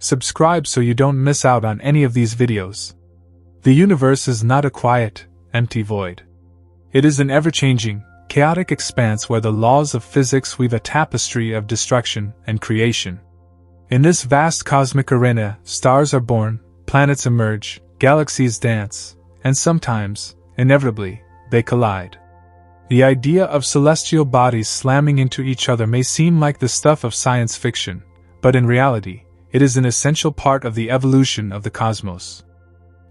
Subscribe so you don't miss out on any of these videos. The universe is not a quiet, empty void. It is an ever-changing, chaotic expanse where the laws of physics weave a tapestry of destruction and creation. In this vast cosmic arena, stars are born, planets emerge, galaxies dance, and sometimes, inevitably, they collide. The idea of celestial bodies slamming into each other may seem like the stuff of science fiction, but in reality, it is an essential part of the evolution of the cosmos.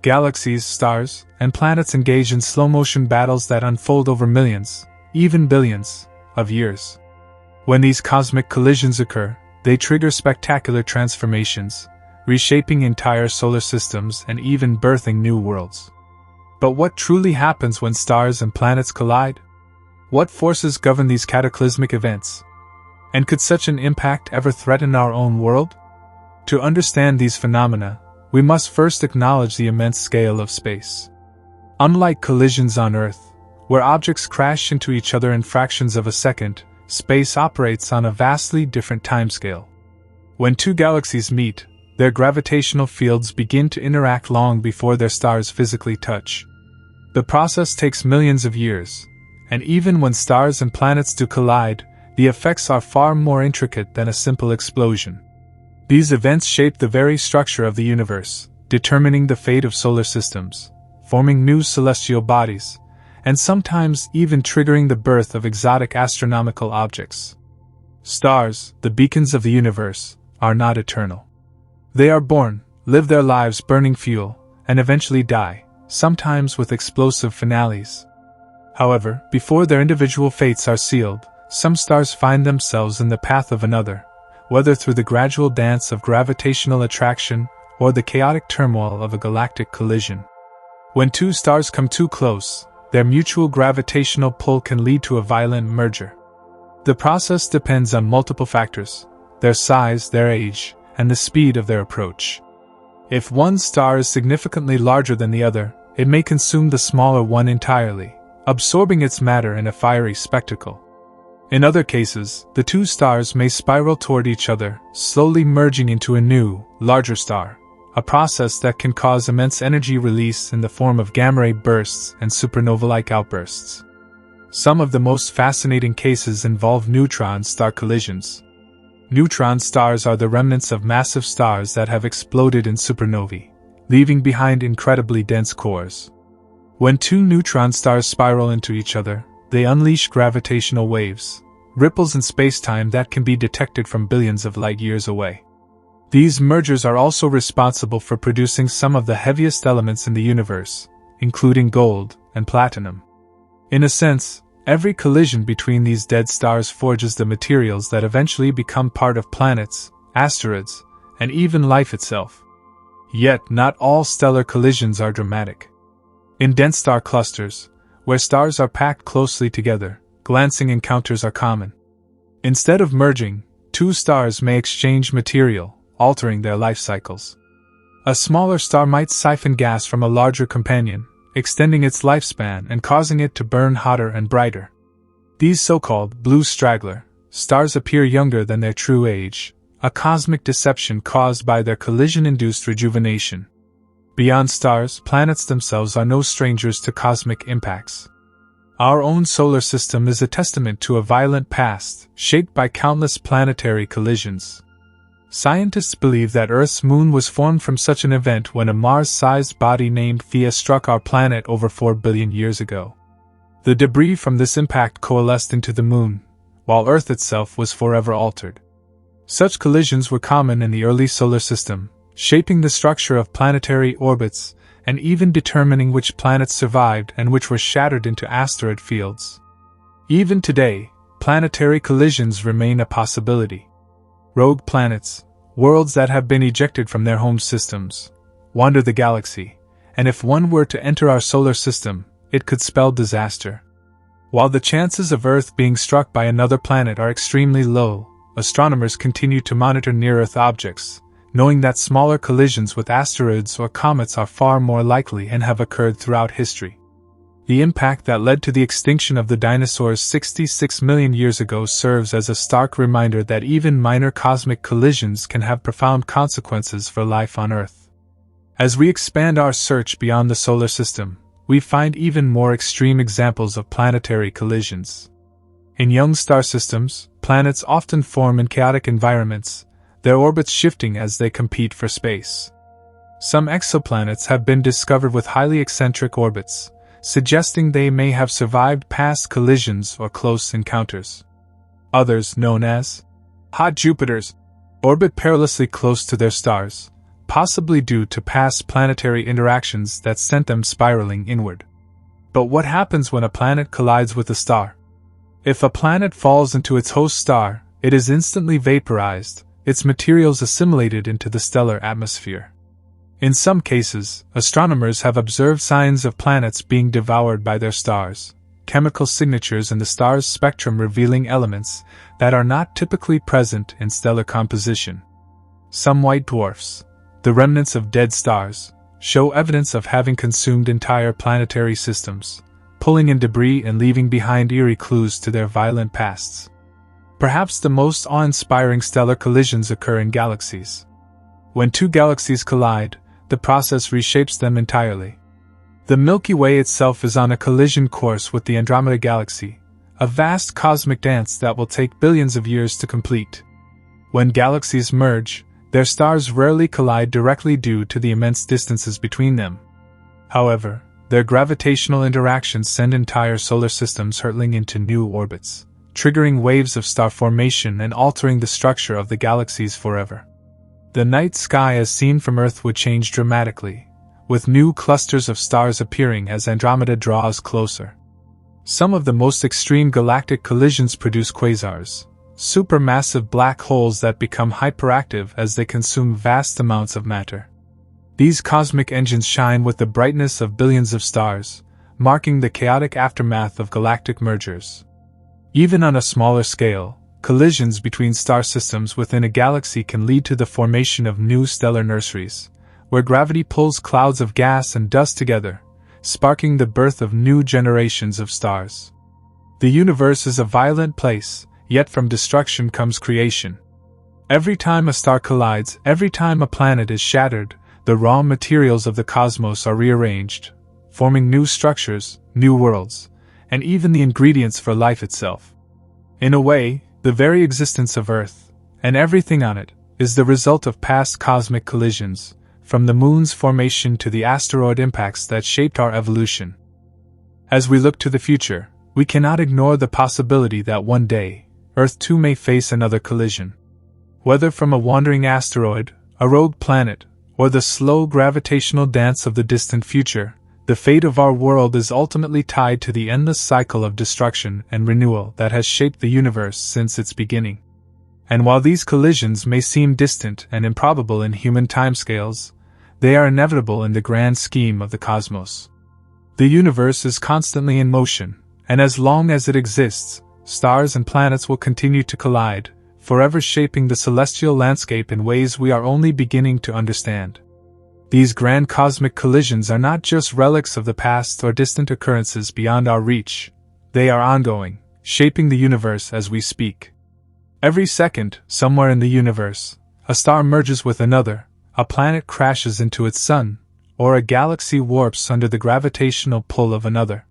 Galaxies, stars, and planets engage in slow-motion battles that unfold over millions, even billions, of years. When these cosmic collisions occur, they trigger spectacular transformations, reshaping entire solar systems and even birthing new worlds. But what truly happens when stars and planets collide? What forces govern these cataclysmic events? And could such an impact ever threaten our own world? To understand these phenomena, we must first acknowledge the immense scale of space. Unlike collisions on Earth, where objects crash into each other in fractions of a second, space operates on a vastly different timescale. When two galaxies meet, their gravitational fields begin to interact long before their stars physically touch. The process takes millions of years, and even when stars and planets do collide, the effects are far more intricate than a simple explosion. These events shape the very structure of the universe, determining the fate of solar systems, forming new celestial bodies, and sometimes even triggering the birth of exotic astronomical objects. Stars, the beacons of the universe, are not eternal. They are born, live their lives burning fuel, and eventually die, sometimes with explosive finales. However, before their individual fates are sealed, some stars find themselves in the path of another, whether through the gradual dance of gravitational attraction or the chaotic turmoil of a galactic collision. When two stars come too close, their mutual gravitational pull can lead to a violent merger. The process depends on multiple factors: their size, their age, and the speed of their approach. If one star is significantly larger than the other, it may consume the smaller one entirely, absorbing its matter in a fiery spectacle. In other cases, the two stars may spiral toward each other, slowly merging into a new, larger star, a process that can cause immense energy release in the form of gamma-ray bursts and supernova-like outbursts. Some of the most fascinating cases involve neutron star collisions. Neutron stars are the remnants of massive stars that have exploded in supernovae, leaving behind incredibly dense cores. When two neutron stars spiral into each other, they unleash gravitational waves, ripples in spacetime that can be detected from billions of light years away. These mergers are also responsible for producing some of the heaviest elements in the universe, including gold and platinum. In a sense, every collision between these dead stars forges the materials that eventually become part of planets, asteroids, and even life itself. Yet, not all stellar collisions are dramatic. In dense star clusters, where stars are packed closely together, glancing encounters are common. Instead of merging, two stars may exchange material, altering their life cycles. A smaller star might siphon gas from a larger companion, extending its lifespan and causing it to burn hotter and brighter. These so-called blue straggler stars appear younger than their true age, a cosmic deception caused by their collision-induced rejuvenation. Beyond stars, planets themselves are no strangers to cosmic impacts. Our own solar system is a testament to a violent past, shaped by countless planetary collisions. Scientists believe that Earth's moon was formed from such an event when a Mars-sized body named Theia struck our planet over 4 billion years ago. The debris from this impact coalesced into the moon, while Earth itself was forever altered. Such collisions were common in the early solar system, shaping the structure of planetary orbits and even determining which planets survived and which were shattered into asteroid fields. Even today, planetary collisions remain a possibility. Rogue planets, worlds that have been ejected from their home systems, wander the galaxy, and if one were to enter our solar system, it could spell disaster. While the chances of Earth being struck by another planet are extremely low, astronomers continue to monitor near-Earth objects, knowing that smaller collisions with asteroids or comets are far more likely and have occurred throughout history. The impact that led to the extinction of the dinosaurs 66 million years ago serves as a stark reminder that even minor cosmic collisions can have profound consequences for life on Earth. As we expand our search beyond the solar system, we find even more extreme examples of planetary collisions. In young star systems, planets often form in chaotic environments, their orbits shifting as they compete for space. Some exoplanets have been discovered with highly eccentric orbits, suggesting they may have survived past collisions or close encounters. Others, known as hot Jupiters, orbit perilously close to their stars, possibly due to past planetary interactions that sent them spiraling inward. But what happens when a planet collides with a star? If a planet falls into its host star, it is instantly vaporized, its materials assimilated into the stellar atmosphere. In some cases, astronomers have observed signs of planets being devoured by their stars, chemical signatures in the star's spectrum revealing elements that are not typically present in stellar composition. Some white dwarfs, the remnants of dead stars, show evidence of having consumed entire planetary systems, pulling in debris and leaving behind eerie clues to their violent pasts. Perhaps the most awe-inspiring stellar collisions occur in galaxies. When two galaxies collide, the process reshapes them entirely. The Milky Way itself is on a collision course with the Andromeda galaxy, a vast cosmic dance that will take billions of years to complete. When galaxies merge, their stars rarely collide directly due to the immense distances between them. However, their gravitational interactions send entire solar systems hurtling into new orbits, triggering waves of star formation and altering the structure of the galaxies forever. The night sky as seen from Earth would change dramatically, with new clusters of stars appearing as Andromeda draws closer. Some of the most extreme galactic collisions produce quasars, supermassive black holes that become hyperactive as they consume vast amounts of matter. These cosmic engines shine with the brightness of billions of stars, marking the chaotic aftermath of galactic mergers. Even on a smaller scale, collisions between star systems within a galaxy can lead to the formation of new stellar nurseries, where gravity pulls clouds of gas and dust together, sparking the birth of new generations of stars. The universe is a violent place, yet from destruction comes creation. Every time a star collides, every time a planet is shattered, the raw materials of the cosmos are rearranged, forming new structures, new worlds, and even the ingredients for life itself. In a way, the very existence of Earth, and everything on it, is the result of past cosmic collisions, from the Moon's formation to the asteroid impacts that shaped our evolution. As we look to the future, we cannot ignore the possibility that one day, Earth too may face another collision. Whether from a wandering asteroid, a rogue planet, or the slow gravitational dance of the distant future, the fate of our world is ultimately tied to the endless cycle of destruction and renewal that has shaped the universe since its beginning. And while these collisions may seem distant and improbable in human timescales, they are inevitable in the grand scheme of the cosmos. The universe is constantly in motion, and as long as it exists, stars and planets will continue to collide, forever shaping the celestial landscape in ways we are only beginning to understand. These grand cosmic collisions are not just relics of the past or distant occurrences beyond our reach. They are ongoing, shaping the universe as we speak. Every second, somewhere in the universe, a star merges with another, a planet crashes into its sun, or a galaxy warps under the gravitational pull of another.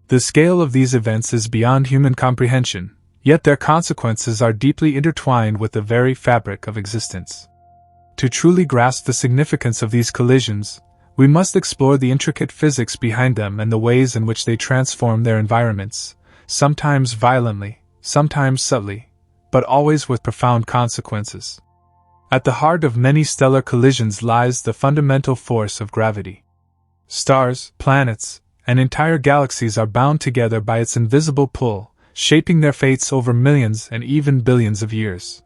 The scale of these events is beyond human comprehension, yet their consequences are deeply intertwined with the very fabric of existence. To truly grasp the significance of these collisions, we must explore the intricate physics behind them and the ways in which they transform their environments, sometimes violently, sometimes subtly, but always with profound consequences. At the heart of many stellar collisions lies the fundamental force of gravity. Stars, planets, and entire galaxies are bound together by its invisible pull, shaping their fates over millions and even billions of years.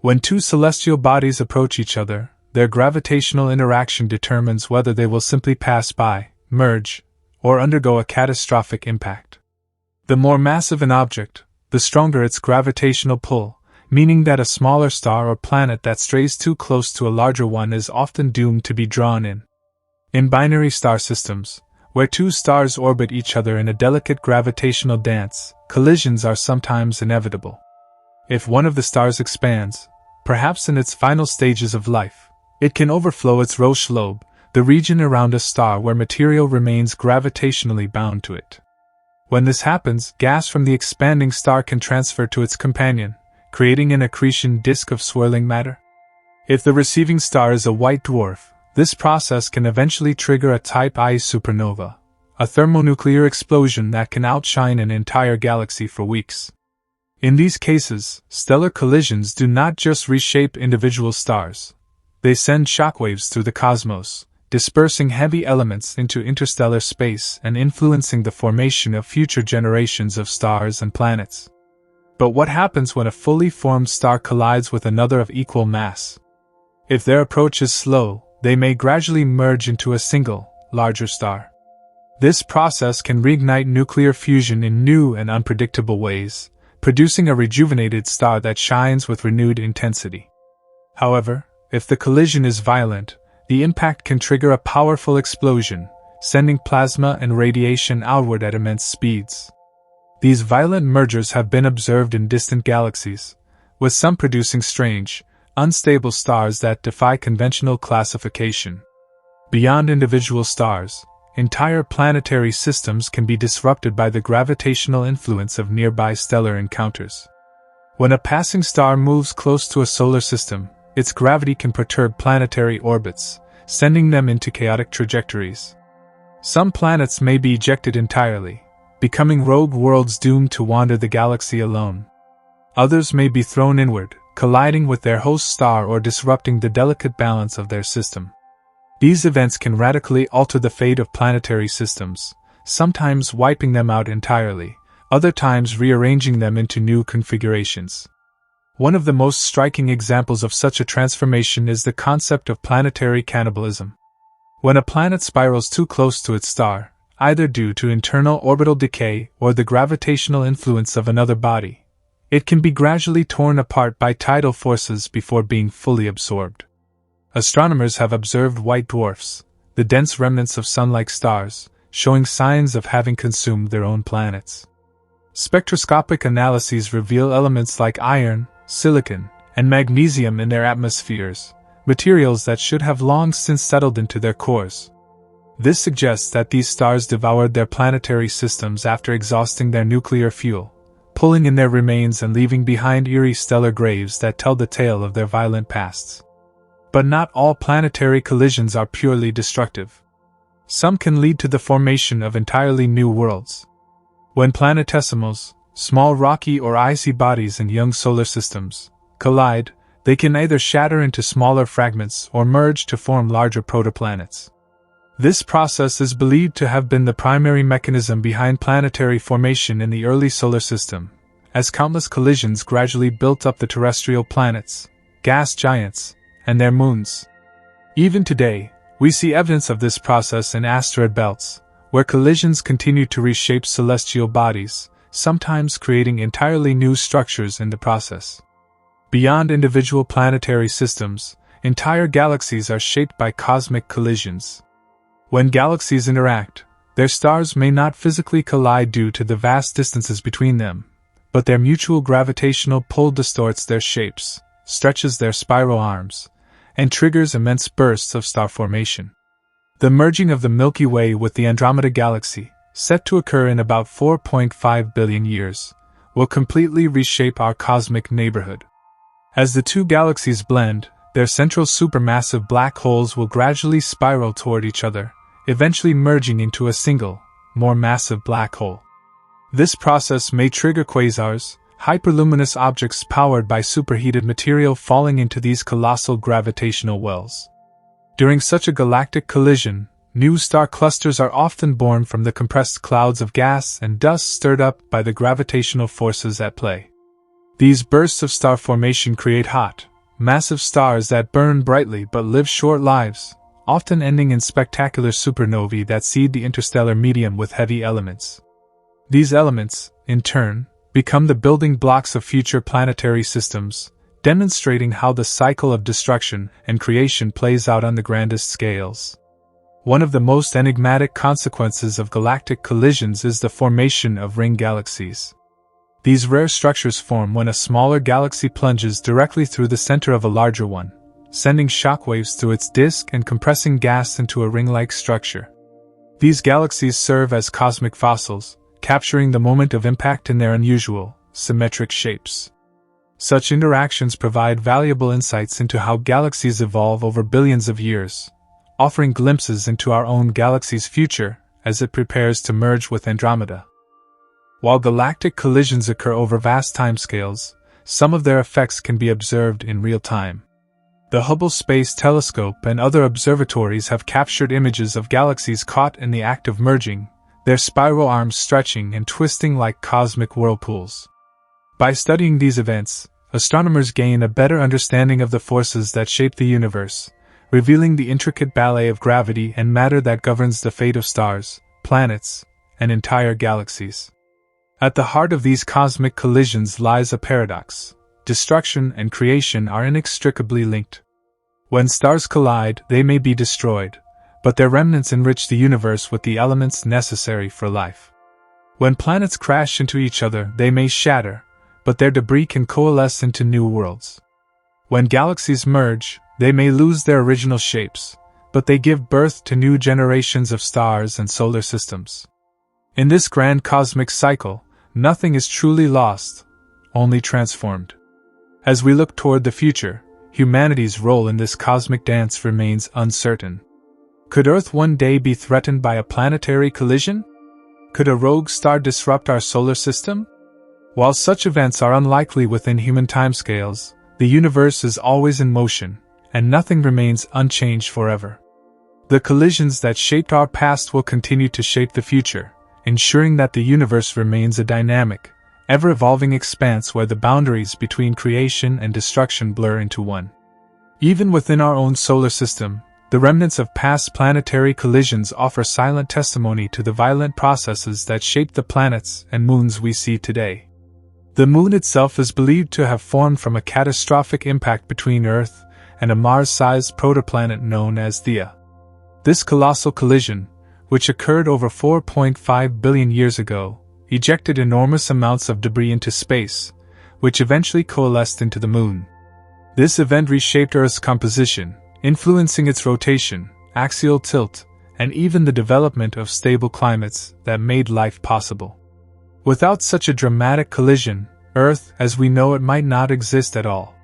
When two celestial bodies approach each other, their gravitational interaction determines whether they will simply pass by, merge, or undergo a catastrophic impact. The more massive an object, the stronger its gravitational pull, meaning that a smaller star or planet that strays too close to a larger one is often doomed to be drawn in. In binary star systems, Where two stars orbit each other in a delicate gravitational dance, collisions are sometimes inevitable. If one of the stars expands, perhaps in its final stages of life, it can overflow its Roche lobe, the region around a star where material remains gravitationally bound to it. When this happens, gas from the expanding star can transfer to its companion, creating an accretion disk of swirling matter. If the receiving star is a white dwarf, this process can eventually trigger a Type I supernova, a thermonuclear explosion that can outshine an entire galaxy for weeks. In these cases, stellar collisions do not just reshape individual stars. They send shockwaves through the cosmos, dispersing heavy elements into interstellar space and influencing the formation of future generations of stars and planets. But what happens when a fully formed star collides with another of equal mass? If their approach is slow, they may gradually merge into a single, larger star. This process can reignite nuclear fusion in new and unpredictable ways, producing a rejuvenated star that shines with renewed intensity. However, if the collision is violent, the impact can trigger a powerful explosion, sending plasma and radiation outward at immense speeds. These violent mergers have been observed in distant galaxies, with some producing strange, unstable stars that defy conventional classification. Beyond individual stars, entire planetary systems can be disrupted by the gravitational influence of nearby stellar encounters. When a passing star moves close to a solar system, its gravity can perturb planetary orbits, sending them into chaotic trajectories. Some planets may be ejected entirely, becoming rogue worlds doomed to wander the galaxy alone. Others may be thrown inward, colliding with their host star or disrupting the delicate balance of their system. These events can radically alter the fate of planetary systems, sometimes wiping them out entirely, other times rearranging them into new configurations. One of the most striking examples of such a transformation is the concept of planetary cannibalism. When a planet spirals too close to its star, either due to internal orbital decay or the gravitational influence of another body, it can be gradually torn apart by tidal forces before being fully absorbed. Astronomers have observed white dwarfs, the dense remnants of sun-like stars, showing signs of having consumed their own planets. Spectroscopic analyses reveal elements like iron, silicon, and magnesium in their atmospheres, materials that should have long since settled into their cores. This suggests that these stars devoured their planetary systems after exhausting their nuclear fuel, pulling in their remains and leaving behind eerie stellar graves that tell the tale of their violent pasts. But not all planetary collisions are purely destructive. Some can lead to the formation of entirely new worlds. When planetesimals, small rocky or icy bodies in young solar systems, collide, they can either shatter into smaller fragments or merge to form larger protoplanets. This process is believed to have been the primary mechanism behind planetary formation in the early solar system, as countless collisions gradually built up the terrestrial planets, gas giants, and their moons. Even today, we see evidence of this process in asteroid belts, where collisions continue to reshape celestial bodies, sometimes creating entirely new structures in the process. Beyond individual planetary systems, entire galaxies are shaped by cosmic collisions. When galaxies interact, their stars may not physically collide due to the vast distances between them, but their mutual gravitational pull distorts their shapes, stretches their spiral arms, and triggers immense bursts of star formation. The merging of the Milky Way with the Andromeda galaxy, set to occur in about 4.5 billion years, will completely reshape our cosmic neighborhood. As the two galaxies blend, their central supermassive black holes will gradually spiral toward each other, eventually merging into a single, more massive black hole. This process may trigger quasars, hyperluminous objects powered by superheated material falling into these colossal gravitational wells. During such a galactic collision, new star clusters are often born from the compressed clouds of gas and dust stirred up by the gravitational forces at play. These bursts of star formation create hot, massive stars that burn brightly but live short lives, often ending in spectacular supernovae that seed the interstellar medium with heavy elements. These elements, in turn, become the building blocks of future planetary systems, demonstrating how the cycle of destruction and creation plays out on the grandest scales. One of the most enigmatic consequences of galactic collisions is the formation of ring galaxies. These rare structures form when a smaller galaxy plunges directly through the center of a larger one, sending shockwaves through its disk and compressing gas into a ring-like structure. These galaxies serve as cosmic fossils, capturing the moment of impact in their unusual, symmetric shapes. Such interactions provide valuable insights into how galaxies evolve over billions of years, offering glimpses into our own galaxy's future as it prepares to merge with Andromeda. While galactic collisions occur over vast timescales, some of their effects can be observed in real time. The Hubble Space Telescope and other observatories have captured images of galaxies caught in the act of merging, their spiral arms stretching and twisting like cosmic whirlpools. By studying these events, astronomers gain a better understanding of the forces that shape the universe, revealing the intricate ballet of gravity and matter that governs the fate of stars, planets, and entire galaxies. At the heart of these cosmic collisions lies a paradox. Destruction and creation are inextricably linked. When stars collide, they may be destroyed, but their remnants enrich the universe with the elements necessary for life. When planets crash into each other, they may shatter, but their debris can coalesce into new worlds. When galaxies merge, they may lose their original shapes, but they give birth to new generations of stars and solar systems. In this grand cosmic cycle, nothing is truly lost, only transformed. As we look toward the future, humanity's role in this cosmic dance remains uncertain. Could Earth one day be threatened by a planetary collision? Could a rogue star disrupt our solar system? While such events are unlikely within human timescales, the universe is always in motion, and nothing remains unchanged forever. The collisions that shaped our past will continue to shape the future, ensuring that the universe remains a dynamic, ever-evolving expanse where the boundaries between creation and destruction blur into one. Even within our own solar system, the remnants of past planetary collisions offer silent testimony to the violent processes that shaped the planets and moons we see today. The Moon itself is believed to have formed from a catastrophic impact between Earth and a Mars-sized protoplanet known as Theia. This colossal collision, which occurred over 4.5 billion years ago, ejected enormous amounts of debris into space, which eventually coalesced into the Moon. This event reshaped Earth's composition, influencing its rotation, axial tilt, and even the development of stable climates that made life possible. Without such a dramatic collision, Earth, as we know it, might not exist at all.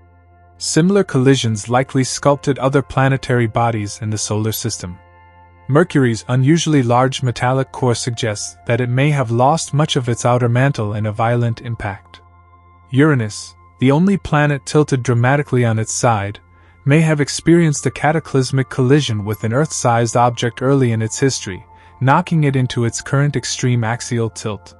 Similar collisions likely sculpted other planetary bodies in the solar system. Mercury's unusually large metallic core suggests that it may have lost much of its outer mantle in a violent impact. Uranus, the only planet tilted dramatically on its side, may have experienced a cataclysmic collision with an Earth-sized object early in its history, knocking it into its current extreme axial tilt.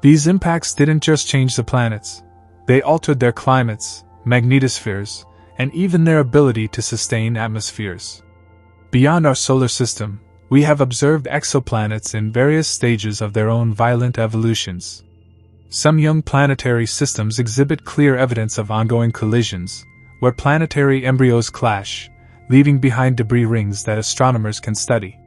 These impacts didn't just change the planets, they altered their climates, magnetospheres, and even their ability to sustain atmospheres. Beyond our solar system, we have observed exoplanets in various stages of their own violent evolutions. Some young planetary systems exhibit clear evidence of ongoing collisions, where planetary embryos clash, leaving behind debris rings that astronomers can study.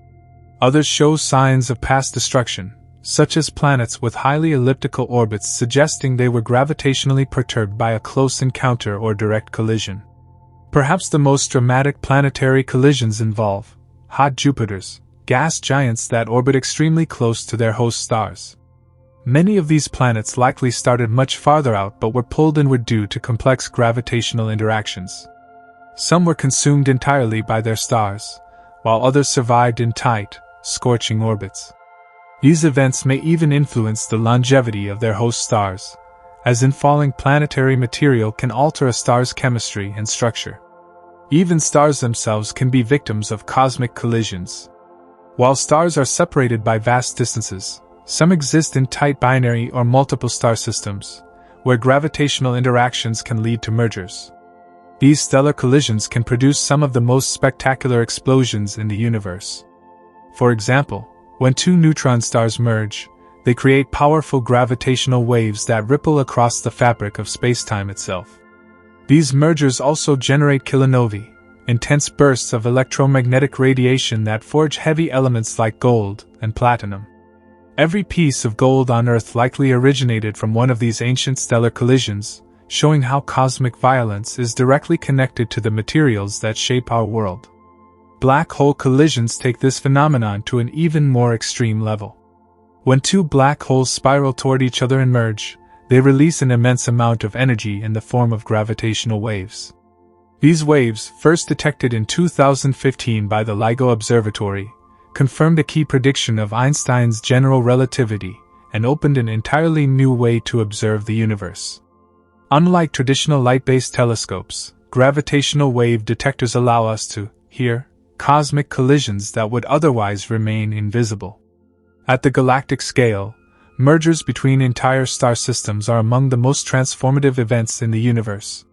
Others show signs of past destruction, such as planets with highly elliptical orbits suggesting they were gravitationally perturbed by a close encounter or direct collision. Perhaps the most dramatic planetary collisions involve hot Jupiters, gas giants that orbit extremely close to their host stars. Many of these planets likely started much farther out but were pulled inward due to complex gravitational interactions. Some were consumed entirely by their stars, while others survived in tight, scorching orbits. These events may even influence the longevity of their host stars, as infalling planetary material can alter a star's chemistry and structure. Even stars themselves can be victims of cosmic collisions. While stars are separated by vast distances, some exist in tight binary or multiple star systems, where gravitational interactions can lead to mergers. These stellar collisions can produce some of the most spectacular explosions in the universe. For example, when two neutron stars merge, they create powerful gravitational waves that ripple across the fabric of spacetime itself. These mergers also generate kilonovae, intense bursts of electromagnetic radiation that forge heavy elements like gold and platinum. Every piece of gold on Earth likely originated from one of these ancient stellar collisions, showing how cosmic violence is directly connected to the materials that shape our world. Black hole collisions take this phenomenon to an even more extreme level. When two black holes spiral toward each other and merge, they release an immense amount of energy in the form of gravitational waves. These waves, first detected in 2015 by the LIGO Observatory, confirmed a key prediction of Einstein's general relativity and opened an entirely new way to observe the universe. Unlike traditional light-based telescopes, gravitational wave detectors allow us to hear cosmic collisions that would otherwise remain invisible. At the galactic scale, mergers between entire star systems are among the most transformative events in the universe.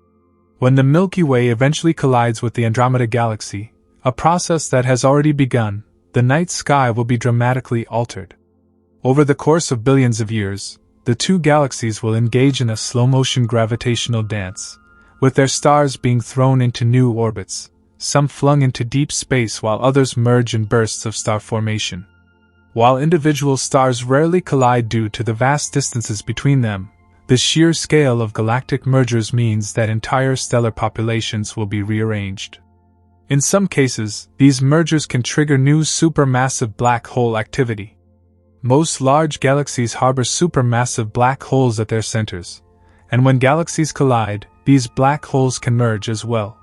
When the Milky Way eventually collides with the Andromeda galaxy, a process that has already begun, the night sky will be dramatically altered. Over the course of billions of years, the two galaxies will engage in a slow-motion gravitational dance, with their stars being thrown into new orbits, some flung into deep space while others merge in bursts of star formation. While individual stars rarely collide due to the vast distances between them, the sheer scale of galactic mergers means that entire stellar populations will be rearranged. In some cases, these mergers can trigger new supermassive black hole activity. Most large galaxies harbor supermassive black holes at their centers, and when galaxies collide, these black holes can merge as well.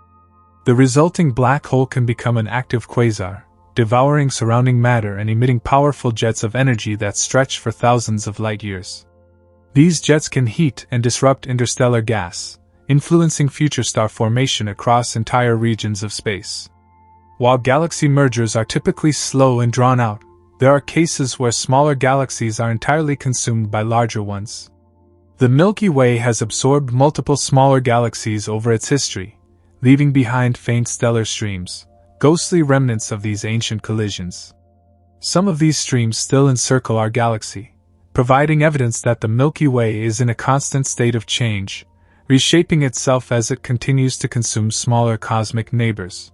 The resulting black hole can become an active quasar, devouring surrounding matter and emitting powerful jets of energy that stretch for thousands of light years. These jets can heat and disrupt interstellar gas, influencing future star formation across entire regions of space. While galaxy mergers are typically slow and drawn out, there are cases where smaller galaxies are entirely consumed by larger ones. The Milky Way has absorbed multiple smaller galaxies over its history, leaving behind faint stellar streams, ghostly remnants of these ancient collisions. Some of these streams still encircle our galaxy, providing evidence that the Milky Way is in a constant state of change, reshaping itself as it continues to consume smaller cosmic neighbors.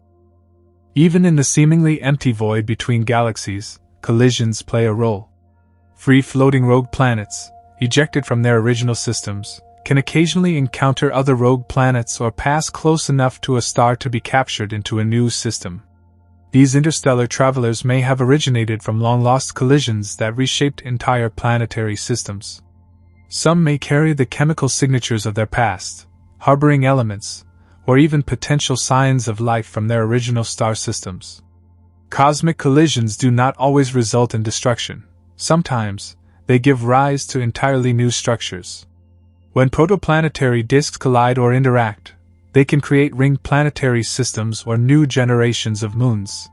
Even in the seemingly empty void between galaxies, collisions play a role. Free-floating rogue planets, ejected from their original systems, can occasionally encounter other rogue planets or pass close enough to a star to be captured into a new system. These interstellar travelers may have originated from long-lost collisions that reshaped entire planetary systems. Some may carry the chemical signatures of their past, harboring elements, or even potential signs of life from their original star systems. Cosmic collisions do not always result in destruction. Sometimes, they give rise to entirely new structures. When protoplanetary disks collide or interact, they can create ringed planetary systems or new generations of moons.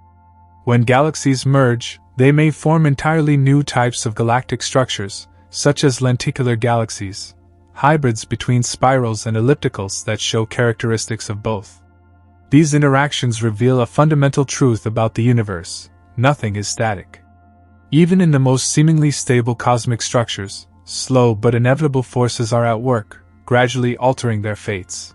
When galaxies merge, they may form entirely new types of galactic structures, such as lenticular galaxies, hybrids between spirals and ellipticals that show characteristics of both. These interactions reveal a fundamental truth about the universe: nothing is static. Even in the most seemingly stable cosmic structures, slow but inevitable forces are at work, gradually altering their fates.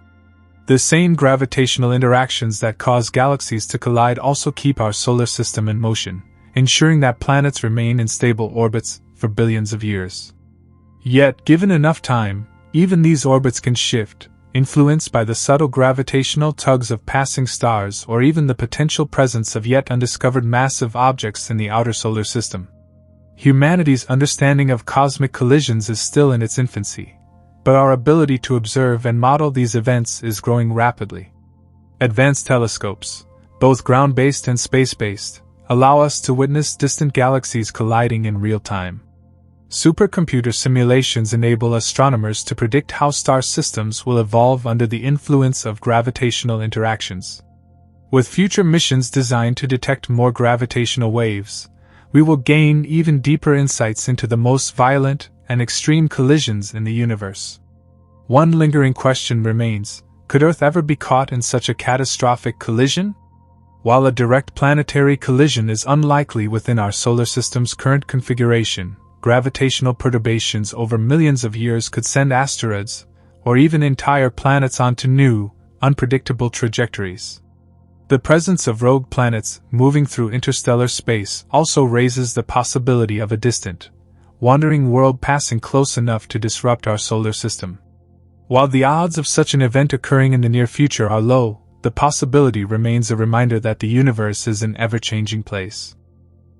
The same gravitational interactions that cause galaxies to collide also keep our solar system in motion, ensuring that planets remain in stable orbits for billions of years. Yet, given enough time, even these orbits can shift, influenced by the subtle gravitational tugs of passing stars or even the potential presence of yet undiscovered massive objects in the outer solar system. Humanity's understanding of cosmic collisions is still in its infancy, but our ability to observe and model these events is growing rapidly. Advanced telescopes, both ground-based and space-based, allow us to witness distant galaxies colliding in real time. Supercomputer simulations enable astronomers to predict how star systems will evolve under the influence of gravitational interactions. With future missions designed to detect more gravitational waves, we will gain even deeper insights into the most violent and extreme collisions in the universe. One lingering question remains: could Earth ever be caught in such a catastrophic collision? While a direct planetary collision is unlikely within our solar system's current configuration, gravitational perturbations over millions of years could send asteroids, or even entire planets onto new, unpredictable trajectories. The presence of rogue planets moving through interstellar space also raises the possibility of a distant, wandering world passing close enough to disrupt our solar system. While the odds of such an event occurring in the near future are low, the possibility remains a reminder that the universe is an ever-changing place.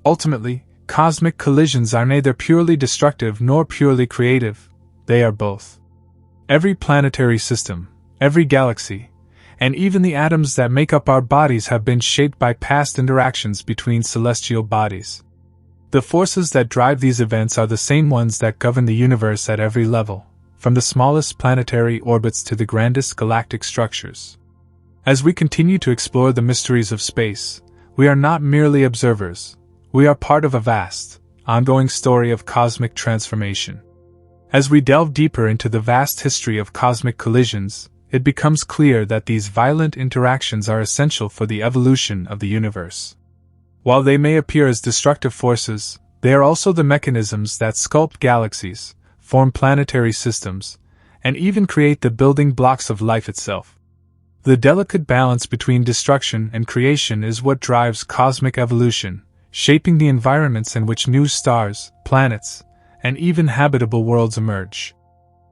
Ultimately, cosmic collisions are neither purely destructive nor purely creative, they are both. Every planetary system, every galaxy, and even the atoms that make up our bodies have been shaped by past interactions between celestial bodies. The forces that drive these events are the same ones that govern the universe at every level, from the smallest planetary orbits to the grandest galactic structures. As we continue to explore the mysteries of space, we are not merely observers, we are part of a vast, ongoing story of cosmic transformation. As we delve deeper into the vast history of cosmic collisions, it becomes clear that these violent interactions are essential for the evolution of the universe. While they may appear as destructive forces, they are also the mechanisms that sculpt galaxies, form planetary systems, and even create the building blocks of life itself. The delicate balance between destruction and creation is what drives cosmic evolution, shaping the environments in which new stars, planets, and even habitable worlds emerge.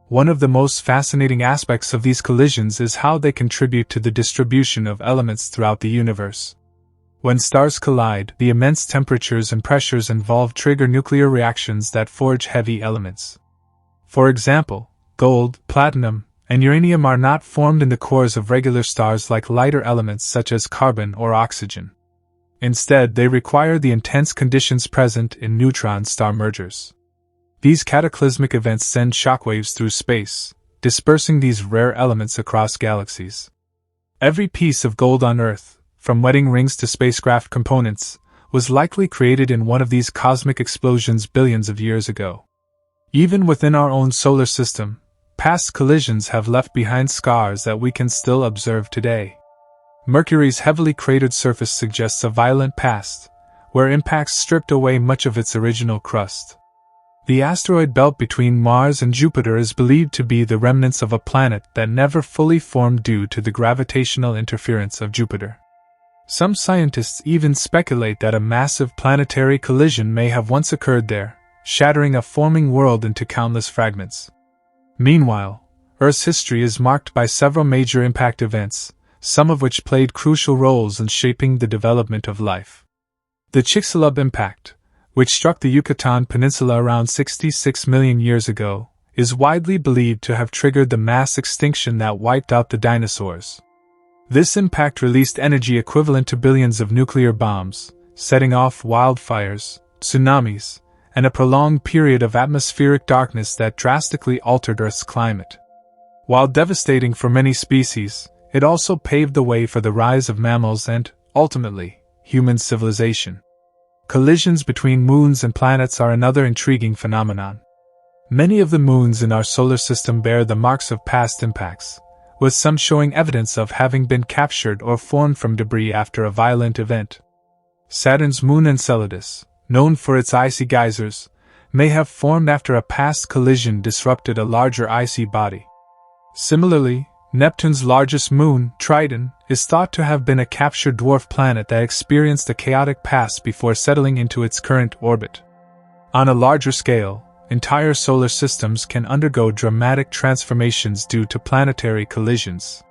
One of the most fascinating aspects of these collisions is how they contribute to the distribution of elements throughout the universe. When stars collide, the immense temperatures and pressures involved trigger nuclear reactions that forge heavy elements. For example, gold, platinum, and uranium are not formed in the cores of regular stars like lighter elements such as carbon or oxygen. Instead, they require the intense conditions present in neutron star mergers. These cataclysmic events send shockwaves through space, dispersing these rare elements across galaxies. Every piece of gold on Earth, from wedding rings to spacecraft components, was likely created in one of these cosmic explosions billions of years ago. Even within our own solar system, past collisions have left behind scars that we can still observe today. Mercury's heavily cratered surface suggests a violent past, where impacts stripped away much of its original crust. The asteroid belt between Mars and Jupiter is believed to be the remnants of a planet that never fully formed due to the gravitational interference of Jupiter. Some scientists even speculate that a massive planetary collision may have once occurred there, shattering a forming world into countless fragments. Meanwhile, Earth's history is marked by several major impact events, some of which played crucial roles in shaping the development of life. The Chicxulub impact, which struck the Yucatan Peninsula around 66 million years ago, is widely believed to have triggered the mass extinction that wiped out the dinosaurs. This impact released energy equivalent to billions of nuclear bombs, setting off wildfires, tsunamis, and a prolonged period of atmospheric darkness that drastically altered Earth's climate. While devastating for many species, it also paved the way for the rise of mammals and, ultimately, human civilization. Collisions between moons and planets are another intriguing phenomenon. Many of the moons in our solar system bear the marks of past impacts, with some showing evidence of having been captured or formed from debris after a violent event. Saturn's moon Enceladus, known for its icy geysers, may have formed after a past collision disrupted a larger icy body. Similarly, Neptune's largest moon, Triton, is thought to have been a captured dwarf planet that experienced a chaotic past before settling into its current orbit. On a larger scale, entire solar systems can undergo dramatic transformations due to planetary collisions.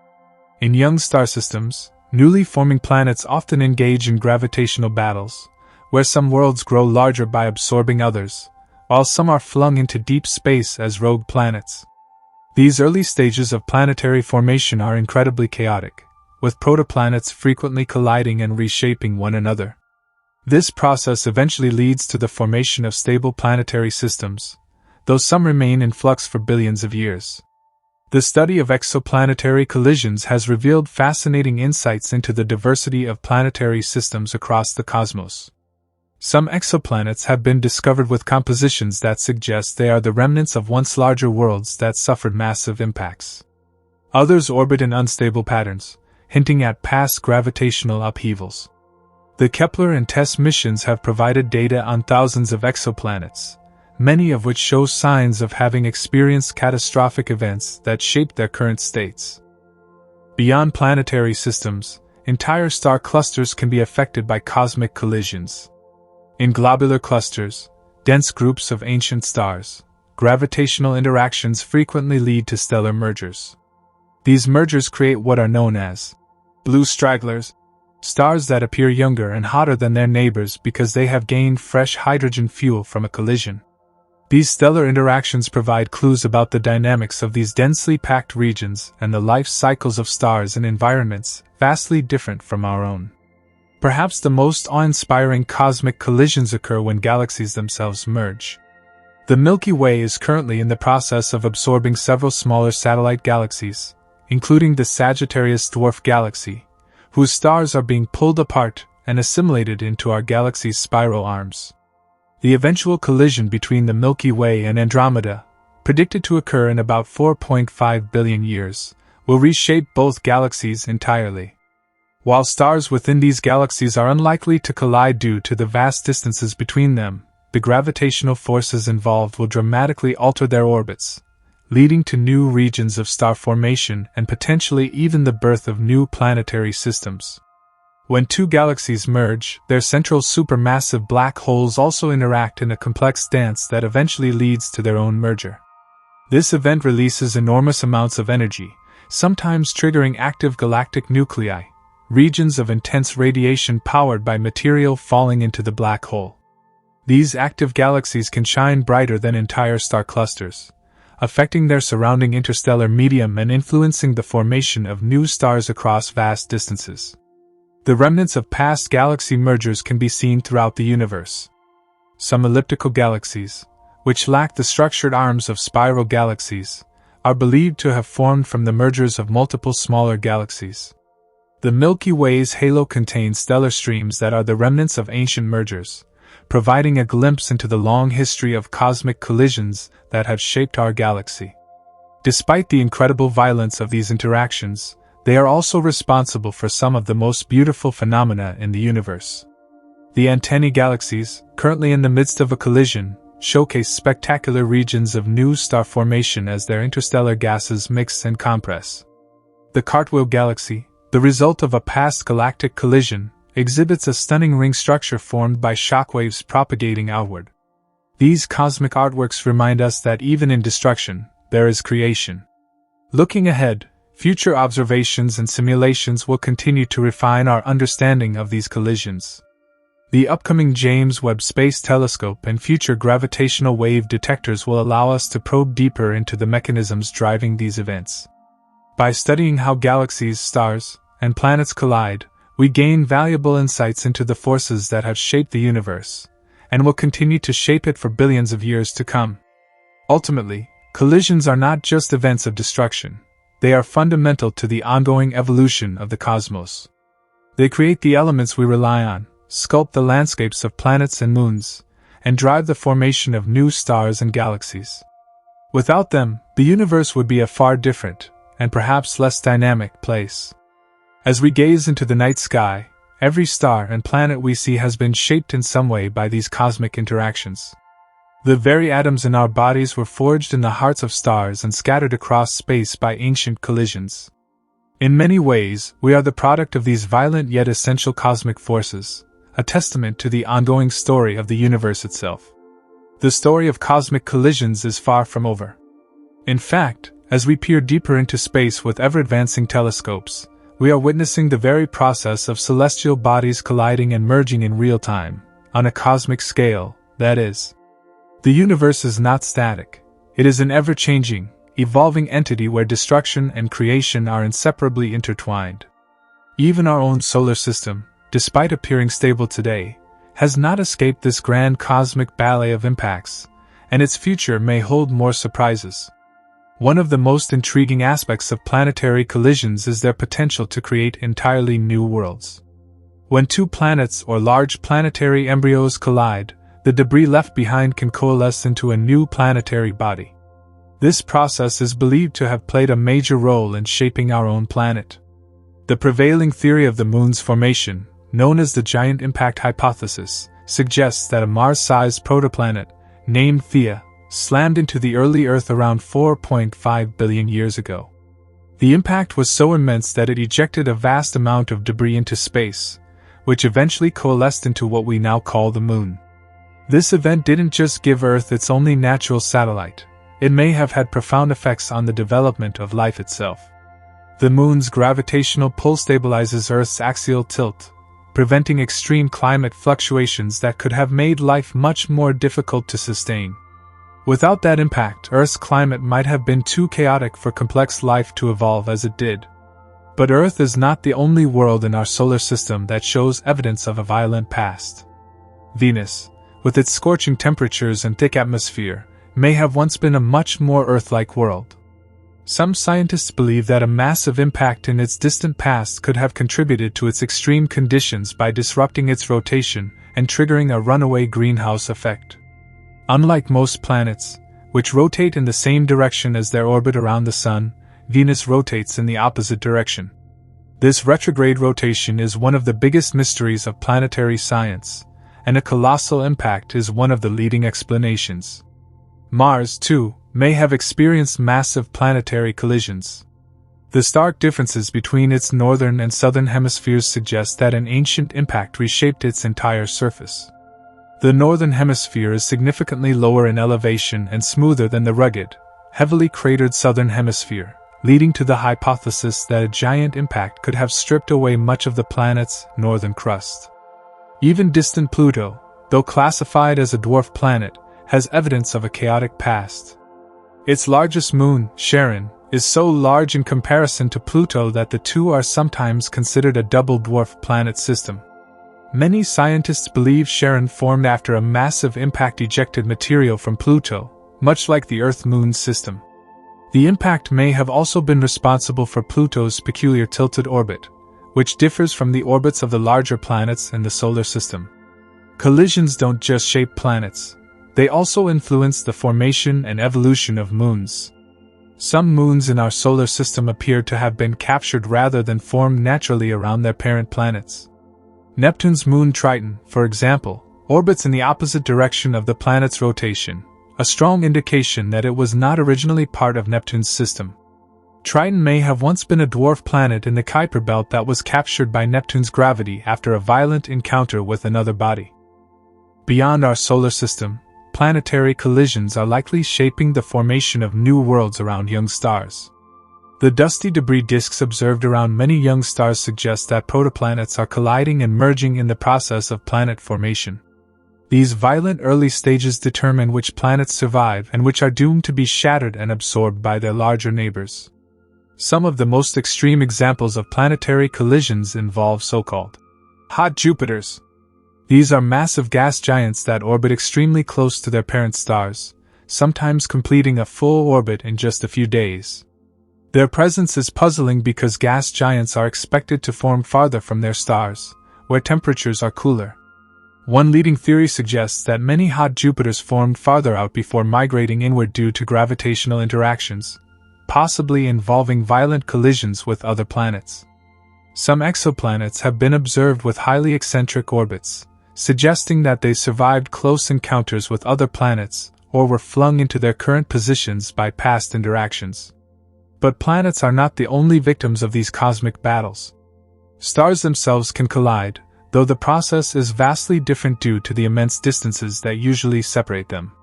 In young star systems, newly forming planets often engage in gravitational battles, where some worlds grow larger by absorbing others, while some are flung into deep space as rogue planets. These early stages of planetary formation are incredibly chaotic, with protoplanets frequently colliding and reshaping one another. This process eventually leads to the formation of stable planetary systems, though some remain in flux for billions of years. The study of exoplanetary collisions has revealed fascinating insights into the diversity of planetary systems across the cosmos. Some exoplanets have been discovered with compositions that suggest they are the remnants of once larger worlds that suffered massive impacts. Others orbit in unstable patterns, hinting at past gravitational upheavals. The Kepler and TESS missions have provided data on thousands of exoplanets, many of which show signs of having experienced catastrophic events that shaped their current states. Beyond planetary systems, entire star clusters can be affected by cosmic collisions. In globular clusters, dense groups of ancient stars, gravitational interactions frequently lead to stellar mergers. These mergers create what are known as blue stragglers, stars that appear younger and hotter than their neighbors because they have gained fresh hydrogen fuel from a collision. These stellar interactions provide clues about the dynamics of these densely packed regions and the life cycles of stars in environments vastly different from our own. Perhaps the most awe-inspiring cosmic collisions occur when galaxies themselves merge. The Milky Way is currently in the process of absorbing several smaller satellite galaxies, including the Sagittarius dwarf galaxy, whose stars are being pulled apart and assimilated into our galaxy's spiral arms. The eventual collision between the Milky Way and Andromeda, predicted to occur in about 4.5 billion years, will reshape both galaxies entirely. While stars within these galaxies are unlikely to collide due to the vast distances between them, the gravitational forces involved will dramatically alter their orbits, leading to new regions of star formation and potentially even the birth of new planetary systems. When two galaxies merge, their central supermassive black holes also interact in a complex dance that eventually leads to their own merger. This event releases enormous amounts of energy, sometimes triggering active galactic nuclei, regions of intense radiation powered by material falling into the black hole. These active galaxies can shine brighter than entire star clusters, affecting their surrounding interstellar medium and influencing the formation of new stars across vast distances. The remnants of past galaxy mergers can be seen throughout the universe. Some elliptical galaxies, which lack the structured arms of spiral galaxies, are believed to have formed from the mergers of multiple smaller galaxies. The Milky Way's halo contains stellar streams that are the remnants of ancient mergers, providing a glimpse into the long history of cosmic collisions that have shaped our galaxy. Despite the incredible violence of these interactions, they are also responsible for some of the most beautiful phenomena in the universe. The antennae galaxies, currently in the midst of a collision, showcase spectacular regions of new star formation as their interstellar gases mix and compress. The Cartwheel galaxy, the result of a past galactic collision, exhibits a stunning ring structure formed by shockwaves propagating outward. These cosmic artworks remind us that even in destruction, there is creation. Looking ahead, future observations and simulations will continue to refine our understanding of these collisions. The upcoming James Webb Space Telescope and future gravitational wave detectors will allow us to probe deeper into the mechanisms driving these events. By studying how galaxies, stars, and planets collide, we gain valuable insights into the forces that have shaped the universe, and will continue to shape it for billions of years to come. Ultimately, collisions are not just events of destruction. They are fundamental to the ongoing evolution of the cosmos. They create the elements we rely on, sculpt the landscapes of planets and moons, and drive the formation of new stars and galaxies. Without them, the universe would be a far different, and perhaps less dynamic, place. As we gaze into the night sky, every star and planet we see has been shaped in some way by these cosmic interactions. The very atoms in our bodies were forged in the hearts of stars and scattered across space by ancient collisions. In many ways, we are the product of these violent yet essential cosmic forces, a testament to the ongoing story of the universe itself. The story of cosmic collisions is far from over. In fact, as we peer deeper into space with ever-advancing telescopes, we are witnessing the very process of celestial bodies colliding and merging in real time, on a cosmic scale, that is. The universe is not static. It is an ever-changing, evolving entity where destruction and creation are inseparably intertwined. Even our own solar system, despite appearing stable today, has not escaped this grand cosmic ballet of impacts, and its future may hold more surprises. One of the most intriguing aspects of planetary collisions is their potential to create entirely new worlds. When two planets or large planetary embryos collide, the debris left behind can coalesce into a new planetary body. This process is believed to have played a major role in shaping our own planet. The prevailing theory of the Moon's formation, known as the Giant Impact Hypothesis, suggests that a Mars-sized protoplanet, named Theia, slammed into the early Earth around 4.5 billion years ago. The impact was so immense that it ejected a vast amount of debris into space, which eventually coalesced into what we now call the Moon. This event didn't just give Earth its only natural satellite, it may have had profound effects on the development of life itself. The Moon's gravitational pull stabilizes Earth's axial tilt, preventing extreme climate fluctuations that could have made life much more difficult to sustain. Without that impact, Earth's climate might have been too chaotic for complex life to evolve as it did. But Earth is not the only world in our solar system that shows evidence of a violent past. Venus, with its scorching temperatures and thick atmosphere, may have once been a much more Earth-like world. Some scientists believe that a massive impact in its distant past could have contributed to its extreme conditions by disrupting its rotation and triggering a runaway greenhouse effect. Unlike most planets, which rotate in the same direction as their orbit around the Sun, Venus rotates in the opposite direction. This retrograde rotation is one of the biggest mysteries of planetary science, and a colossal impact is one of the leading explanations. Mars, too, may have experienced massive planetary collisions. The stark differences between its northern and southern hemispheres suggest that an ancient impact reshaped its entire surface. The northern hemisphere is significantly lower in elevation and smoother than the rugged, heavily cratered southern hemisphere, leading to the hypothesis that a giant impact could have stripped away much of the planet's northern crust. Even distant Pluto, though classified as a dwarf planet, has evidence of a chaotic past. Its largest moon, Charon, is so large in comparison to Pluto that the two are sometimes considered a double dwarf planet system. Many scientists believe Charon formed after a massive impact ejected material from Pluto, much like the Earth-Moon system. The impact may have also been responsible for Pluto's peculiar tilted orbit, which differs from the orbits of the larger planets in the solar system. Collisions don't just shape planets, they also influence the formation and evolution of moons. Some moons in our solar system appear to have been captured rather than formed naturally around their parent planets. Neptune's moon Triton, for example, orbits in the opposite direction of the planet's rotation, a strong indication that it was not originally part of Neptune's system. Triton may have once been a dwarf planet in the Kuiper belt that was captured by Neptune's gravity after a violent encounter with another body. Beyond our solar system, planetary collisions are likely shaping the formation of new worlds around young stars. The dusty debris disks observed around many young stars suggest that protoplanets are colliding and merging in the process of planet formation. These violent early stages determine which planets survive and which are doomed to be shattered and absorbed by their larger neighbors. Some of the most extreme examples of planetary collisions involve so-called hot Jupiters. These are massive gas giants that orbit extremely close to their parent stars, sometimes completing a full orbit in just a few days. Their presence is puzzling because gas giants are expected to form farther from their stars, where temperatures are cooler. One leading theory suggests that many hot Jupiters formed farther out before migrating inward due to gravitational interactions, possibly involving violent collisions with other planets. Some exoplanets have been observed with highly eccentric orbits, suggesting that they survived close encounters with other planets or were flung into their current positions by past interactions. But planets are not the only victims of these cosmic battles. Stars themselves can collide, though the process is vastly different due to the immense distances that usually separate them.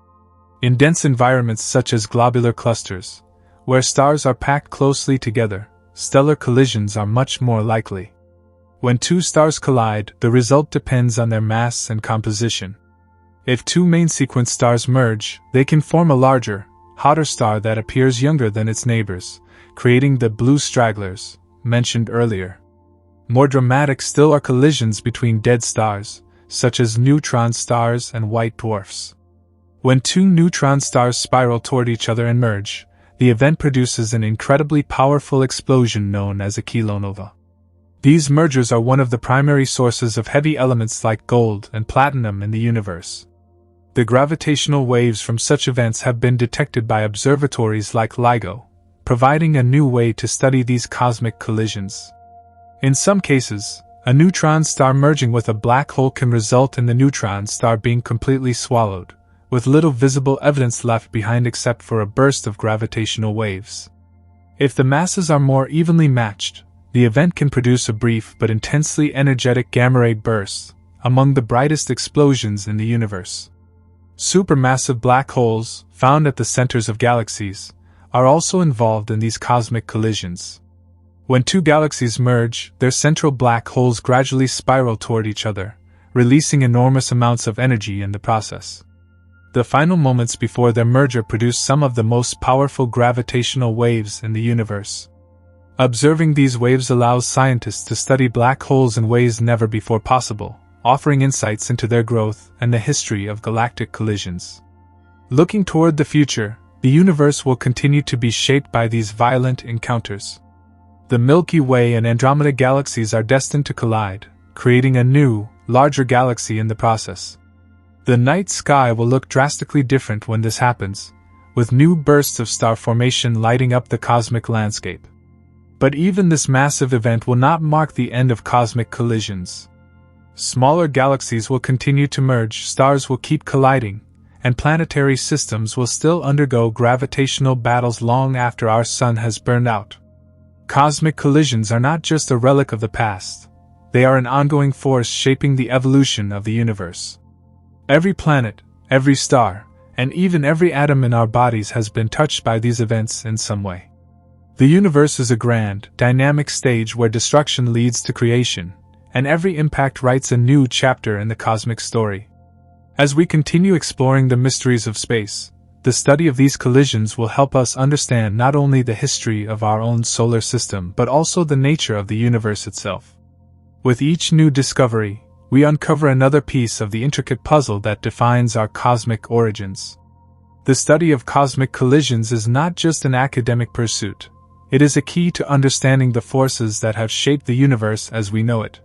In dense environments such as globular clusters, where stars are packed closely together, stellar collisions are much more likely. When two stars collide, the result depends on their mass and composition. If two main sequence stars merge, they can form a larger, hotter star that appears younger than its neighbors, creating the blue stragglers, mentioned earlier. More dramatic still are collisions between dead stars, such as neutron stars and white dwarfs. When two neutron stars spiral toward each other and merge, the event produces an incredibly powerful explosion known as a kilonova. These mergers are one of the primary sources of heavy elements like gold and platinum in the universe. The gravitational waves from such events have been detected by observatories like LIGO, providing a new way to study these cosmic collisions. In some cases, a neutron star merging with a black hole can result in the neutron star being completely swallowed, with little visible evidence left behind except for a burst of gravitational waves. If the masses are more evenly matched, the event can produce a brief but intensely energetic gamma-ray burst, among the brightest explosions in the universe. Supermassive black holes, found at the centers of galaxies, are also involved in these cosmic collisions. When two galaxies merge, their central black holes gradually spiral toward each other, releasing enormous amounts of energy in the process. The final moments before their merger produce some of the most powerful gravitational waves in the universe. Observing these waves allows scientists to study black holes in ways never before possible, offering insights into their growth and the history of galactic collisions. Looking toward the future, the universe will continue to be shaped by these violent encounters. The Milky Way and Andromeda galaxies are destined to collide, creating a new, larger galaxy in the process. The night sky will look drastically different when this happens, with new bursts of star formation lighting up the cosmic landscape. But even this massive event will not mark the end of cosmic collisions. Smaller galaxies will continue to merge, stars will keep colliding, and planetary systems will still undergo gravitational battles long after our sun has burned out. Cosmic collisions are not just a relic of the past, they are an ongoing force shaping the evolution of the universe. Every planet, every star, and even every atom in our bodies has been touched by these events in some way. The universe is a grand, dynamic stage where destruction leads to creation, and every impact writes a new chapter in the cosmic story. As we continue exploring the mysteries of space, the study of these collisions will help us understand not only the history of our own solar system but also the nature of the universe itself. With each new discovery, we uncover another piece of the intricate puzzle that defines our cosmic origins. The study of cosmic collisions is not just an academic pursuit, it is a key to understanding the forces that have shaped the universe as we know it.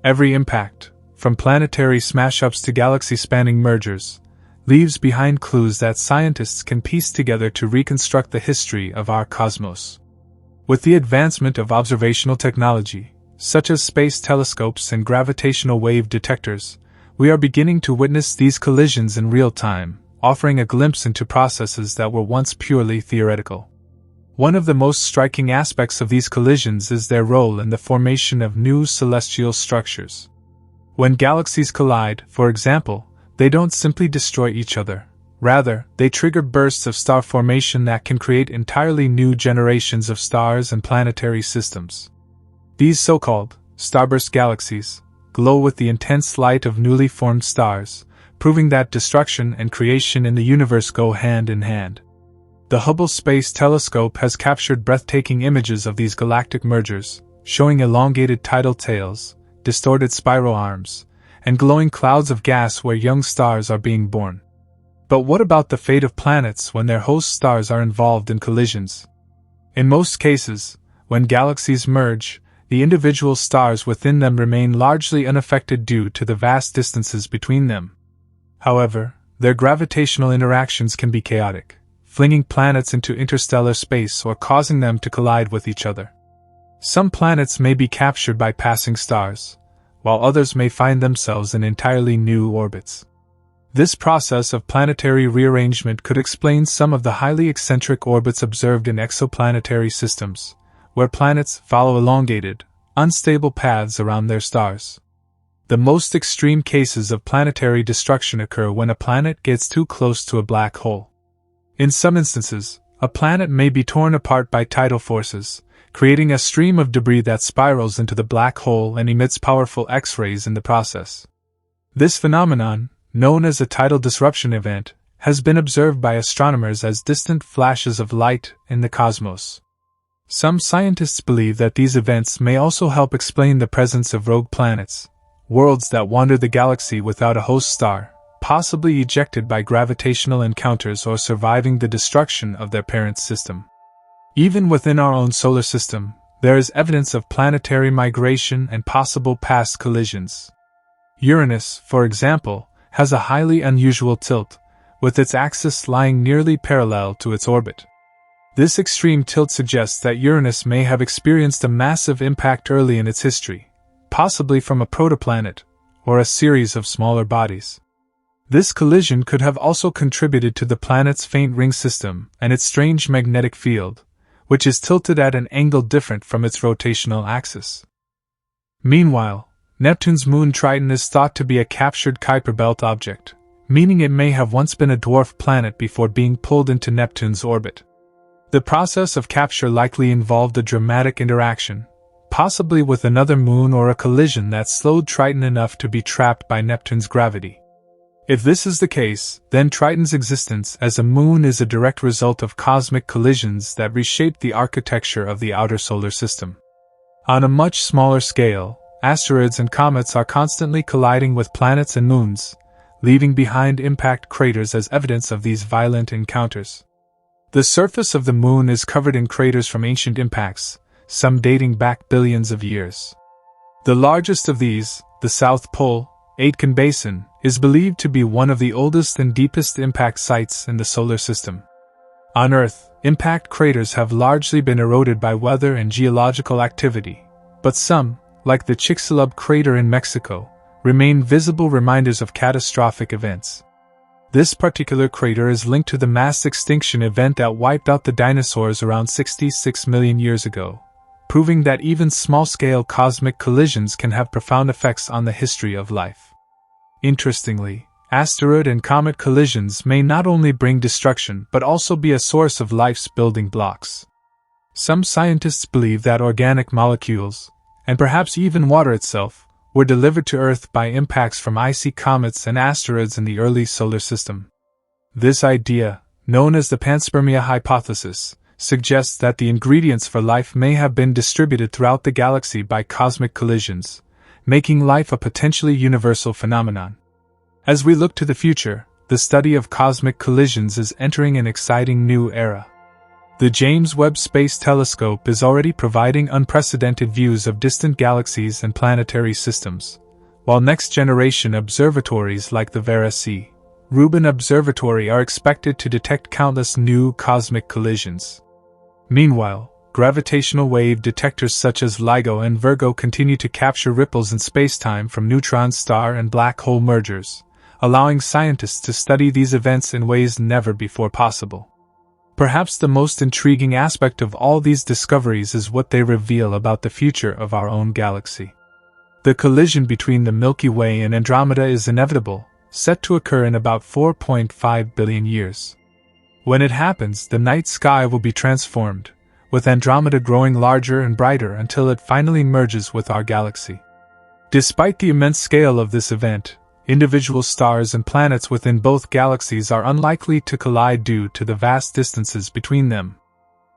Every impact, from planetary smash-ups to galaxy-spanning mergers, leaves behind clues that scientists can piece together to reconstruct the history of our cosmos. With the advancement of observational technology, such as space telescopes and gravitational wave detectors, we are beginning to witness these collisions in real time, offering a glimpse into processes that were once purely theoretical. One of the most striking aspects of these collisions is their role in the formation of new celestial structures. When galaxies collide, for example, they don't simply destroy each other. Rather, they trigger bursts of star formation that can create entirely new generations of stars and planetary systems. These so-called starburst galaxies glow with the intense light of newly formed stars, proving that destruction and creation in the universe go hand in hand. The Hubble Space Telescope has captured breathtaking images of these galactic mergers, showing elongated tidal tails, distorted spiral arms, and glowing clouds of gas where young stars are being born. But what about the fate of planets when their host stars are involved in collisions? In most cases, when galaxies merge, the individual stars within them remain largely unaffected due to the vast distances between them. However, their gravitational interactions can be chaotic, flinging planets into interstellar space or causing them to collide with each other. Some planets may be captured by passing stars, while others may find themselves in entirely new orbits. This process of planetary rearrangement could explain some of the highly eccentric orbits observed in exoplanetary systems, where planets follow elongated, unstable paths around their stars. The most extreme cases of planetary destruction occur when a planet gets too close to a black hole. In some instances, a planet may be torn apart by tidal forces, creating a stream of debris that spirals into the black hole and emits powerful X-rays in the process. This phenomenon, known as a tidal disruption event, has been observed by astronomers as distant flashes of light in the cosmos. Some scientists believe that these events may also help explain the presence of rogue planets, worlds that wander the galaxy without a host star, possibly ejected by gravitational encounters or surviving the destruction of their parent system. Even within our own solar system, there is evidence of planetary migration and possible past collisions. Uranus, for example, has a highly unusual tilt, with its axis lying nearly parallel to its orbit. This extreme tilt suggests that Uranus may have experienced a massive impact early in its history, possibly from a protoplanet, or a series of smaller bodies. This collision could have also contributed to the planet's faint ring system and its strange magnetic field, which is tilted at an angle different from its rotational axis. Meanwhile, Neptune's moon Triton is thought to be a captured Kuiper belt object, meaning it may have once been a dwarf planet before being pulled into Neptune's orbit. The process of capture likely involved a dramatic interaction, possibly with another moon or a collision that slowed Triton enough to be trapped by Neptune's gravity. If this is the case, then Triton's existence as a moon is a direct result of cosmic collisions that reshaped the architecture of the outer solar system. On a much smaller scale, asteroids and comets are constantly colliding with planets and moons, leaving behind impact craters as evidence of these violent encounters. The surface of the moon is covered in craters from ancient impacts, some dating back billions of years. The largest of these, the South Pole, Aitken Basin, is believed to be one of the oldest and deepest impact sites in the solar system. On Earth, impact craters have largely been eroded by weather and geological activity, but some, like the Chicxulub crater in Mexico, remain visible reminders of catastrophic events. This particular crater is linked to the mass extinction event that wiped out the dinosaurs around 66 million years ago, proving that even small-scale cosmic collisions can have profound effects on the history of life. Interestingly, asteroid and comet collisions may not only bring destruction but also be a source of life's building blocks. Some scientists believe that organic molecules, and perhaps even water itself, were delivered to Earth by impacts from icy comets and asteroids in the early solar system. This idea, known as the Panspermia hypothesis, suggests that the ingredients for life may have been distributed throughout the galaxy by cosmic collisions, making life a potentially universal phenomenon. As we look to the future, the study of cosmic collisions is entering an exciting new era. The James Webb Space Telescope is already providing unprecedented views of distant galaxies and planetary systems, while next-generation observatories like the Vera C. Rubin Observatory are expected to detect countless new cosmic collisions. Meanwhile, gravitational wave detectors such as LIGO and Virgo continue to capture ripples in spacetime from neutron star and black hole mergers, allowing scientists to study these events in ways never before possible. Perhaps the most intriguing aspect of all these discoveries is what they reveal about the future of our own galaxy. The collision between the Milky Way and Andromeda is inevitable, set to occur in about 4.5 billion years. When it happens, the night sky will be transformed, with Andromeda growing larger and brighter until it finally merges with our galaxy. Despite the immense scale of this event, individual stars and planets within both galaxies are unlikely to collide due to the vast distances between them.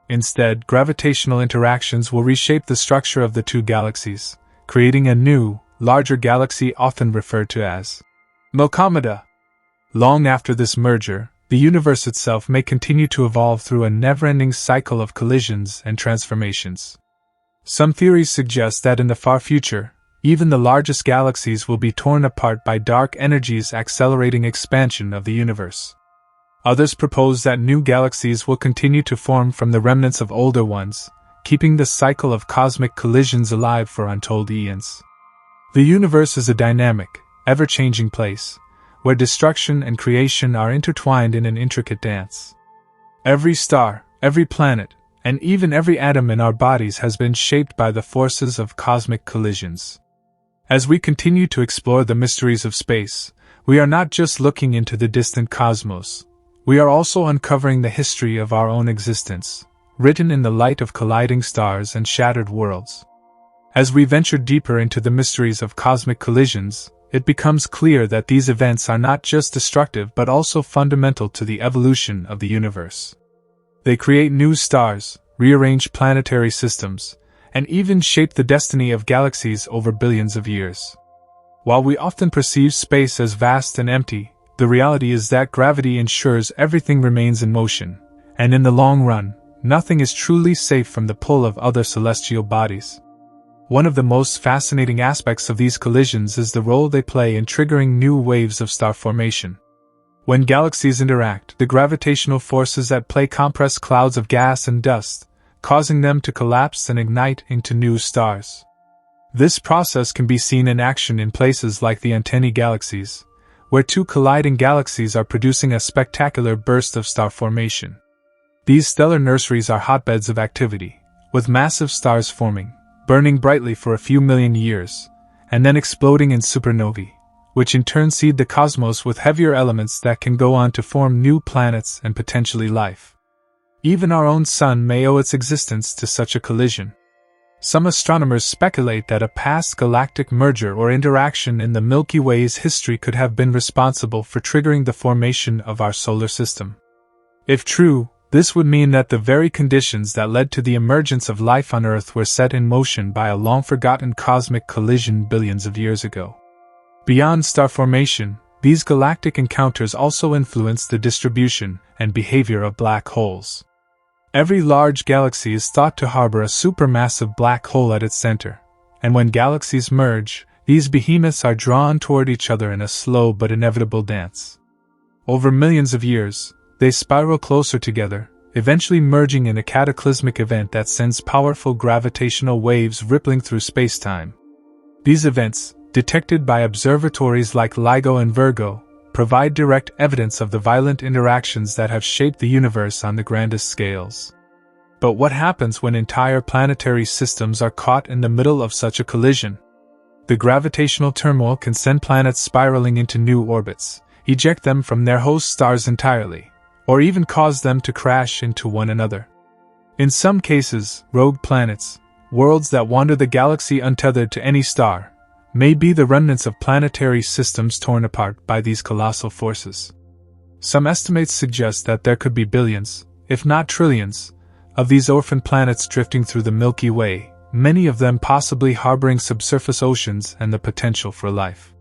Instead, gravitational interactions will reshape the structure of the two galaxies, creating a new, larger galaxy often referred to as Milkomeda. Long after this merger, the universe itself may continue to evolve through a never-ending cycle of collisions and transformations. Some theories suggest that in the far future, even the largest galaxies will be torn apart by dark energies accelerating expansion of the universe. Others propose that new galaxies will continue to form from the remnants of older ones, keeping the cycle of cosmic collisions alive for untold eons. The universe is a dynamic, ever-changing place, where destruction and creation are intertwined in an intricate dance. Every star, every planet, and even every atom in our bodies has been shaped by the forces of cosmic collisions. As we continue to explore the mysteries of space, we are not just looking into the distant cosmos, we are also uncovering the history of our own existence, written in the light of colliding stars and shattered worlds. As we venture deeper into the mysteries of cosmic collisions, it becomes clear that these events are not just destructive but also fundamental to the evolution of the universe. They create new stars, rearrange planetary systems, and even shape the destiny of galaxies over billions of years. While we often perceive space as vast and empty, the reality is that gravity ensures everything remains in motion, and in the long run, nothing is truly safe from the pull of other celestial bodies. One of the most fascinating aspects of these collisions is the role they play in triggering new waves of star formation. When galaxies interact, the gravitational forces at play compress clouds of gas and dust, causing them to collapse and ignite into new stars. This process can be seen in action in places like the Antennae galaxies, where two colliding galaxies are producing a spectacular burst of star formation. These stellar nurseries are hotbeds of activity, with massive stars forming, burning brightly for a few million years, and then exploding in supernovae, which in turn seed the cosmos with heavier elements that can go on to form new planets and potentially life. Even our own Sun may owe its existence to such a collision. Some astronomers speculate that a past galactic merger or interaction in the Milky Way's history could have been responsible for triggering the formation of our solar system. If true, this would mean that the very conditions that led to the emergence of life on Earth were set in motion by a long-forgotten cosmic collision billions of years ago. Beyond star formation, these galactic encounters also influence the distribution and behavior of black holes. Every large galaxy is thought to harbor a supermassive black hole at its center, and when galaxies merge, these behemoths are drawn toward each other in a slow but inevitable dance. Over millions of years, they spiral closer together, eventually merging in a cataclysmic event that sends powerful gravitational waves rippling through space-time. These events, detected by observatories like LIGO and Virgo, provide direct evidence of the violent interactions that have shaped the universe on the grandest scales. But what happens when entire planetary systems are caught in the middle of such a collision? The gravitational turmoil can send planets spiraling into new orbits, eject them from their host stars entirely, or even cause them to crash into one another. In some cases, rogue planets, worlds that wander the galaxy untethered to any star, may be the remnants of planetary systems torn apart by these colossal forces. Some estimates suggest that there could be billions, if not trillions, of these orphan planets drifting through the Milky Way, many of them possibly harboring subsurface oceans and the potential for life.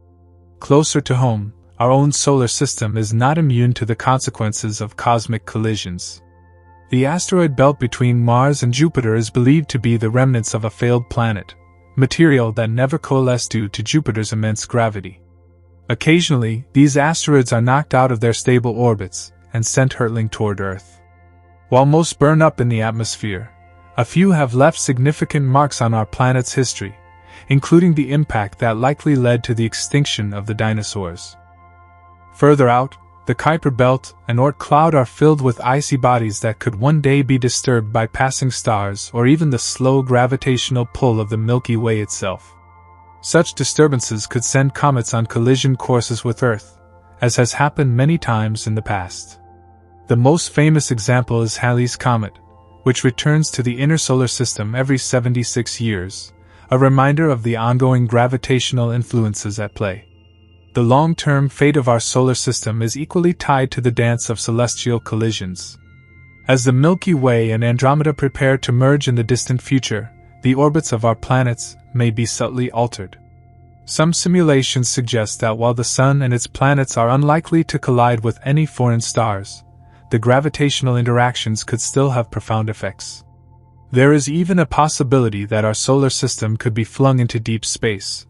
Closer to home, our own solar system is not immune to the consequences of cosmic collisions. The asteroid belt between Mars and Jupiter is believed to be the remnants of a failed planet, material that never coalesced due to Jupiter's immense gravity. Occasionally, these asteroids are knocked out of their stable orbits and sent hurtling toward Earth. While most burn up in the atmosphere, a few have left significant marks on our planet's history, including the impact that likely led to the extinction of the dinosaurs. Further out, the Kuiper Belt and Oort cloud are filled with icy bodies that could one day be disturbed by passing stars or even the slow gravitational pull of the Milky Way itself. Such disturbances could send comets on collision courses with Earth, as has happened many times in the past. The most famous example is Halley's Comet, which returns to the inner solar system every 76 years, a reminder of the ongoing gravitational influences at play. The long-term fate of our solar system is equally tied to the dance of celestial collisions. As the Milky Way and Andromeda prepare to merge in the distant future, the orbits of our planets may be subtly altered. Some simulations suggest that while the Sun and its planets are unlikely to collide with any foreign stars, the gravitational interactions could still have profound effects. There is even a possibility that our solar system could be flung into deep space,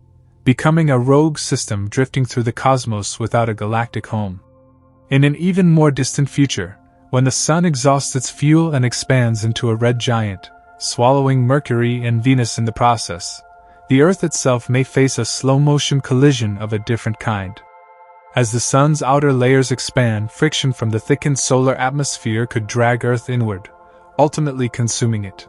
becoming a rogue system drifting through the cosmos without a galactic home. In an even more distant future, when the Sun exhausts its fuel and expands into a red giant, swallowing Mercury and Venus in the process, the Earth itself may face a slow-motion collision of a different kind. As the Sun's outer layers expand, friction from the thickened solar atmosphere could drag Earth inward, ultimately consuming it.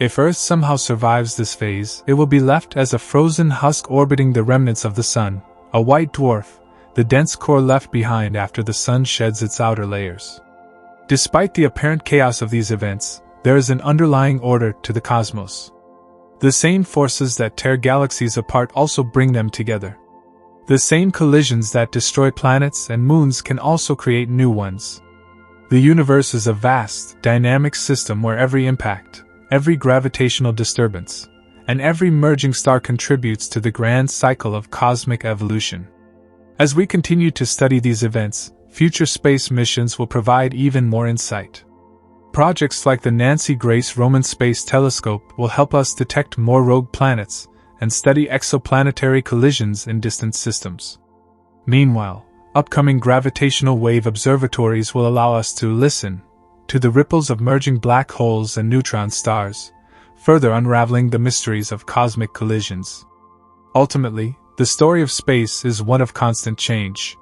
If Earth somehow survives this phase, it will be left as a frozen husk orbiting the remnants of the Sun, a white dwarf, the dense core left behind after the Sun sheds its outer layers. Despite the apparent chaos of these events, there is an underlying order to the cosmos. The same forces that tear galaxies apart also bring them together. The same collisions that destroy planets and moons can also create new ones. The universe is a vast, dynamic system where every impact, every gravitational disturbance, and every merging star contributes to the grand cycle of cosmic evolution. As we continue to study these events, future space missions will provide even more insight. Projects like the Nancy Grace Roman Space Telescope will help us detect more rogue planets and study exoplanetary collisions in distant systems. Meanwhile, upcoming gravitational wave observatories will allow us to listen to the ripples of merging black holes and neutron stars, further unraveling the mysteries of cosmic collisions. Ultimately, the story of space is one of constant change.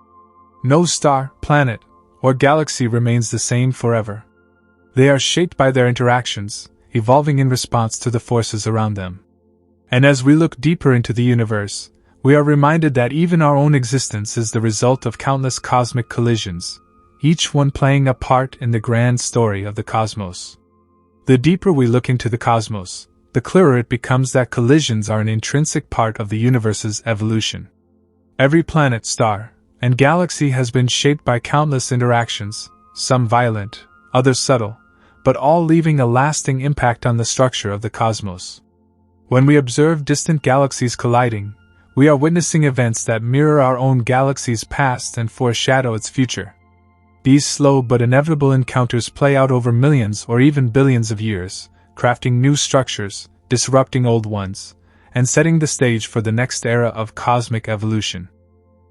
No star, planet, or galaxy remains the same forever. They are shaped by their interactions, evolving in response to the forces around them. And as we look deeper into the universe, we are reminded that even our own existence is the result of countless cosmic collisions, each one playing a part in the grand story of the cosmos. The deeper we look into the cosmos, the clearer it becomes that collisions are an intrinsic part of the universe's evolution. Every planet, star, and galaxy has been shaped by countless interactions, some violent, others subtle, but all leaving a lasting impact on the structure of the cosmos. When we observe distant galaxies colliding, we are witnessing events that mirror our own galaxy's past and foreshadow its future. These slow but inevitable encounters play out over millions or even billions of years, crafting new structures, disrupting old ones, and setting the stage for the next era of cosmic evolution.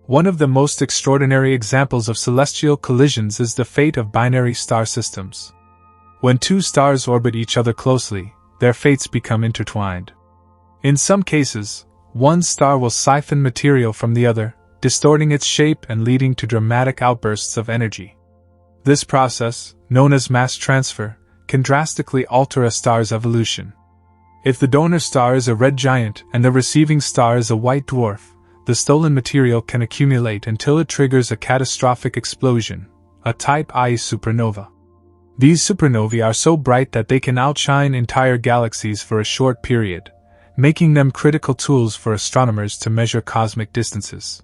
One of the most extraordinary examples of celestial collisions is the fate of binary star systems. When two stars orbit each other closely, their fates become intertwined. In some cases, one star will siphon material from the other, distorting its shape and leading to dramatic outbursts of energy. This process, known as mass transfer, can drastically alter a star's evolution. If the donor star is a red giant and the receiving star is a white dwarf, the stolen material can accumulate until it triggers a catastrophic explosion, a Type I supernova. These supernovae are so bright that they can outshine entire galaxies for a short period, making them critical tools for astronomers to measure cosmic distances.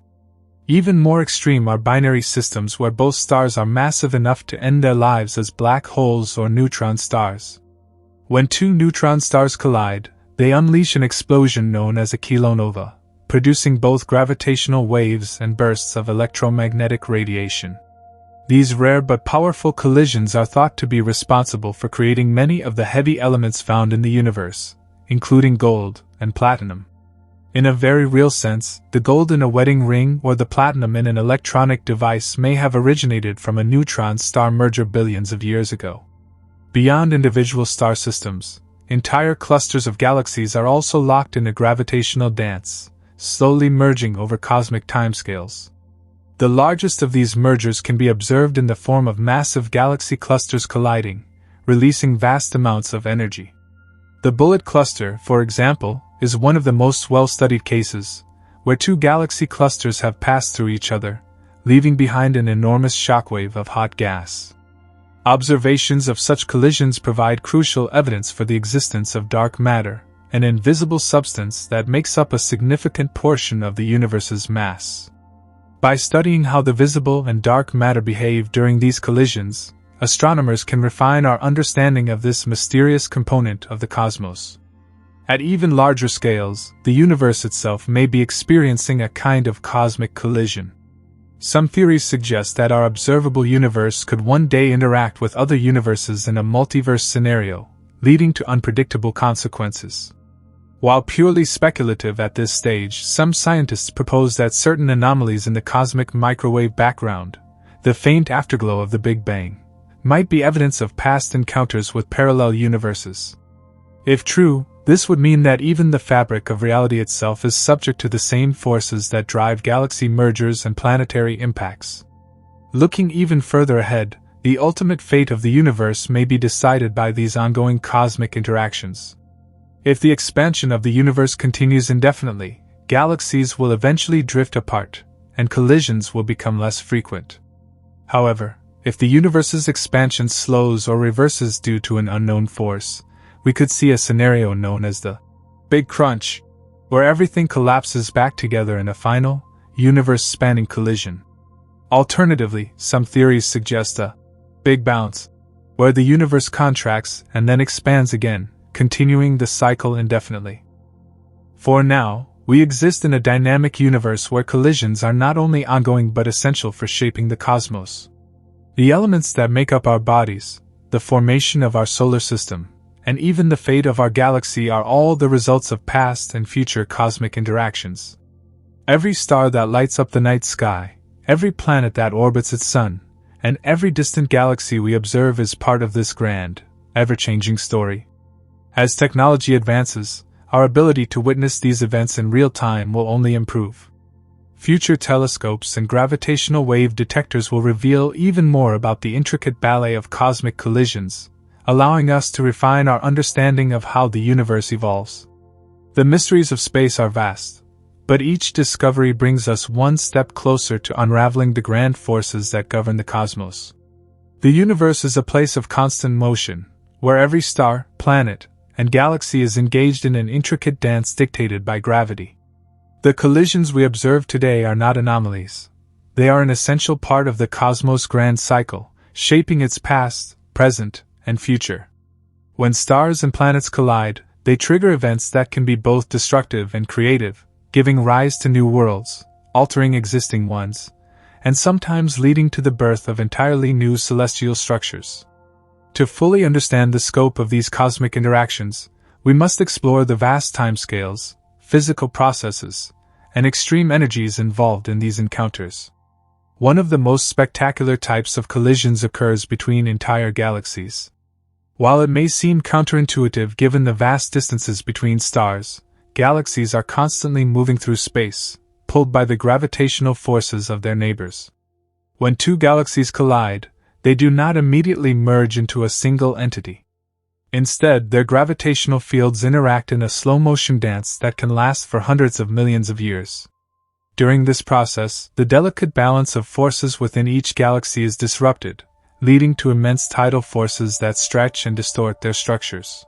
Even more extreme are binary systems where both stars are massive enough to end their lives as black holes or neutron stars. When two neutron stars collide, they unleash an explosion known as a kilonova, producing both gravitational waves and bursts of electromagnetic radiation. These rare but powerful collisions are thought to be responsible for creating many of the heavy elements found in the universe, including gold and platinum. In a very real sense, the gold in a wedding ring or the platinum in an electronic device may have originated from a neutron-star merger billions of years ago. Beyond individual star systems, entire clusters of galaxies are also locked in a gravitational dance, slowly merging over cosmic timescales. The largest of these mergers can be observed in the form of massive galaxy clusters colliding, releasing vast amounts of energy. The Bullet Cluster, for example, is one of the most well-studied cases, where two galaxy clusters have passed through each other, leaving behind an enormous shockwave of hot gas. Observations of such collisions provide crucial evidence for the existence of dark matter, an invisible substance that makes up a significant portion of the universe's mass. By studying how the visible and dark matter behave during these collisions, astronomers can refine our understanding of this mysterious component of the cosmos. At even larger scales, the universe itself may be experiencing a kind of cosmic collision. Some theories suggest that our observable universe could one day interact with other universes in a multiverse scenario, leading to unpredictable consequences. While purely speculative at this stage, some scientists propose that certain anomalies in the cosmic microwave background, the faint afterglow of the Big Bang, might be evidence of past encounters with parallel universes. If true, this would mean that even the fabric of reality itself is subject to the same forces that drive galaxy mergers and planetary impacts. Looking even further ahead, the ultimate fate of the universe may be decided by these ongoing cosmic interactions. If the expansion of the universe continues indefinitely, galaxies will eventually drift apart, and collisions will become less frequent. However, if the universe's expansion slows or reverses due to an unknown force, we could see a scenario known as the Big Crunch, where everything collapses back together in a final, universe-spanning collision. Alternatively, some theories suggest a Big Bounce, where the universe contracts and then expands again, continuing the cycle indefinitely. For now, we exist in a dynamic universe where collisions are not only ongoing but essential for shaping the cosmos. The elements that make up our bodies, the formation of our solar system, and even the fate of our galaxy are all the results of past and future cosmic interactions. Every star that lights up the night sky, every planet that orbits its sun, and every distant galaxy we observe is part of this grand, ever-changing story. As technology advances, our ability to witness these events in real time will only improve. Future telescopes and gravitational wave detectors will reveal even more about the intricate ballet of cosmic collisions, allowing us to refine our understanding of how the universe evolves. The mysteries of space are vast, but each discovery brings us one step closer to unraveling the grand forces that govern the cosmos. The universe is a place of constant motion, where every star, planet, and galaxy is engaged in an intricate dance dictated by gravity. The collisions we observe today are not anomalies. They are an essential part of the cosmos' grand cycle, shaping its past, present, and future. When stars and planets collide, they trigger events that can be both destructive and creative, giving rise to new worlds, altering existing ones, and sometimes leading to the birth of entirely new celestial structures. To fully understand the scope of these cosmic interactions, we must explore the vast timescales, physical processes, and extreme energies involved in these encounters. One of the most spectacular types of collisions occurs between entire galaxies. While it may seem counterintuitive given the vast distances between stars, galaxies are constantly moving through space, pulled by the gravitational forces of their neighbors. When two galaxies collide, they do not immediately merge into a single entity. Instead, their gravitational fields interact in a slow-motion dance that can last for hundreds of millions of years. During this process, the delicate balance of forces within each galaxy is disrupted, leading to immense tidal forces that stretch and distort their structures.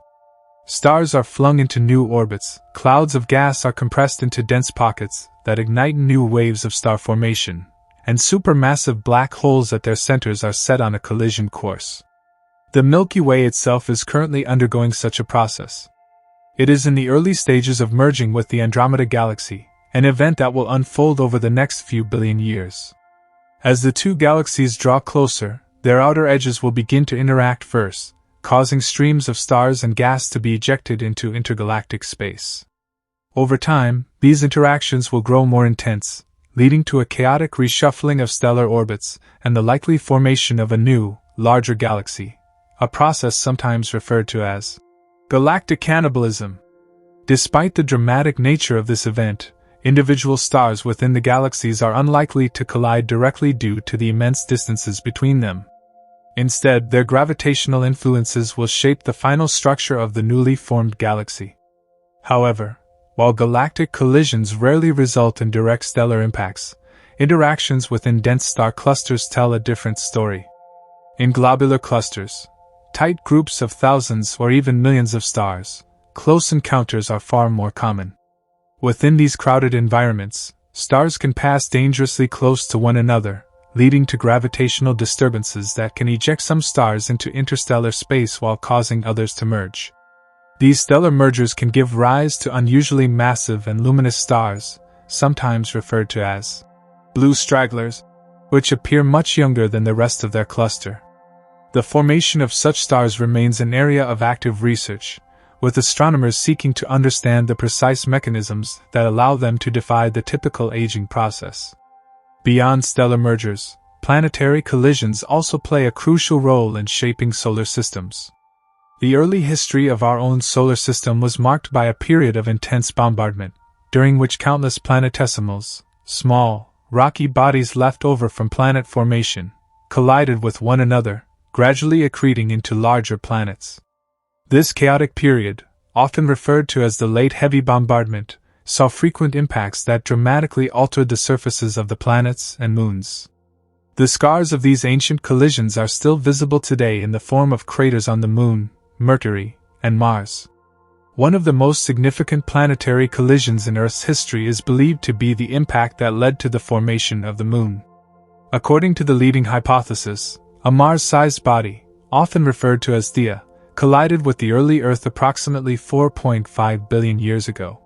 Stars are flung into new orbits, clouds of gas are compressed into dense pockets that ignite new waves of star formation, and supermassive black holes at their centers are set on a collision course. The Milky Way itself is currently undergoing such a process. It is in the early stages of merging with the Andromeda galaxy, an event that will unfold over the next few billion years. As the two galaxies draw closer, their outer edges will begin to interact first, causing streams of stars and gas to be ejected into intergalactic space. Over time, these interactions will grow more intense, leading to a chaotic reshuffling of stellar orbits and the likely formation of a new, larger galaxy, a process sometimes referred to as galactic cannibalism. Despite the dramatic nature of this event, individual stars within the galaxies are unlikely to collide directly due to the immense distances between them. Instead, their gravitational influences will shape the final structure of the newly formed galaxy. However, while galactic collisions rarely result in direct stellar impacts, interactions within dense star clusters tell a different story. In globular clusters, tight groups of thousands or even millions of stars, close encounters are far more common. Within these crowded environments, stars can pass dangerously close to one another, leading to gravitational disturbances that can eject some stars into interstellar space while causing others to merge. These stellar mergers can give rise to unusually massive and luminous stars, sometimes referred to as blue stragglers, which appear much younger than the rest of their cluster. The formation of such stars remains an area of active research, with astronomers seeking to understand the precise mechanisms that allow them to defy the typical aging process. Beyond stellar mergers, planetary collisions also play a crucial role in shaping solar systems. The early history of our own solar system was marked by a period of intense bombardment, during which countless planetesimals, small, rocky bodies left over from planet formation, collided with one another, gradually accreting into larger planets. This chaotic period, often referred to as the Late Heavy Bombardment, saw frequent impacts that dramatically altered the surfaces of the planets and moons. The scars of these ancient collisions are still visible today in the form of craters on the Moon, Mercury, and Mars. One of the most significant planetary collisions in Earth's history is believed to be the impact that led to the formation of the Moon. According to the leading hypothesis, a Mars-sized body, often referred to as Theia, collided with the early Earth approximately 4.5 billion years ago.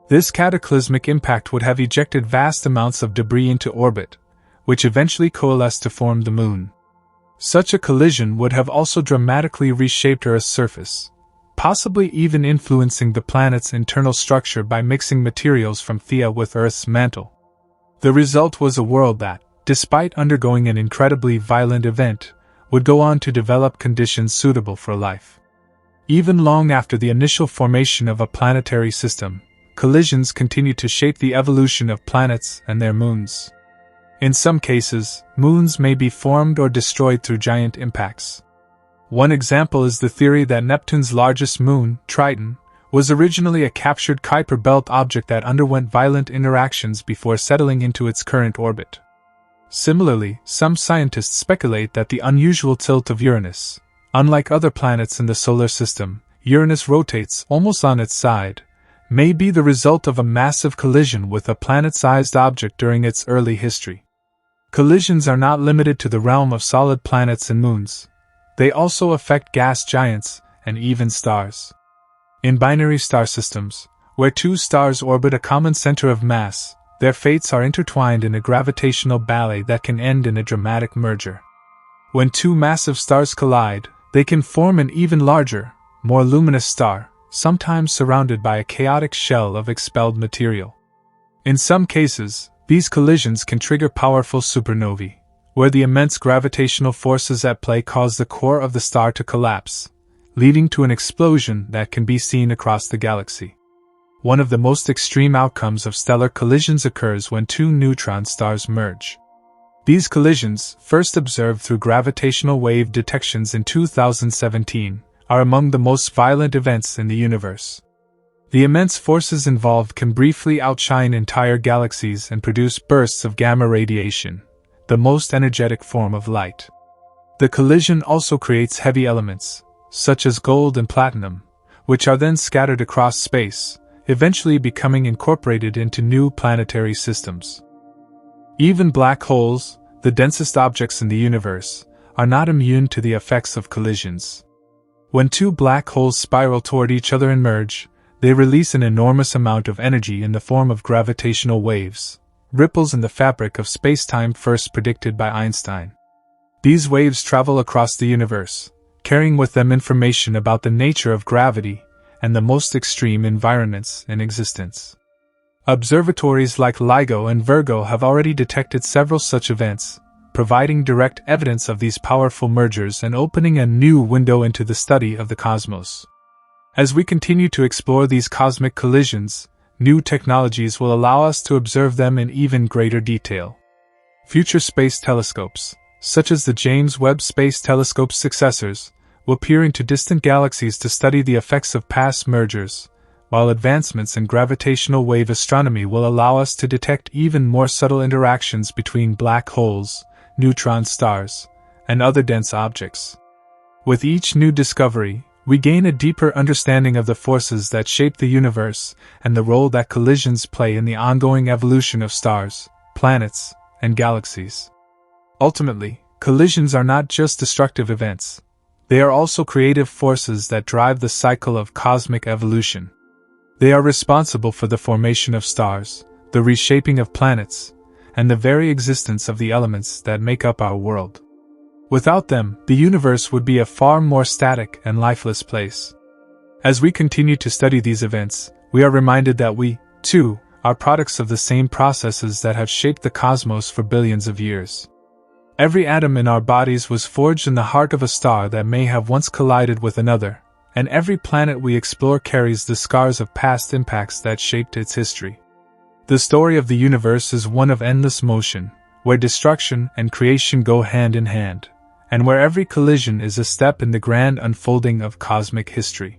This cataclysmic impact would have ejected vast amounts of debris into orbit, which eventually coalesced to form the Moon. Such a collision would have also dramatically reshaped Earth's surface, possibly even influencing the planet's internal structure by mixing materials from Theia with Earth's mantle. The result was a world that, despite undergoing an incredibly violent event, would go on to develop conditions suitable for life. Even long after the initial formation of a planetary system, collisions continue to shape the evolution of planets and their moons. In some cases, moons may be formed or destroyed through giant impacts. One example is the theory that Neptune's largest moon, Triton, was originally a captured Kuiper belt object that underwent violent interactions before settling into its current orbit. Similarly, some scientists speculate that the unusual tilt of Uranus, unlike other planets in the solar system, Uranus rotates almost on its side, may be the result of a massive collision with a planet-sized object during its early history. Collisions are not limited to the realm of solid planets and moons. They also affect gas giants and even stars. In binary star systems, where two stars orbit a common center of mass, their fates are intertwined in a gravitational ballet that can end in a dramatic merger. When two massive stars collide, they can form an even larger, more luminous star, sometimes surrounded by a chaotic shell of expelled material. In some cases, these collisions can trigger powerful supernovae, where the immense gravitational forces at play cause the core of the star to collapse, leading to an explosion that can be seen across the galaxy. One of the most extreme outcomes of stellar collisions occurs when two neutron stars merge. These collisions, first observed through gravitational wave detections in 2017, are among the most violent events in the universe. The immense forces involved can briefly outshine entire galaxies and produce bursts of gamma radiation, the most energetic form of light. The collision also creates heavy elements, such as gold and platinum, which are then scattered across space, eventually becoming incorporated into new planetary systems. Even black holes, the densest objects in the universe, are not immune to the effects of collisions. When two black holes spiral toward each other and merge, they release an enormous amount of energy in the form of gravitational waves, ripples in the fabric of space-time first predicted by Einstein. These waves travel across the universe, carrying with them information about the nature of gravity and the most extreme environments in existence. Observatories like LIGO and Virgo have already detected several such events, providing direct evidence of these powerful mergers and opening a new window into the study of the cosmos. As we continue to explore these cosmic collisions, new technologies will allow us to observe them in even greater detail. Future space telescopes, such as the James Webb Space Telescope's successors, will peer into distant galaxies to study the effects of past mergers, while advancements in gravitational wave astronomy will allow us to detect even more subtle interactions between black holes, neutron stars, and other dense objects. With each new discovery, we gain a deeper understanding of the forces that shape the universe and the role that collisions play in the ongoing evolution of stars, planets, and galaxies. Ultimately, collisions are not just destructive events. They are also creative forces that drive the cycle of cosmic evolution. They are responsible for the formation of stars, the reshaping of planets, and the very existence of the elements that make up our world. Without them, the universe would be a far more static and lifeless place. As we continue to study these events, we are reminded that we, too, are products of the same processes that have shaped the cosmos for billions of years. Every atom in our bodies was forged in the heart of a star that may have once collided with another, and every planet we explore carries the scars of past impacts that shaped its history. The story of the universe is one of endless motion, where destruction and creation go hand in hand, and where every collision is a step in the grand unfolding of cosmic history.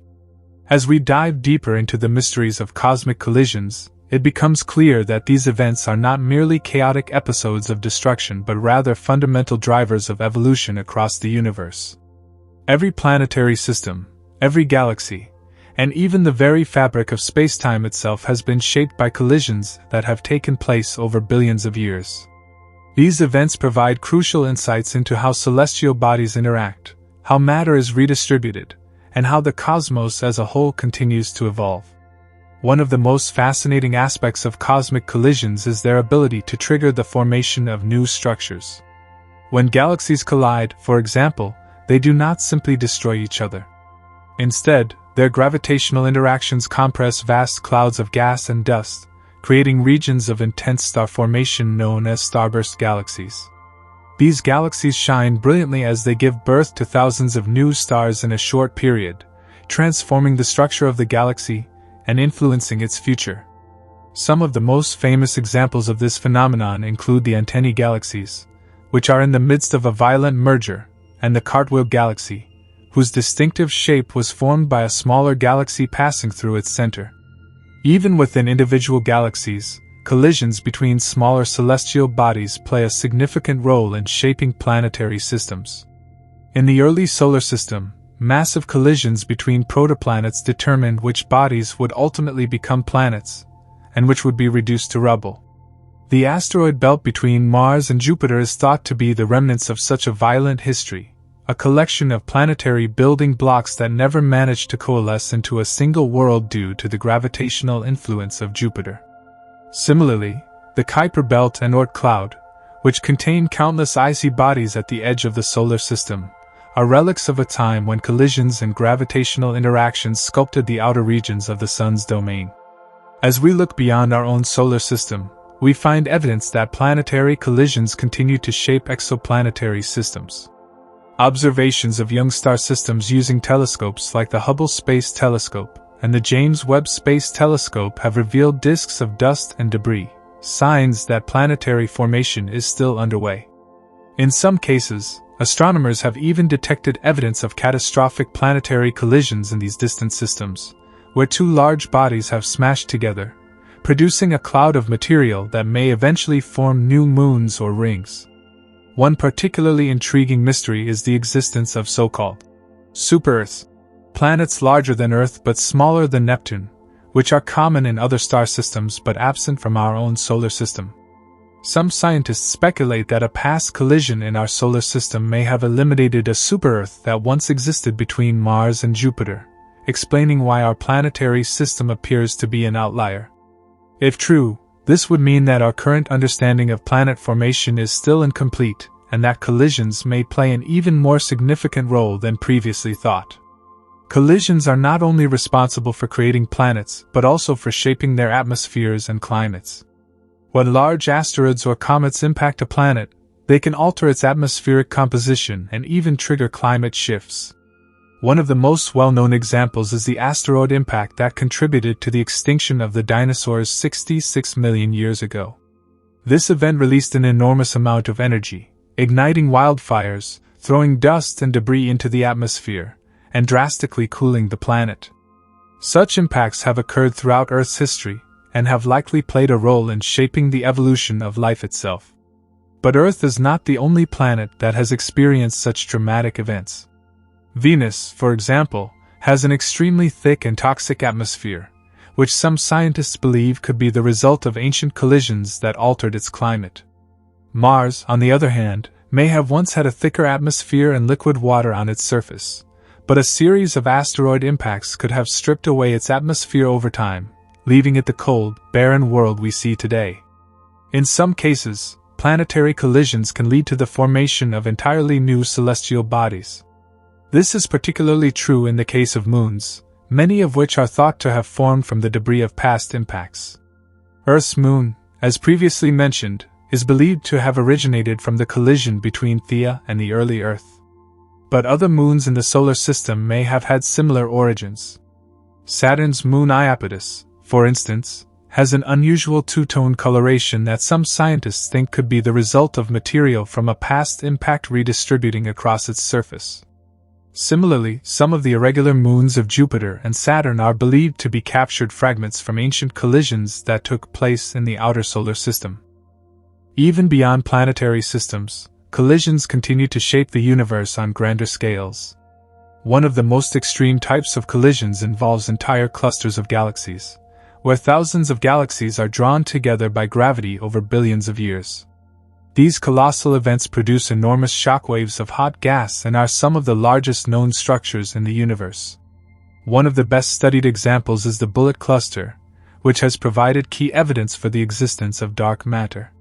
As we dive deeper into the mysteries of cosmic collisions, it becomes clear that these events are not merely chaotic episodes of destruction but rather fundamental drivers of evolution across the universe. Every planetary system, every galaxy, and even the very fabric of space-time itself has been shaped by collisions that have taken place over billions of years. These events provide crucial insights into how celestial bodies interact, how matter is redistributed, and how the cosmos as a whole continues to evolve. One of the most fascinating aspects of cosmic collisions is their ability to trigger the formation of new structures. When galaxies collide, for example, they do not simply destroy each other. Instead, their gravitational interactions compress vast clouds of gas and dust, creating regions of intense star formation known as starburst galaxies. These galaxies shine brilliantly as they give birth to thousands of new stars in a short period, transforming the structure of the galaxy and influencing its future. Some of the most famous examples of this phenomenon include the antennae galaxies, which are in the midst of a violent merger, and the Cartwheel Galaxy, whose distinctive shape was formed by a smaller galaxy passing through its center. Even within individual galaxies, collisions between smaller celestial bodies play a significant role in shaping planetary systems. In the early solar system, massive collisions between protoplanets determined which bodies would ultimately become planets, and which would be reduced to rubble. The asteroid belt between Mars and Jupiter is thought to be the remnants of such a violent history, a collection of planetary building blocks that never managed to coalesce into a single world due to the gravitational influence of Jupiter. Similarly, the Kuiper belt and Oort cloud, which contain countless icy bodies at the edge of the solar system, are relics of a time when collisions and gravitational interactions sculpted the outer regions of the Sun's domain. As we look beyond our own solar system, we find evidence that planetary collisions continue to shape exoplanetary systems. Observations of young star systems using telescopes like the Hubble Space Telescope and the James Webb Space Telescope have revealed disks of dust and debris, signs that planetary formation is still underway. In some cases, astronomers have even detected evidence of catastrophic planetary collisions in these distant systems, where two large bodies have smashed together, producing a cloud of material that may eventually form new moons or rings. One particularly intriguing mystery is the existence of so-called super-Earths, planets larger than Earth but smaller than Neptune, which are common in other star systems but absent from our own solar system. Some scientists speculate that a past collision in our solar system may have eliminated a super-Earth that once existed between Mars and Jupiter, explaining why our planetary system appears to be an outlier. If true, this would mean that our current understanding of planet formation is still incomplete, and that collisions may play an even more significant role than previously thought. Collisions are not only responsible for creating planets, but also for shaping their atmospheres and climates. When large asteroids or comets impact a planet, they can alter its atmospheric composition and even trigger climate shifts. One of the most well-known examples is the asteroid impact that contributed to the extinction of the dinosaurs 66 million years ago. This event released an enormous amount of energy, igniting wildfires, throwing dust and debris into the atmosphere, and drastically cooling the planet. Such impacts have occurred throughout Earth's history, and have likely played a role in shaping the evolution of life itself. But Earth is not the only planet that has experienced such dramatic events. Venus, for example, has an extremely thick and toxic atmosphere, which some scientists believe could be the result of ancient collisions that altered its climate. Mars, on the other hand, may have once had a thicker atmosphere and liquid water on its surface, but a series of asteroid impacts could have stripped away its atmosphere over time, leaving it the cold, barren world we see today. In some cases, planetary collisions can lead to the formation of entirely new celestial bodies. This is particularly true in the case of moons, many of which are thought to have formed from the debris of past impacts. Earth's moon, as previously mentioned, is believed to have originated from the collision between Theia and the early Earth. But other moons in the solar system may have had similar origins. Saturn's moon Iapetus, for instance, has an unusual two-tone coloration that some scientists think could be the result of material from a past impact redistributing across its surface. Similarly, some of the irregular moons of Jupiter and Saturn are believed to be captured fragments from ancient collisions that took place in the outer solar system. Even beyond planetary systems, collisions continue to shape the universe on grander scales. One of the most extreme types of collisions involves entire clusters of galaxies, where thousands of galaxies are drawn together by gravity over billions of years. These colossal events produce enormous shockwaves of hot gas and are some of the largest known structures in the universe. One of the best studied examples is the Bullet Cluster, which has provided key evidence for the existence of dark matter.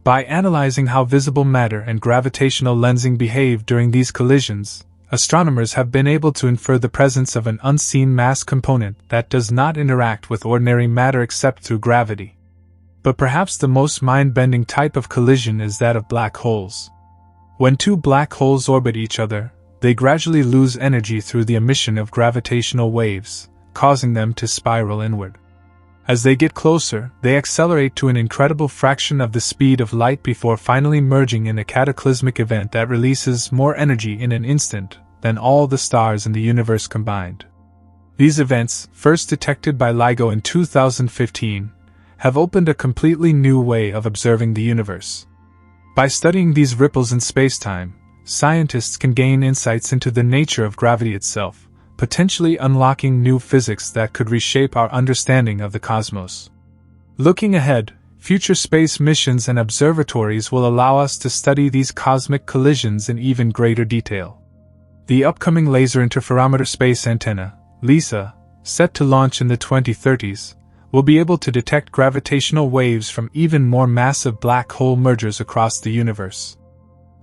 By analyzing how visible matter and gravitational lensing behave during these collisions, astronomers have been able to infer the presence of an unseen mass component that does not interact with ordinary matter except through gravity. But perhaps the most mind-bending type of collision is that of black holes. When two black holes orbit each other, they gradually lose energy through the emission of gravitational waves, causing them to spiral inward. As they get closer, they accelerate to an incredible fraction of the speed of light before finally merging in a cataclysmic event that releases more energy in an instant than all the stars in the universe combined. These events, first detected by LIGO in 2015, have opened a completely new way of observing the universe. By studying these ripples in spacetime, scientists can gain insights into the nature of gravity itself, potentially unlocking new physics that could reshape our understanding of the cosmos. Looking ahead, future space missions and observatories will allow us to study these cosmic collisions in even greater detail. The upcoming Laser Interferometer Space Antenna, LISA, set to launch in the 2030s, will be able to detect gravitational waves from even more massive black hole mergers across the universe.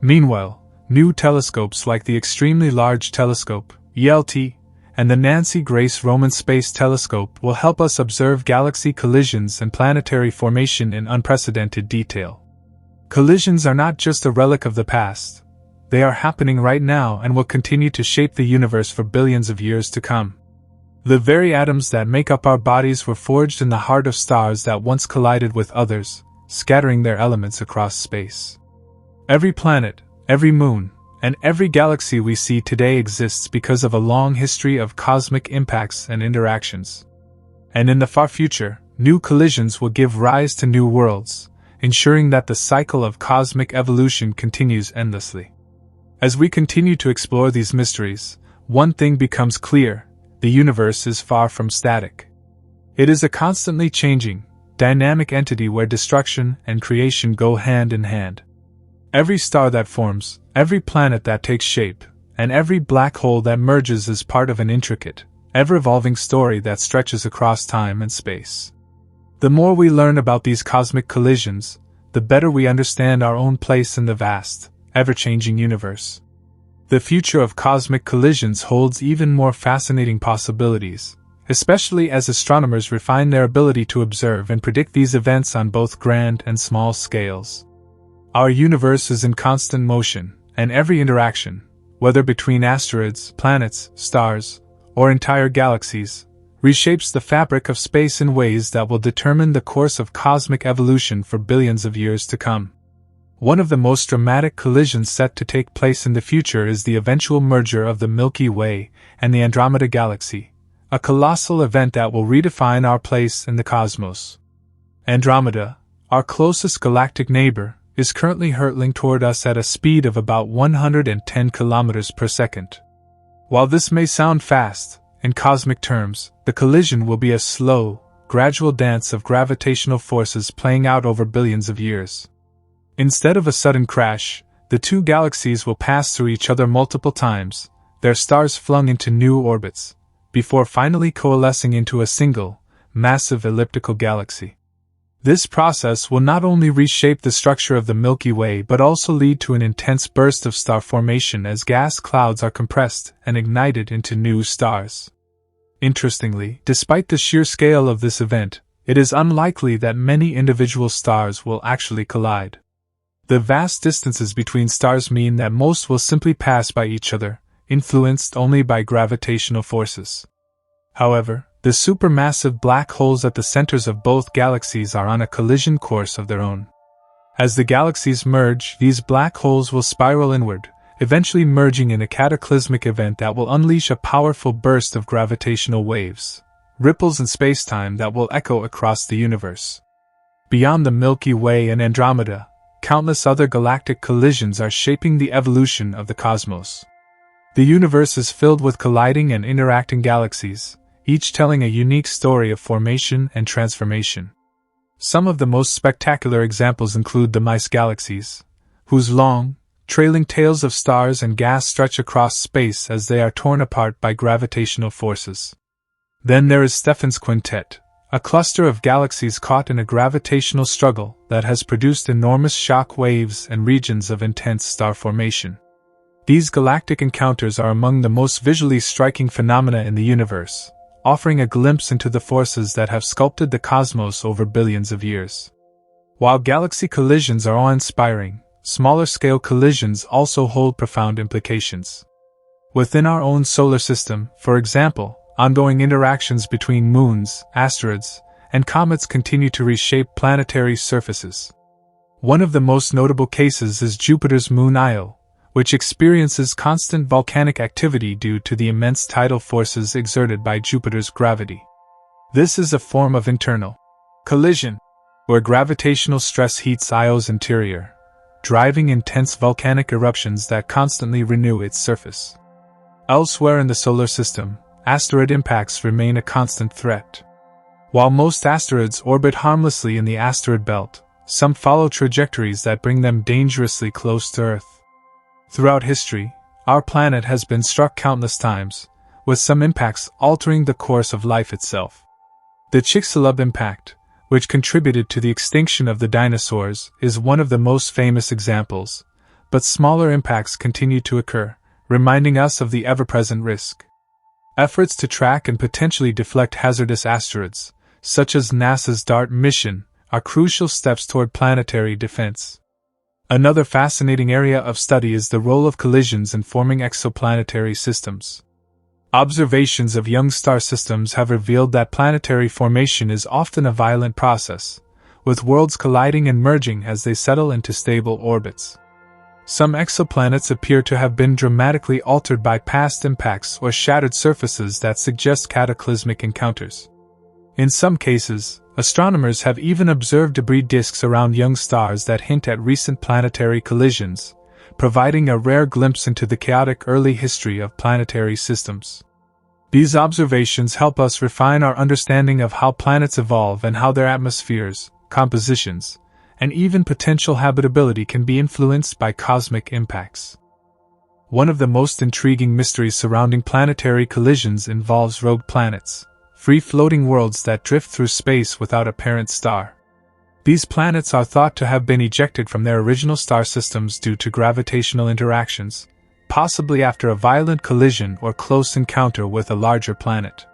Meanwhile, new telescopes like the Extremely Large Telescope, ELT, and the Nancy Grace Roman Space Telescope will help us observe galaxy collisions and planetary formation in unprecedented detail. Collisions are not just a relic of the past. They are happening right now and will continue to shape the universe for billions of years to come. The very atoms that make up our bodies were forged in the heart of stars that once collided with others, scattering their elements across space. Every planet, every moon, and every galaxy we see today exists because of a long history of cosmic impacts and interactions. And in the far future, new collisions will give rise to new worlds, ensuring that the cycle of cosmic evolution continues endlessly. As we continue to explore these mysteries, one thing becomes clear: the universe is far from static. It is a constantly changing, dynamic entity where destruction and creation go hand in hand. Every star that forms, every planet that takes shape, and every black hole that merges is part of an intricate, ever-evolving story that stretches across time and space. The more we learn about these cosmic collisions, the better we understand our own place in the vast, ever-changing universe. The future of cosmic collisions holds even more fascinating possibilities, especially as astronomers refine their ability to observe and predict these events on both grand and small scales. Our universe is in constant motion, and every interaction, whether between asteroids, planets, stars, or entire galaxies, reshapes the fabric of space in ways that will determine the course of cosmic evolution for billions of years to come. One of the most dramatic collisions set to take place in the future is the eventual merger of the Milky Way and the Andromeda galaxy, a colossal event that will redefine our place in the cosmos. Andromeda, our closest galactic neighbor, is currently hurtling toward us at a speed of about 110 kilometers per second. While this may sound fast, in cosmic terms, the collision will be a slow, gradual dance of gravitational forces playing out over billions of years. Instead of a sudden crash, the two galaxies will pass through each other multiple times, their stars flung into new orbits, before finally coalescing into a single, massive elliptical galaxy. This process will not only reshape the structure of the Milky Way but also lead to an intense burst of star formation as gas clouds are compressed and ignited into new stars. Interestingly, despite the sheer scale of this event, it is unlikely that many individual stars will actually collide. The vast distances between stars mean that most will simply pass by each other, influenced only by gravitational forces. However, the supermassive black holes at the centers of both galaxies are on a collision course of their own. As the galaxies merge, these black holes will spiral inward, eventually merging in a cataclysmic event that will unleash a powerful burst of gravitational waves, ripples in spacetime that will echo across the universe. Beyond the Milky Way and Andromeda, countless other galactic collisions are shaping the evolution of the cosmos. The universe is filled with colliding and interacting galaxies, each telling a unique story of formation and transformation. Some of the most spectacular examples include the Mice galaxies, whose long, trailing tails of stars and gas stretch across space as they are torn apart by gravitational forces. Then there is Stephan's Quintet, a cluster of galaxies caught in a gravitational struggle that has produced enormous shock waves and regions of intense star formation. These galactic encounters are among the most visually striking phenomena in the universe, offering a glimpse into the forces that have sculpted the cosmos over billions of years. While galaxy collisions are awe-inspiring, smaller-scale collisions also hold profound implications. Within our own solar system, for example, ongoing interactions between moons, asteroids, and comets continue to reshape planetary surfaces. One of the most notable cases is Jupiter's moon Io, which experiences constant volcanic activity due to the immense tidal forces exerted by Jupiter's gravity. This is a form of internal collision, where gravitational stress heats Io's interior, driving intense volcanic eruptions that constantly renew its surface. Elsewhere in the solar system, asteroid impacts remain a constant threat. While most asteroids orbit harmlessly in the asteroid belt, some follow trajectories that bring them dangerously close to Earth. Throughout history, our planet has been struck countless times, with some impacts altering the course of life itself. The Chicxulub impact, which contributed to the extinction of the dinosaurs, is one of the most famous examples, but smaller impacts continue to occur, reminding us of the ever-present risk. Efforts to track and potentially deflect hazardous asteroids, such as NASA's DART mission, are crucial steps toward planetary defense. Another fascinating area of study is the role of collisions in forming exoplanetary systems. Observations of young star systems have revealed that planetary formation is often a violent process, with worlds colliding and merging as they settle into stable orbits. Some exoplanets appear to have been dramatically altered by past impacts or shattered surfaces that suggest cataclysmic encounters. In some cases, astronomers have even observed debris disks around young stars that hint at recent planetary collisions, providing a rare glimpse into the chaotic early history of planetary systems. These observations help us refine our understanding of how planets evolve and how their atmospheres, compositions, and even potential habitability can be influenced by cosmic impacts. One of the most intriguing mysteries surrounding planetary collisions involves rogue planets, free-floating worlds that drift through space without a parent star. These planets are thought to have been ejected from their original star systems due to gravitational interactions, possibly after a violent collision or close encounter with a larger planet.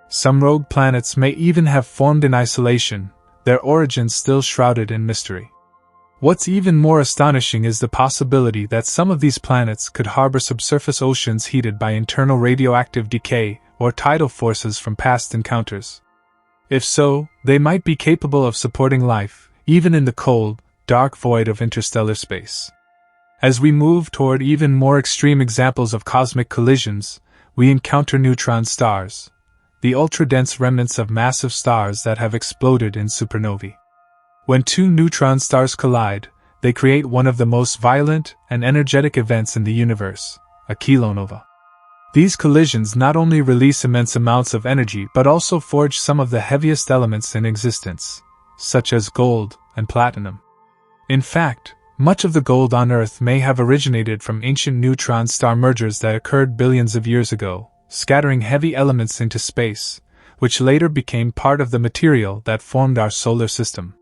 Some rogue planets may even have formed in isolation, their origins still shrouded in mystery. What's even more astonishing is the possibility that some of these planets could harbor subsurface oceans heated by internal radioactive decay or tidal forces from past encounters. If so, they might be capable of supporting life, even in the cold, dark void of interstellar space. As we move toward even more extreme examples of cosmic collisions, we encounter neutron stars, the ultra-dense remnants of massive stars that have exploded in supernovae. When two neutron stars collide, they create one of the most violent and energetic events in the universe, a kilonova. These collisions not only release immense amounts of energy but also forge some of the heaviest elements in existence, such as gold and platinum. In fact, much of the gold on Earth may have originated from ancient neutron star mergers that occurred billions of years ago, scattering heavy elements into space, which later became part of the material that formed our solar system.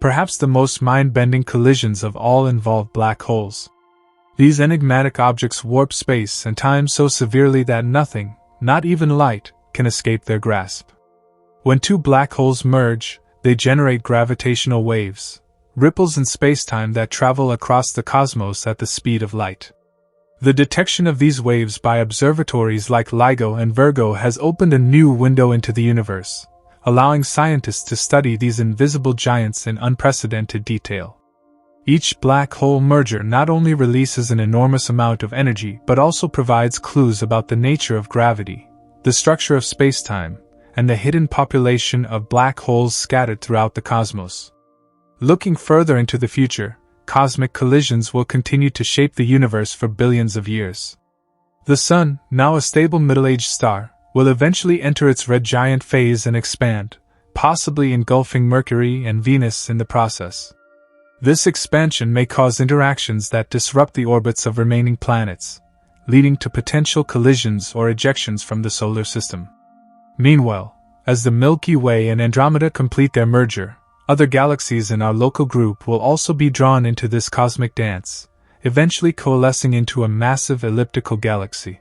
Perhaps the most mind-bending collisions of all involve black holes. These enigmatic objects warp space and time so severely that nothing, not even light, can escape their grasp. When two black holes merge, they generate gravitational waves, ripples in spacetime that travel across the cosmos at the speed of light. The detection of these waves by observatories like LIGO and Virgo has opened a new window into the universe, allowing scientists to study these invisible giants in unprecedented detail. Each black hole merger not only releases an enormous amount of energy but also provides clues about the nature of gravity, the structure of spacetime, and the hidden population of black holes scattered throughout the cosmos. Looking further into the future, cosmic collisions will continue to shape the universe for billions of years. The Sun, now a stable middle-aged star, will eventually enter its red giant phase and expand, possibly engulfing Mercury and Venus in the process. This expansion may cause interactions that disrupt the orbits of remaining planets, leading to potential collisions or ejections from the solar system. Meanwhile, as the Milky Way and Andromeda complete their merger, other galaxies in our local group will also be drawn into this cosmic dance, eventually coalescing into a massive elliptical galaxy.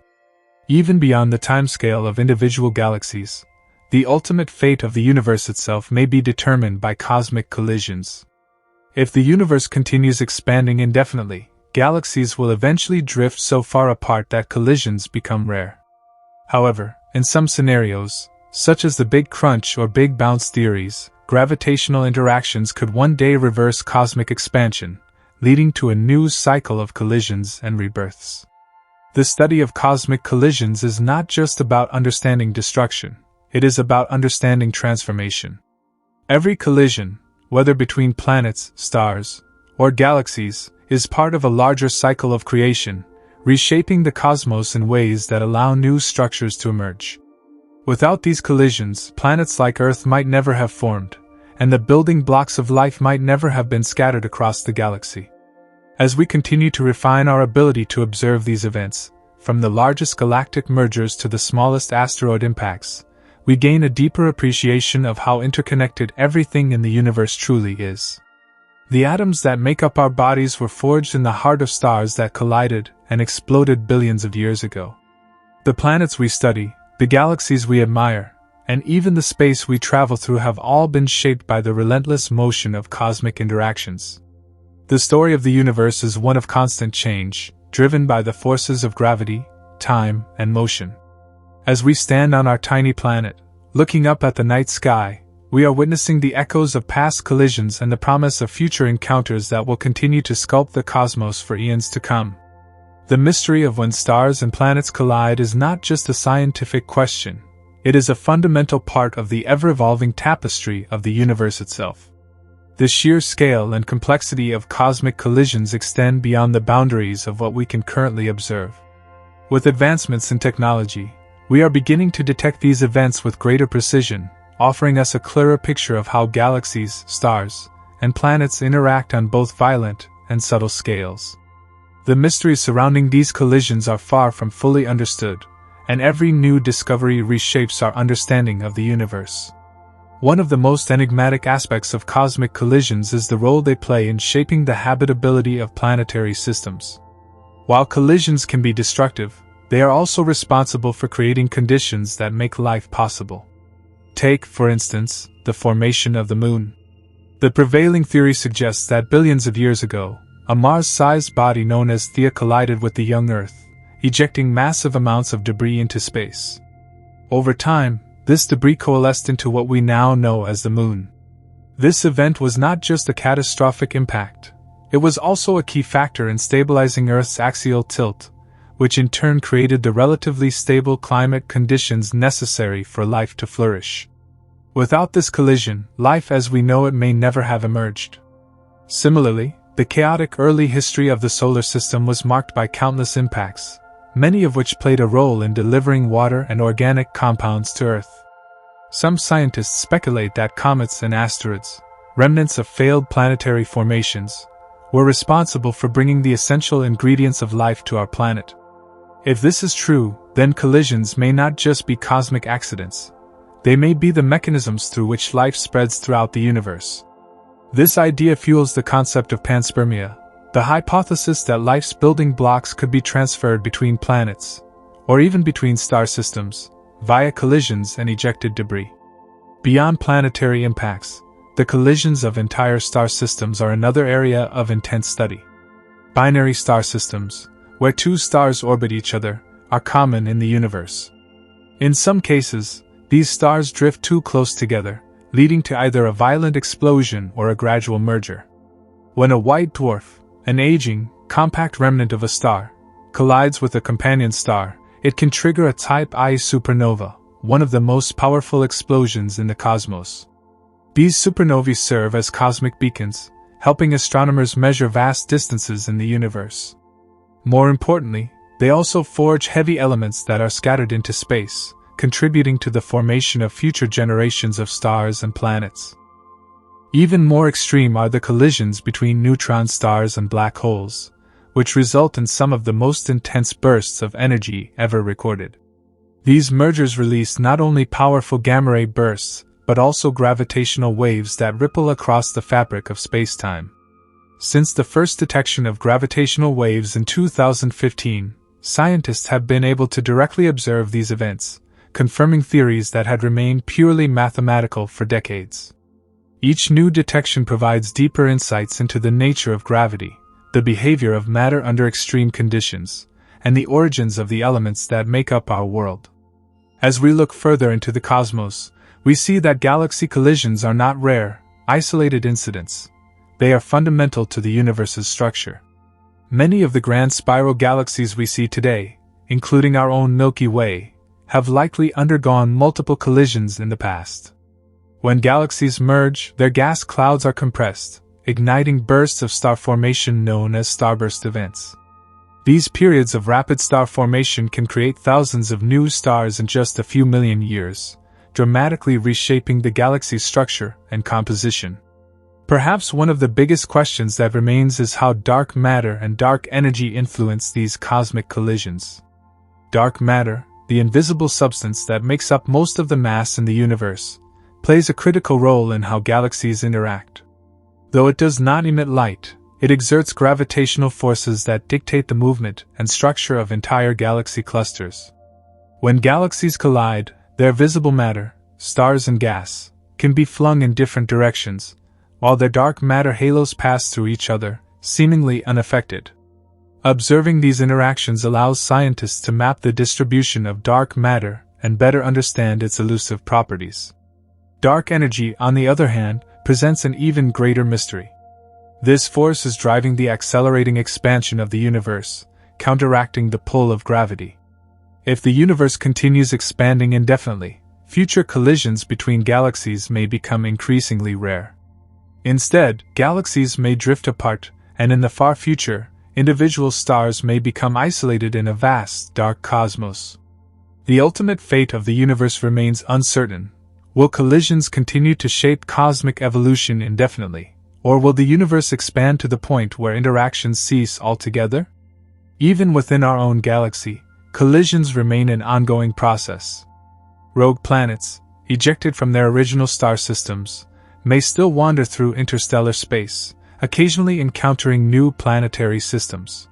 Even beyond the timescale of individual galaxies, the ultimate fate of the universe itself may be determined by cosmic collisions. If the universe continues expanding indefinitely, galaxies will eventually drift so far apart that collisions become rare. However, in some scenarios, such as the Big Crunch or Big Bounce theories, gravitational interactions could one day reverse cosmic expansion, leading to a new cycle of collisions and rebirths. The study of cosmic collisions is not just about understanding destruction, it is about understanding transformation. Every collision, whether between planets, stars, or galaxies, is part of a larger cycle of creation, reshaping the cosmos in ways that allow new structures to emerge. Without these collisions, planets like Earth might never have formed, and the building blocks of life might never have been scattered across the galaxy. As we continue to refine our ability to observe these events, from the largest galactic mergers to the smallest asteroid impacts, we gain a deeper appreciation of how interconnected everything in the universe truly is. The atoms that make up our bodies were forged in the heart of stars that collided and exploded billions of years ago. The planets we study, the galaxies we admire, and even the space we travel through have all been shaped by the relentless motion of cosmic interactions. The story of the universe is one of constant change, driven by the forces of gravity, time, and motion. As we stand on our tiny planet, looking up at the night sky, we are witnessing the echoes of past collisions and the promise of future encounters that will continue to sculpt the cosmos for eons to come. The mystery of when stars and planets collide is not just a scientific question, it is a fundamental part of the ever-evolving tapestry of the universe itself. The sheer scale and complexity of cosmic collisions extend beyond the boundaries of what we can currently observe. With advancements in technology, we are beginning to detect these events with greater precision, offering us a clearer picture of how galaxies, stars, and planets interact on both violent and subtle scales. The mysteries surrounding these collisions are far from fully understood, and every new discovery reshapes our understanding of the universe. One of the most enigmatic aspects of cosmic collisions is the role they play in shaping the habitability of planetary systems. While collisions can be destructive, they are also responsible for creating conditions that make life possible. Take, for instance, the formation of the Moon. The prevailing theory suggests that billions of years ago, a Mars-sized body known as Theia collided with the young Earth, ejecting massive amounts of debris into space. Over time, this debris coalesced into what we now know as the Moon. This event was not just a catastrophic impact, it was also a key factor in stabilizing Earth's axial tilt, which in turn created the relatively stable climate conditions necessary for life to flourish. Without this collision, life as we know it may never have emerged. Similarly, the chaotic early history of the solar system was marked by countless impacts, many of which played a role in delivering water and organic compounds to Earth. Some scientists speculate that comets and asteroids, remnants of failed planetary formations, were responsible for bringing the essential ingredients of life to our planet. If this is true, then collisions may not just be cosmic accidents. They may be the mechanisms through which life spreads throughout the universe. This idea fuels the concept of Panspermia, the hypothesis that life's building blocks could be transferred between planets, or even between star systems, via collisions and ejected debris. Beyond planetary impacts, the collisions of entire star systems are another area of intense study. Binary star systems, where two stars orbit each other, are common in the universe. In some cases, these stars drift too close together, leading to either a violent explosion or a gradual merger. When a white dwarf, an aging, compact remnant of a star, collides with a companion star, it can trigger a Type I supernova, one of the most powerful explosions in the cosmos. These supernovae serve as cosmic beacons, helping astronomers measure vast distances in the universe. More importantly, they also forge heavy elements that are scattered into space, contributing to the formation of future generations of stars and planets. Even more extreme are the collisions between neutron stars and black holes, which result in some of the most intense bursts of energy ever recorded. These mergers release not only powerful gamma-ray bursts, but also gravitational waves that ripple across the fabric of space-time. Since the first detection of gravitational waves in 2015, scientists have been able to directly observe these events, confirming theories that had remained purely mathematical for decades. Each new detection provides deeper insights into the nature of gravity, the behavior of matter under extreme conditions, and the origins of the elements that make up our world. As we look further into the cosmos, we see that galaxy collisions are not rare, isolated incidents. they are fundamental to the universe's structure. Many of the grand spiral galaxies we see today, including our own Milky Way, have likely undergone multiple collisions in the past. When galaxies merge, their gas clouds are compressed, igniting bursts of star formation known as starburst events. These periods of rapid star formation can create thousands of new stars in just a few million years, dramatically reshaping the galaxy's structure and composition. Perhaps one of the biggest questions that remains is how dark matter and dark energy influence these cosmic collisions. Dark matter, the invisible substance that makes up most of the mass in the universe, plays a critical role in how galaxies interact. Though it does not emit light, it exerts gravitational forces that dictate the movement and structure of entire galaxy clusters. When galaxies collide, their visible matter, stars and gas, can be flung in different directions, while their dark matter halos pass through each other, seemingly unaffected. Observing these interactions allows scientists to map the distribution of dark matter and better understand its elusive properties. Dark energy, on the other hand, presents an even greater mystery. This force is driving the accelerating expansion of the universe, counteracting the pull of gravity. If the universe continues expanding indefinitely, future collisions between galaxies may become increasingly rare. Instead, galaxies may drift apart, and in the far future, individual stars may become isolated in a vast, dark cosmos. The ultimate fate of the universe remains uncertain. Will collisions continue to shape cosmic evolution indefinitely, or will the universe expand to the point where interactions cease altogether? Even within our own galaxy, collisions remain an ongoing process. Rogue planets, ejected from their original star systems, may still wander through interstellar space, occasionally encountering new planetary systems.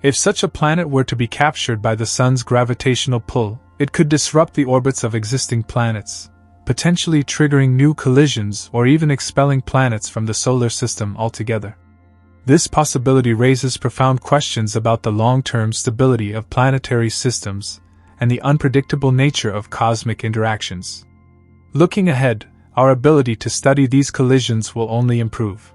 If such a planet were to be captured by the Sun's gravitational pull, it could disrupt the orbits of existing planets, potentially triggering new collisions or even expelling planets from the solar system altogether. This possibility raises profound questions about the long-term stability of planetary systems and the unpredictable nature of cosmic interactions. Looking ahead, our ability to study these collisions will only improve.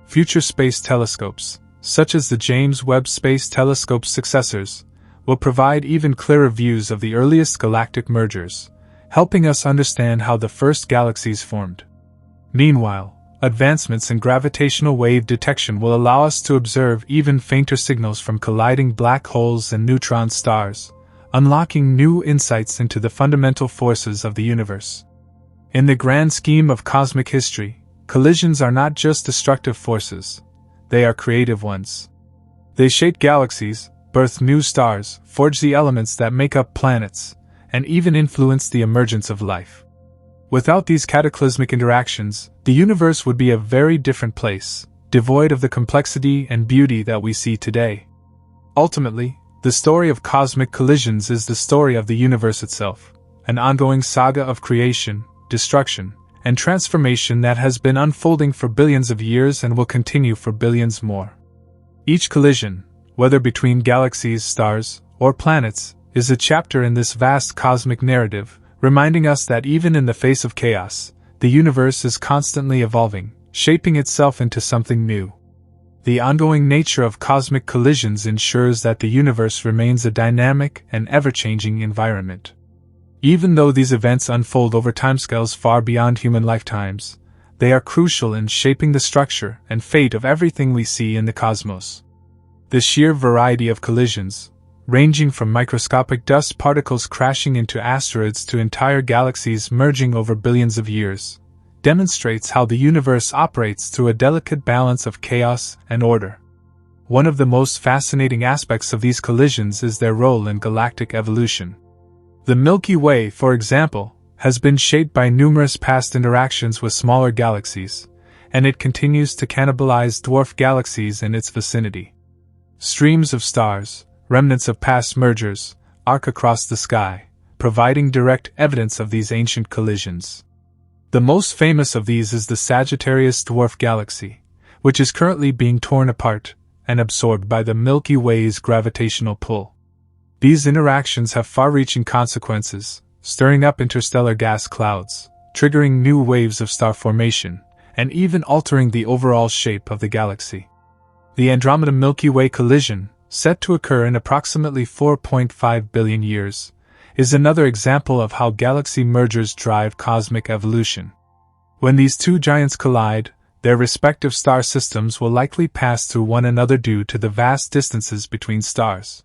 Future space telescopes, such as the James Webb Space Telescope's successors, will provide even clearer views of the earliest galactic mergers, helping us understand how the first galaxies formed. Meanwhile, advancements in gravitational wave detection will allow us to observe even fainter signals from colliding black holes and neutron stars, unlocking new insights into the fundamental forces of the universe. In the grand scheme of cosmic history, collisions are not just destructive forces, they are creative ones. They shape galaxies, birth new stars, forge the elements that make up planets, and even influence the emergence of life. Without these cataclysmic interactions, the universe would be a very different place, devoid of the complexity and beauty that we see today. Ultimately, the story of cosmic collisions is the story of the universe itself, an ongoing saga of creation, destruction, and transformation that has been unfolding for billions of years and will continue for billions more. Each collision, whether between galaxies, stars, or planets, is a chapter in this vast cosmic narrative, reminding us that even in the face of chaos, the universe is constantly evolving, shaping itself into something new. The ongoing nature of cosmic collisions ensures that the universe remains a dynamic and ever-changing environment. Even though these events unfold over timescales far beyond human lifetimes, they are crucial in shaping the structure and fate of everything we see in the cosmos. The sheer variety of collisions, ranging from microscopic dust particles crashing into asteroids to entire galaxies merging over billions of years, demonstrates how the universe operates through a delicate balance of chaos and order. One of the most fascinating aspects of these collisions is their role in galactic evolution. The Milky Way, for example, has been shaped by numerous past interactions with smaller galaxies, and it continues to cannibalize dwarf galaxies in its vicinity. Streams of stars, remnants of past mergers, arc across the sky, providing direct evidence of these ancient collisions. The most famous of these is the Sagittarius dwarf galaxy, which is currently being torn apart and absorbed by the Milky Way's gravitational pull. These interactions have far-reaching consequences, stirring up interstellar gas clouds, triggering new waves of star formation, and even altering the overall shape of the galaxy. The Andromeda Milky Way collision, set to occur in approximately 4.5 billion years, is another example of how galaxy mergers drive cosmic evolution. When these two giants collide, their respective star systems will likely pass through one another due to the vast distances between stars.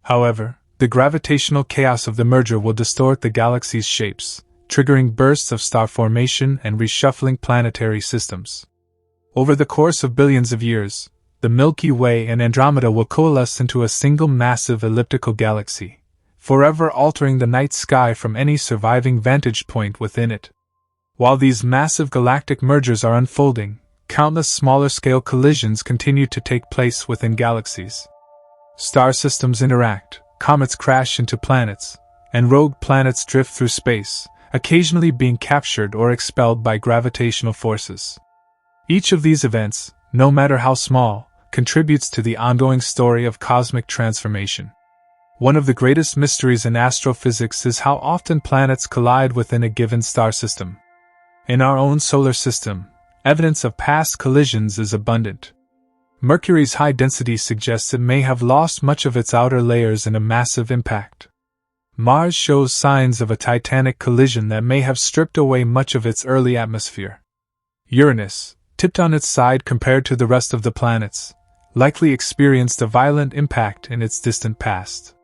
However, the gravitational chaos of the merger will distort the galaxy's shapes, triggering bursts of star formation and reshuffling planetary systems. Over the course of billions of years, the Milky Way and Andromeda will coalesce into a single massive elliptical galaxy, forever altering the night sky from any surviving vantage point within it. While these massive galactic mergers are unfolding, countless smaller-scale collisions continue to take place within galaxies. Star systems interact, comets crash into planets, and rogue planets drift through space, occasionally being captured or expelled by gravitational forces. Each of these events, no matter how small, contributes to the ongoing story of cosmic transformation. One of the greatest mysteries in astrophysics is how often planets collide within a given star system. In our own solar system, evidence of past collisions is abundant. Mercury's high density suggests it may have lost much of its outer layers in a massive impact. Mars shows signs of a titanic collision that may have stripped away much of its early atmosphere. Uranus, tipped on its side compared to the rest of the planets, likely experienced a violent impact in its distant past.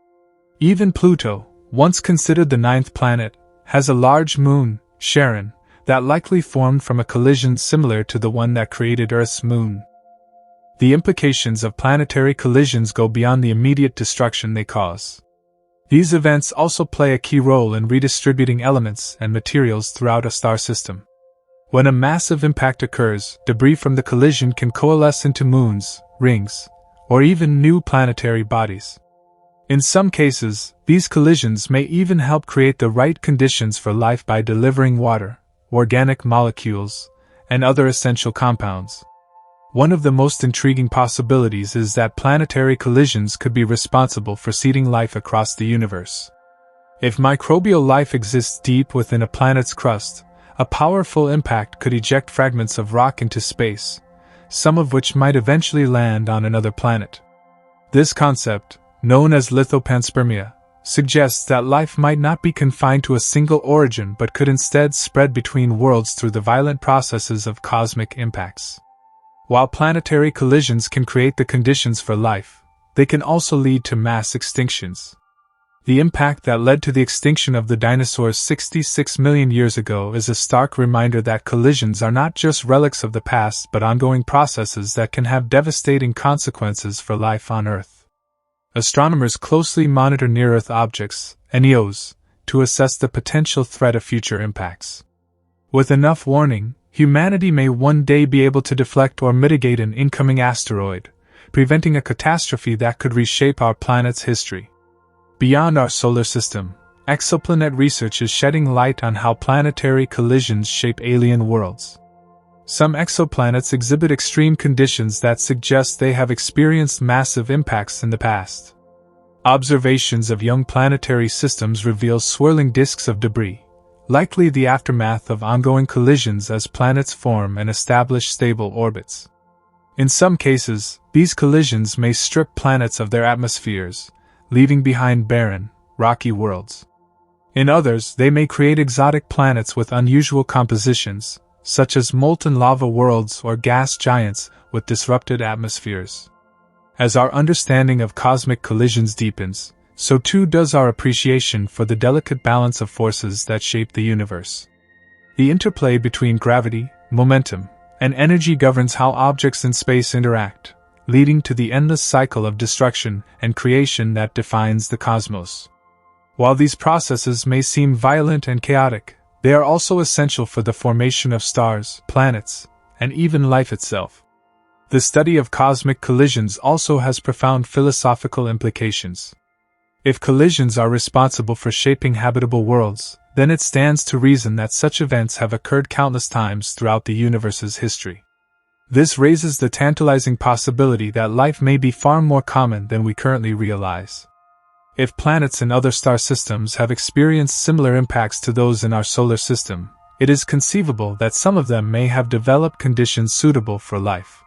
Even Pluto, once considered the ninth planet, has a large moon, Charon, that likely formed from a collision similar to the one that created Earth's moon. The implications of planetary collisions go beyond the immediate destruction they cause. These events also play a key role in redistributing elements and materials throughout a star system. When a massive impact occurs, debris from the collision can coalesce into moons, rings, or even new planetary bodies. In some cases, these collisions may even help create the right conditions for life by delivering water, organic molecules, and other essential compounds. One of the most intriguing possibilities is that planetary collisions could be responsible for seeding life across the universe. If microbial life exists deep within a planet's crust, a powerful impact could eject fragments of rock into space, some of which might eventually land on another planet. This concept, known as lithopanspermia, suggests that life might not be confined to a single origin but could instead spread between worlds through the violent processes of cosmic impacts. While planetary collisions can create the conditions for life, they can also lead to mass extinctions. The impact that led to the extinction of the dinosaurs 66 million years ago is a stark reminder that collisions are not just relics of the past but ongoing processes that can have devastating consequences for life on Earth. Astronomers closely monitor near-Earth objects, NEOs, to assess the potential threat of future impacts. With enough warning, humanity may one day be able to deflect or mitigate an incoming asteroid, preventing a catastrophe that could reshape our planet's history. Beyond our solar system, exoplanet research is shedding light on how planetary collisions shape alien worlds. Some exoplanets exhibit extreme conditions that suggest they have experienced massive impacts in the past. Observations of young planetary systems reveal swirling disks of debris, likely the aftermath of ongoing collisions as planets form and establish stable orbits. In some cases, these collisions may strip planets of their atmospheres, leaving behind barren, rocky worlds. In others, they may create exotic planets with unusual compositions, such as molten lava worlds or gas giants with disrupted atmospheres. As our understanding of cosmic collisions deepens, so too does our appreciation for the delicate balance of forces that shape the universe. The interplay between gravity, momentum, and energy governs how objects in space interact, leading to the endless cycle of destruction and creation that defines the cosmos. While these processes may seem violent and chaotic, they are also essential for the formation of stars, planets, and even life itself. The study of cosmic collisions also has profound philosophical implications. If collisions are responsible for shaping habitable worlds, then it stands to reason that such events have occurred countless times throughout the universe's history. This raises the tantalizing possibility that life may be far more common than we currently realize. If planets in other star systems have experienced similar impacts to those in our solar system, it is conceivable that some of them may have developed conditions suitable for life.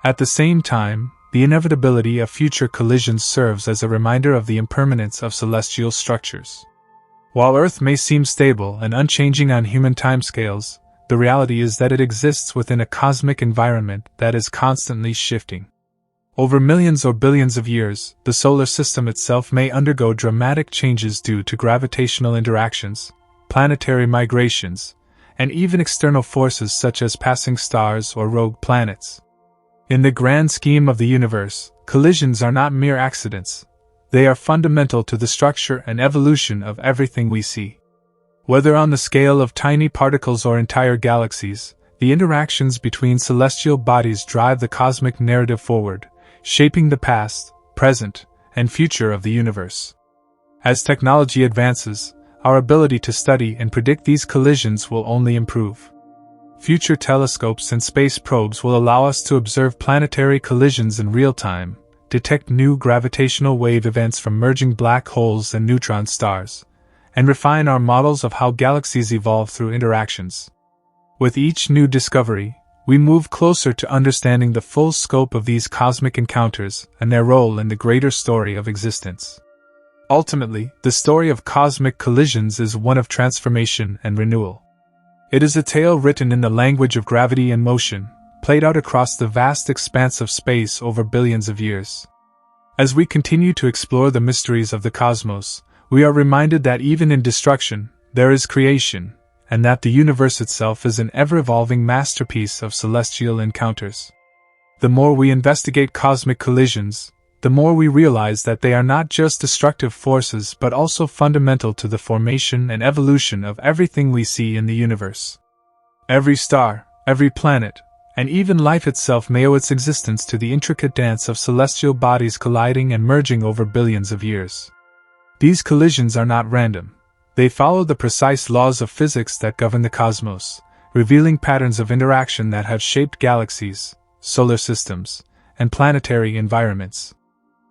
At the same time, the inevitability of future collisions serves as a reminder of the impermanence of celestial structures. While Earth may seem stable and unchanging on human timescales, the reality is that it exists within a cosmic environment that is constantly shifting. Over millions or billions of years, the solar system itself may undergo dramatic changes due to gravitational interactions, planetary migrations, and even external forces such as passing stars or rogue planets. In the grand scheme of the universe, collisions are not mere accidents. They are fundamental to the structure and evolution of everything we see. Whether on the scale of tiny particles or entire galaxies, the interactions between celestial bodies drive the cosmic narrative forward, shaping the past, present, and future of the universe. As technology advances, our ability to study and predict these collisions will only improve. Future telescopes and space probes will allow us to observe planetary collisions in real time, detect new gravitational wave events from merging black holes and neutron stars, and refine our models of how galaxies evolve through interactions. With each new discovery, we move closer to understanding the full scope of these cosmic encounters and their role in the greater story of existence. Ultimately, the story of cosmic collisions is one of transformation and renewal. It is a tale written in the language of gravity and motion, played out across the vast expanse of space over billions of years. As we continue to explore the mysteries of the cosmos, we are reminded that even in destruction, there is creation, and that the universe itself is an ever-evolving masterpiece of celestial encounters. The more we investigate cosmic collisions, the more we realize that they are not just destructive forces but also fundamental to the formation and evolution of everything we see in the universe. Every star, every planet, and even life itself may owe its existence to the intricate dance of celestial bodies colliding and merging over billions of years. These collisions are not random. They follow the precise laws of physics that govern the cosmos, revealing patterns of interaction that have shaped galaxies, solar systems, and planetary environments.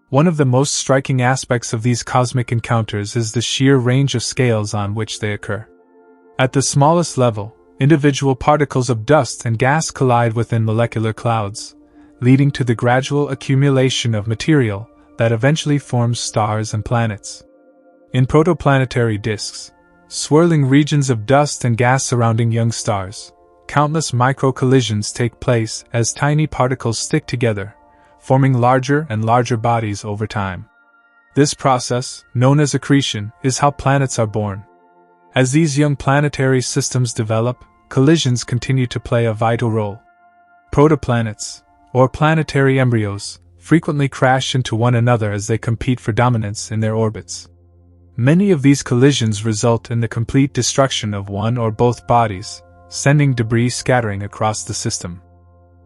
One of the most striking aspects of these cosmic encounters is the sheer range of scales on which they occur. At the smallest level, individual particles of dust and gas collide within molecular clouds, leading to the gradual accumulation of material that eventually forms stars and planets. In protoplanetary disks, swirling regions of dust and gas surrounding young stars, countless micro-collisions take place as tiny particles stick together, forming larger and larger bodies over time. This process, known as accretion, is how planets are born. As these young planetary systems develop, collisions continue to play a vital role. Protoplanets, or planetary embryos, frequently crash into one another as they compete for dominance in their orbits. Many of these collisions result in the complete destruction of one or both bodies, sending debris scattering across the system.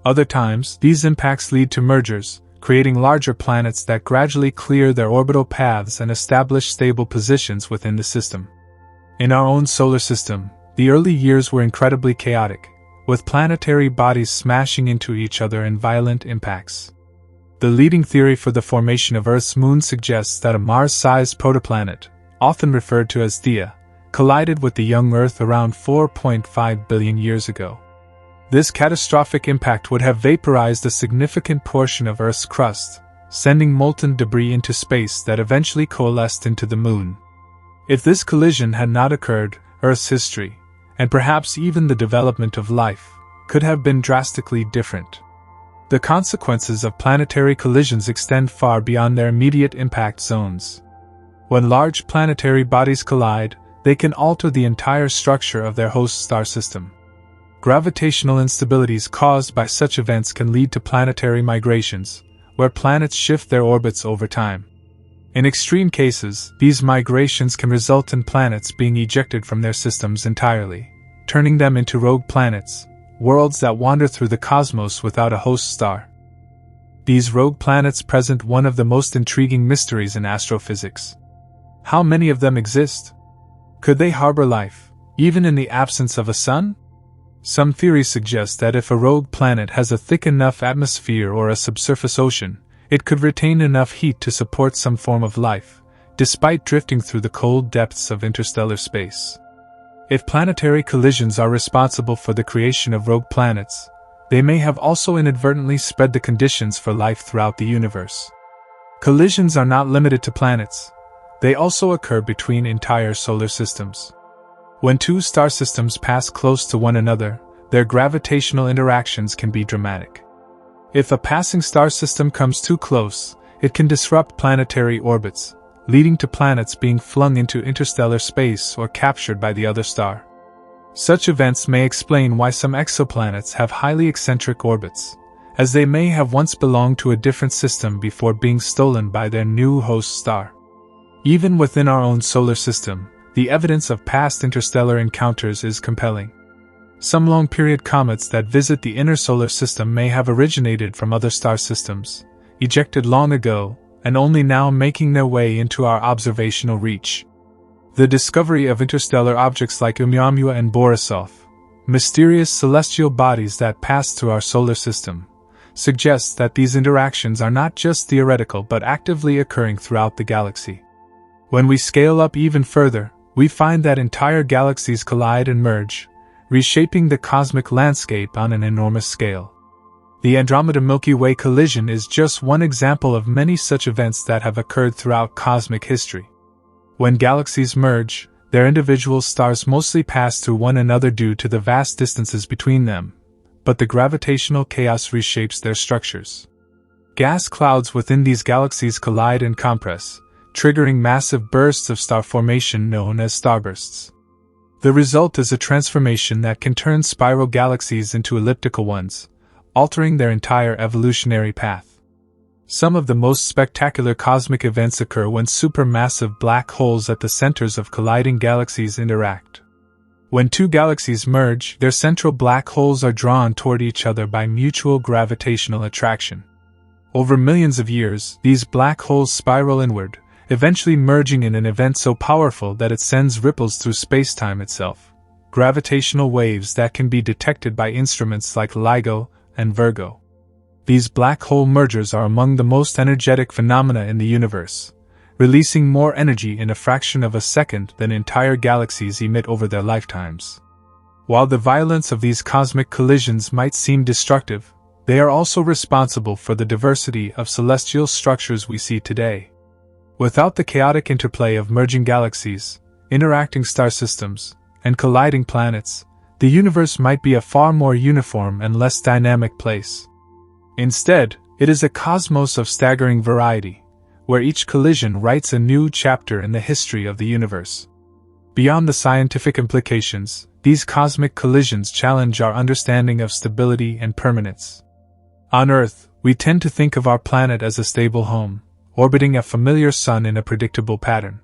Other times, these impacts lead to mergers, creating larger planets that gradually clear their orbital paths and establish stable positions within the system. In our own solar system, the early years were incredibly chaotic, with planetary bodies smashing into each other in violent impacts. The leading theory for the formation of Earth's moon suggests that a Mars-sized protoplanet, often referred to as Theia, collided with the young Earth around 4.5 billion years ago. This catastrophic impact would have vaporized a significant portion of Earth's crust, sending molten debris into space that eventually coalesced into the Moon. If this collision had not occurred, Earth's history, and perhaps even the development of life, could have been drastically different. The consequences of planetary collisions extend far beyond their immediate impact zones. When large planetary bodies collide, they can alter the entire structure of their host star system. Gravitational instabilities caused by such events can lead to planetary migrations, where planets shift their orbits over time. In extreme cases, these migrations can result in planets being ejected from their systems entirely, turning them into rogue planets, worlds that wander through the cosmos without a host star. These rogue planets present one of the most intriguing mysteries in astrophysics. How many of them exist? Could they harbor life, even in the absence of a sun? Some theories suggest that if a rogue planet has a thick enough atmosphere or a subsurface ocean, it could retain enough heat to support some form of life, despite drifting through the cold depths of interstellar space. If planetary collisions are responsible for the creation of rogue planets, they may have also inadvertently spread the conditions for life throughout the universe. Collisions are not limited to planets. They also occur between entire solar systems. When two star systems pass close to one another, their gravitational interactions can be dramatic. If a passing star system comes too close, it can disrupt planetary orbits, leading to planets being flung into interstellar space or captured by the other star. Such events may explain why some exoplanets have highly eccentric orbits, as they may have once belonged to a different system before being stolen by their new host star. Even within our own solar system, the evidence of past interstellar encounters is compelling. Some long-period comets that visit the inner solar system may have originated from other star systems, ejected long ago, and only now making their way into our observational reach. The discovery of interstellar objects like Oumuamua and Borisov, mysterious celestial bodies that pass through our solar system, suggests that these interactions are not just theoretical but actively occurring throughout the galaxy. When we scale up even further, we find that entire galaxies collide and merge, reshaping the cosmic landscape on an enormous scale. The Andromeda-Milky Way collision is just one example of many such events that have occurred throughout cosmic history. When galaxies merge, their individual stars mostly pass through one another due to the vast distances between them, but the gravitational chaos reshapes their structures. Gas clouds within these galaxies collide and compress, triggering massive bursts of star formation known as starbursts. The result is a transformation that can turn spiral galaxies into elliptical ones, altering their entire evolutionary path. Some of the most spectacular cosmic events occur when supermassive black holes at the centers of colliding galaxies interact. When two galaxies merge, their central black holes are drawn toward each other by mutual gravitational attraction. Over millions of years, these black holes spiral inward, eventually merging in an event so powerful that it sends ripples through spacetime itself, gravitational waves that can be detected by instruments like LIGO and Virgo. These black hole mergers are among the most energetic phenomena in the universe, releasing more energy in a fraction of a second than entire galaxies emit over their lifetimes. While the violence of these cosmic collisions might seem destructive, they are also responsible for the diversity of celestial structures we see today. Without the chaotic interplay of merging galaxies, interacting star systems, and colliding planets, the universe might be a far more uniform and less dynamic place. Instead, it is a cosmos of staggering variety, where each collision writes a new chapter in the history of the universe. Beyond the scientific implications, these cosmic collisions challenge our understanding of stability and permanence. On Earth, we tend to think of our planet as a stable home, orbiting a familiar sun in a predictable pattern.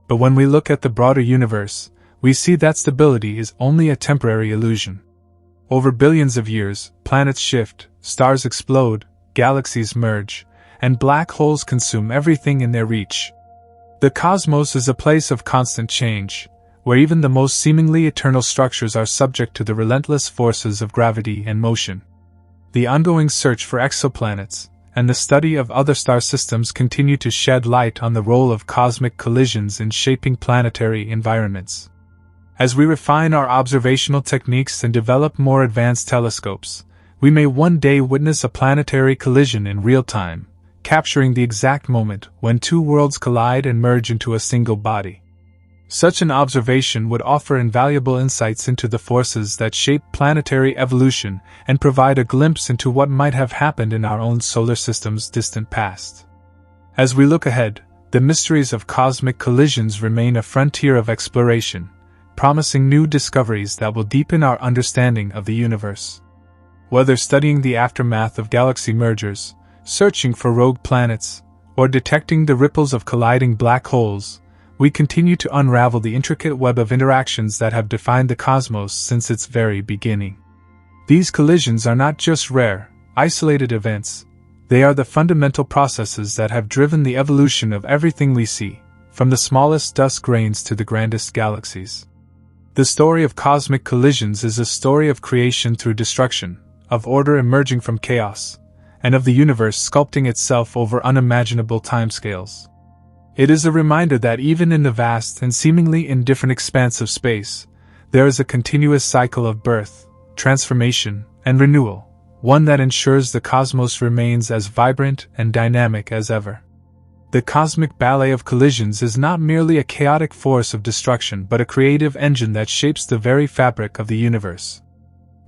But when we look at the broader universe, we see that stability is only a temporary illusion. Over billions of years, planets shift, stars explode, galaxies merge, and black holes consume everything in their reach. The cosmos is a place of constant change, where even the most seemingly eternal structures are subject to the relentless forces of gravity and motion. The ongoing search for exoplanets and the study of other star systems continue to shed light on the role of cosmic collisions in shaping planetary environments. As we refine our observational techniques and develop more advanced telescopes, we may one day witness a planetary collision in real time, capturing the exact moment when two worlds collide and merge into a single body. Such an observation would offer invaluable insights into the forces that shape planetary evolution and provide a glimpse into what might have happened in our own solar system's distant past. As we look ahead, the mysteries of cosmic collisions remain a frontier of exploration, promising new discoveries that will deepen our understanding of the universe. Whether studying the aftermath of galaxy mergers, searching for rogue planets, or detecting the ripples of colliding black holes, we continue to unravel the intricate web of interactions that have defined the cosmos since its very beginning. These collisions are not just rare, isolated events, they are the fundamental processes that have driven the evolution of everything we see, from the smallest dust grains to the grandest galaxies. The story of cosmic collisions is a story of creation through destruction, of order emerging from chaos, and of the universe sculpting itself over unimaginable timescales. It is a reminder that even in the vast and seemingly indifferent expanse of space, There is a continuous cycle of birth, transformation, and renewal, one that ensures the cosmos remains as vibrant and dynamic as ever. The cosmic ballet of collisions is not merely a chaotic force of destruction but a creative engine that shapes the very fabric of the universe.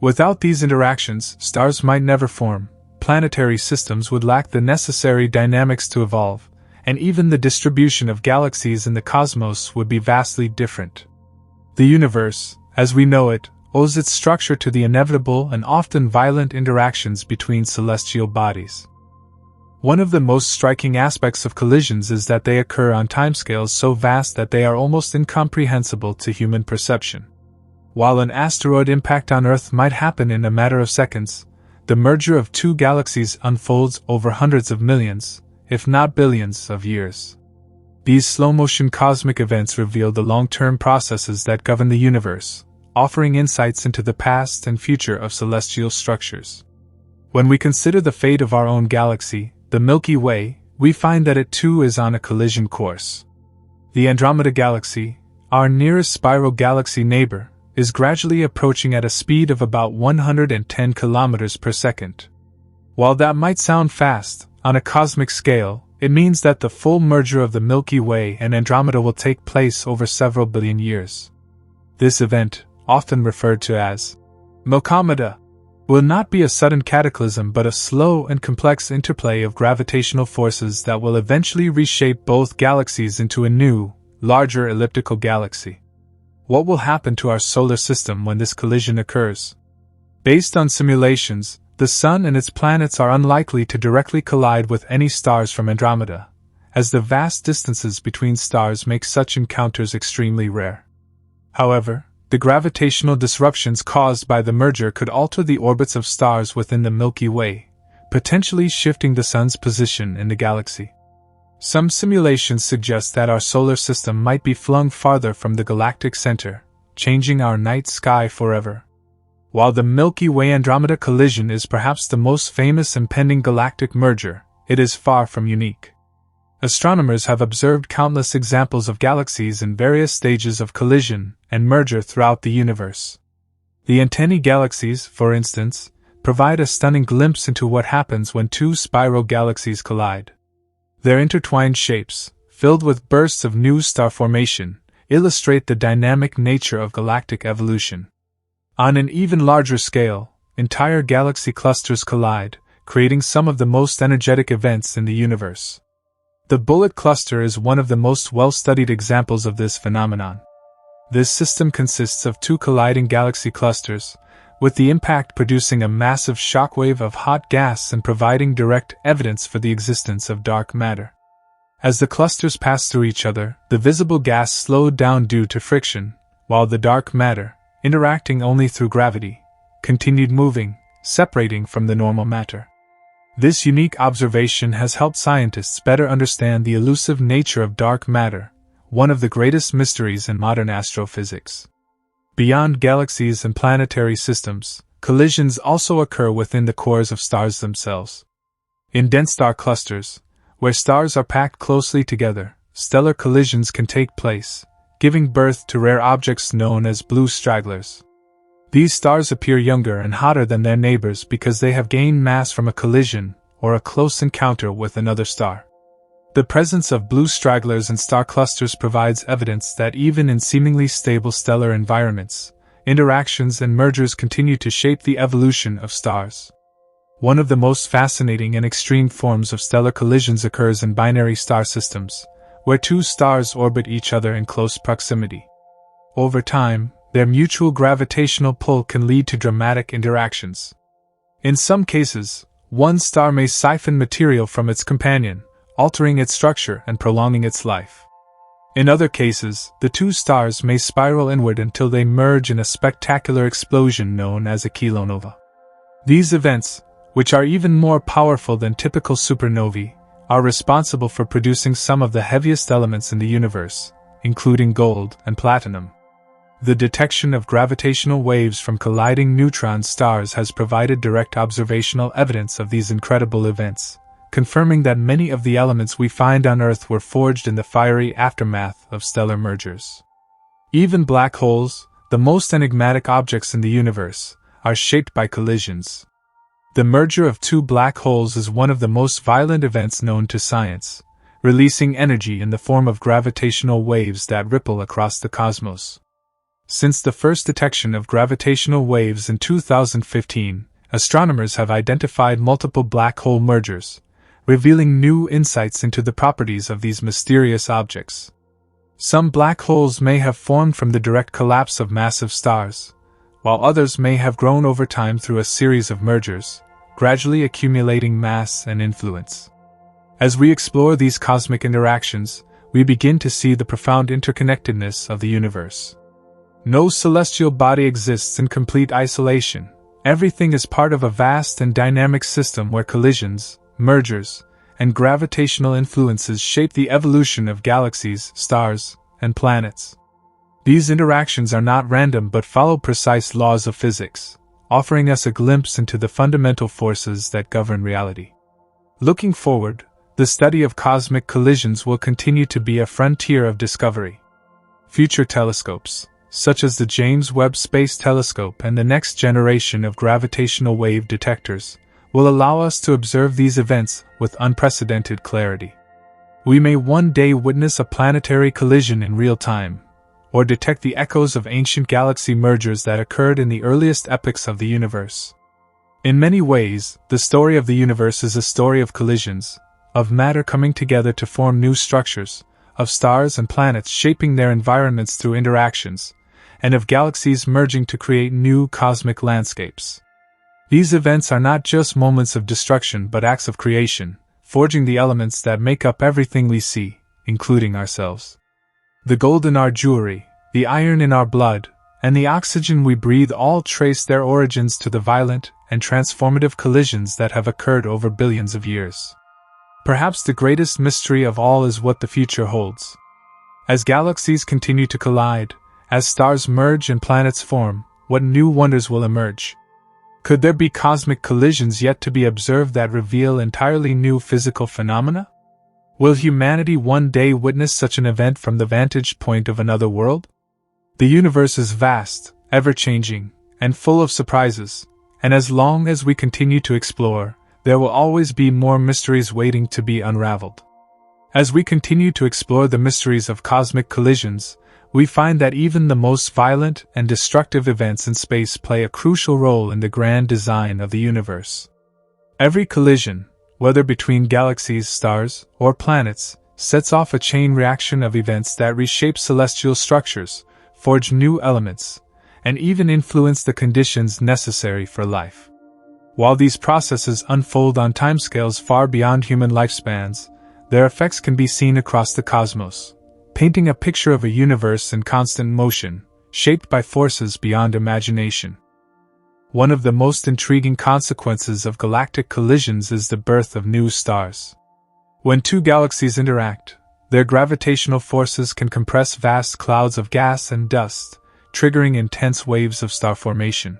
Without these interactions, stars might never form, planetary systems would lack the necessary dynamics to evolve, and even the distribution of galaxies in the cosmos would be vastly different. The universe, as we know it, owes its structure to the inevitable and often violent interactions between celestial bodies. One of the most striking aspects of collisions is that they occur on timescales so vast that they are almost incomprehensible to human perception. While an asteroid impact on Earth might happen in a matter of seconds, the merger of two galaxies unfolds over hundreds of millions, if not billions, of years. These slow-motion cosmic events reveal the long-term processes that govern the universe, offering insights into the past and future of celestial structures. When we consider the fate of our own galaxy, the Milky Way, we find that it too is on a collision course. The Andromeda galaxy, our nearest spiral galaxy neighbor, is gradually approaching at a speed of about 110 kilometers per second. While that might sound fast, on a cosmic scale, it means that the full merger of the Milky Way and Andromeda will take place over several billion years. This event, often referred to as Milkomeda, will not be a sudden cataclysm but a slow and complex interplay of gravitational forces that will eventually reshape both galaxies into a new, larger elliptical galaxy. What will happen to our solar system when this collision occurs? Based on simulations, the Sun and its planets are unlikely to directly collide with any stars from Andromeda, as the vast distances between stars make such encounters extremely rare. However, the gravitational disruptions caused by the merger could alter the orbits of stars within the Milky Way, potentially shifting the Sun's position in the galaxy. Some simulations suggest that our solar system might be flung farther from the galactic center, changing our night sky forever. While the Milky Way-Andromeda collision is perhaps the most famous impending galactic merger, it is far from unique. Astronomers have observed countless examples of galaxies in various stages of collision and merger throughout the universe. The antennae galaxies, for instance, provide a stunning glimpse into what happens when two spiral galaxies collide. Their intertwined shapes, filled with bursts of new star formation, illustrate the dynamic nature of galactic evolution. On an even larger scale, entire galaxy clusters collide, creating some of the most energetic events in the universe. The Bullet Cluster is one of the most well-studied examples of this phenomenon. This system consists of two colliding galaxy clusters, with the impact producing a massive shockwave of hot gas and providing direct evidence for the existence of dark matter. As the clusters passed through each other, the visible gas slowed down due to friction, while the dark matter, interacting only through gravity, continued moving, separating from the normal matter. This unique observation has helped scientists better understand the elusive nature of dark matter, one of the greatest mysteries in modern astrophysics. Beyond galaxies and planetary systems, collisions also occur within the cores of stars themselves. In dense star clusters, where stars are packed closely together, stellar collisions can take place, giving birth to rare objects known as blue stragglers. These stars appear younger and hotter than their neighbors because they have gained mass from a collision or a close encounter with another star. The presence of blue stragglers in star clusters provides evidence that even in seemingly stable stellar environments, interactions and mergers continue to shape the evolution of stars. One of the most fascinating and extreme forms of stellar collisions occurs in binary star systems, where two stars orbit each other in close proximity. Over time, their mutual gravitational pull can lead to dramatic interactions. In some cases, one star may siphon material from its companion, altering its structure and prolonging its life. In other cases, the two stars may spiral inward until they merge in a spectacular explosion known as a kilonova. These events, which are even more powerful than typical supernovae, are responsible for producing some of the heaviest elements in the universe, including gold and platinum. The detection of gravitational waves from colliding neutron stars has provided direct observational evidence of these incredible events, confirming that many of the elements we find on Earth were forged in the fiery aftermath of stellar mergers. Even black holes, the most enigmatic objects in the universe, are shaped by collisions. The merger of two black holes is one of the most violent events known to science, releasing energy in the form of gravitational waves that ripple across the cosmos. Since the first detection of gravitational waves in 2015, astronomers have identified multiple black hole mergers, revealing new insights into the properties of these mysterious objects. Some black holes may have formed from the direct collapse of massive stars, while others may have grown over time through a series of mergers, gradually accumulating mass and influence. As we explore these cosmic interactions, we begin to see the profound interconnectedness of the universe. No celestial body exists in complete isolation. Everything is part of a vast and dynamic system where collisions, mergers, and gravitational influences shape the evolution of galaxies, stars, and planets. These interactions are not random but follow precise laws of physics, offering us a glimpse into the fundamental forces that govern reality. Looking forward, the study of cosmic collisions will continue to be a frontier of discovery. Future telescopes, such as the James Webb Space Telescope and the next generation of gravitational wave detectors, will allow us to observe these events with unprecedented clarity. We may one day witness a planetary collision in real time, or detect the echoes of ancient galaxy mergers that occurred in the earliest epochs of the universe. In many ways, the story of the universe is a story of collisions, of matter coming together to form new structures, of stars and planets shaping their environments through interactions, and of galaxies merging to create new cosmic landscapes. These events are not just moments of destruction but acts of creation, forging the elements that make up everything we see, including ourselves. The gold in our jewelry, the iron in our blood, and the oxygen we breathe all trace their origins to the violent and transformative collisions that have occurred over billions of years. Perhaps the greatest mystery of all is what the future holds. As galaxies continue to collide, as stars merge and planets form, what new wonders will emerge? Could there be cosmic collisions yet to be observed that reveal entirely new physical phenomena? Will humanity one day witness such an event from the vantage point of another world? The universe is vast, ever-changing, and full of surprises, and as long as we continue to explore, there will always be more mysteries waiting to be unraveled. As we continue to explore the mysteries of cosmic collisions, we find that even the most violent and destructive events in space play a crucial role in the grand design of the universe. Every collision, whether between galaxies, stars, or planets, sets off a chain reaction of events that reshape celestial structures, forge new elements, and even influence the conditions necessary for life. While these processes unfold on timescales far beyond human lifespans, their effects can be seen across the cosmos, painting a picture of a universe in constant motion, shaped by forces beyond imagination. One of the most intriguing consequences of galactic collisions is the birth of new stars. When two galaxies interact, their gravitational forces can compress vast clouds of gas and dust, triggering intense waves of star formation.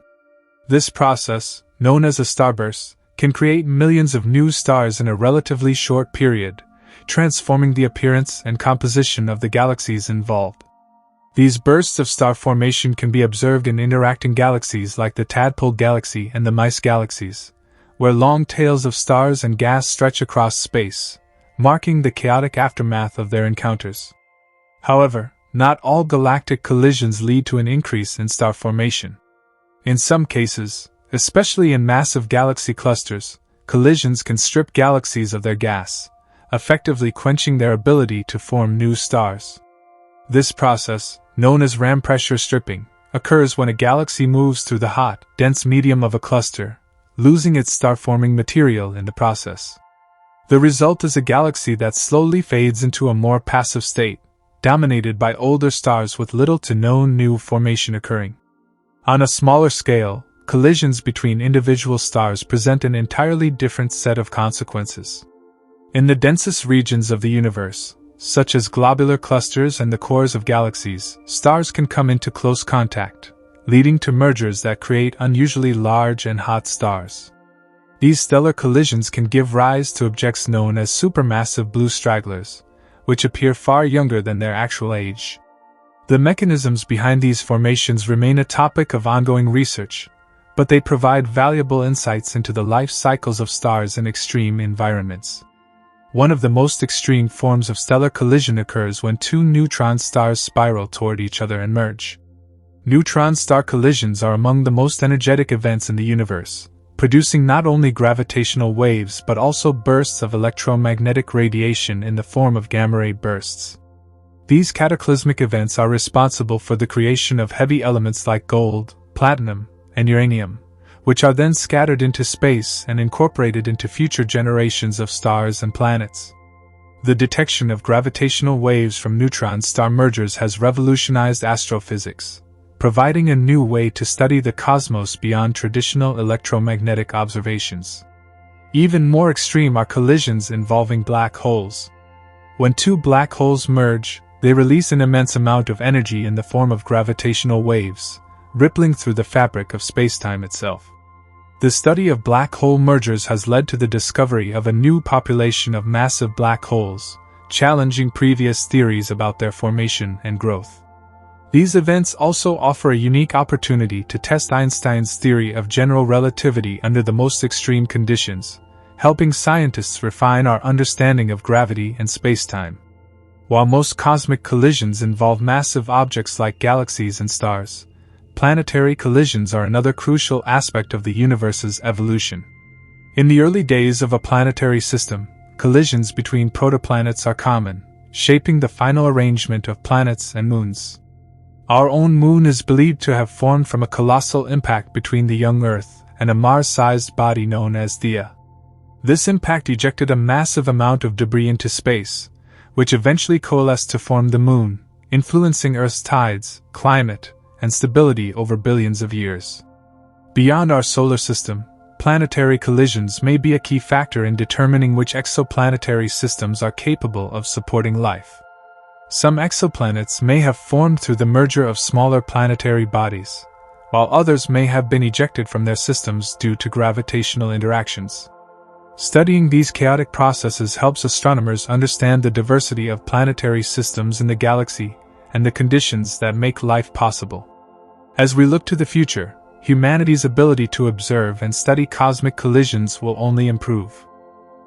This process, known as a starburst, can create millions of new stars in a relatively short period, transforming the appearance and composition of the galaxies involved. These bursts of star formation can be observed in interacting galaxies like the Tadpole Galaxy and the Mice Galaxies, where long tails of stars and gas stretch across space, marking the chaotic aftermath of their encounters. However, not all galactic collisions lead to an increase in star formation. In some cases, especially in massive galaxy clusters, collisions can strip galaxies of their gas, effectively quenching their ability to form new stars. This process, known as ram pressure stripping, occurs when a galaxy moves through the hot, dense medium of a cluster, losing its star-forming material in the process. The result is a galaxy that slowly fades into a more passive state, dominated by older stars with little to no new formation occurring. On a smaller scale, collisions between individual stars present an entirely different set of consequences. In the densest regions of the universe, such as globular clusters and the cores of galaxies, stars can come into close contact, leading to mergers that create unusually large and hot stars. These stellar collisions can give rise to objects known as supermassive blue stragglers, which appear far younger than their actual age. The mechanisms behind these formations remain a topic of ongoing research, but they provide valuable insights into the life cycles of stars in extreme environments. One of the most extreme forms of stellar collision occurs when two neutron stars spiral toward each other and merge. Neutron-star collisions are among the most energetic events in the universe, producing not only gravitational waves but also bursts of electromagnetic radiation in the form of gamma-ray bursts. These cataclysmic events are responsible for the creation of heavy elements like gold, platinum, and uranium, which are then scattered into space and incorporated into future generations of stars and planets. The detection of gravitational waves from neutron-star mergers has revolutionized astrophysics, providing a new way to study the cosmos beyond traditional electromagnetic observations. Even more extreme are collisions involving black holes. When two black holes merge, they release an immense amount of energy in the form of gravitational waves, rippling through the fabric of spacetime itself. The study of black hole mergers has led to the discovery of a new population of massive black holes, challenging previous theories about their formation and growth. These events also offer a unique opportunity to test Einstein's theory of general relativity under the most extreme conditions, helping scientists refine our understanding of gravity and spacetime. While most cosmic collisions involve massive objects like galaxies and stars, planetary collisions are another crucial aspect of the universe's evolution. In the early days of a planetary system, collisions between protoplanets are common, shaping the final arrangement of planets and moons. Our own moon is believed to have formed from a colossal impact between the young Earth and a Mars-sized body known as Theia. This impact ejected a massive amount of debris into space, which eventually coalesced to form the Moon, influencing Earth's tides, climate, and stability over billions of years. Beyond our solar system, planetary collisions may be a key factor in determining which exoplanetary systems are capable of supporting life. Some exoplanets may have formed through the merger of smaller planetary bodies, while others may have been ejected from their systems due to gravitational interactions. Studying these chaotic processes helps astronomers understand the diversity of planetary systems in the galaxy and the conditions that make life possible. As we look to the future, humanity's ability to observe and study cosmic collisions will only improve.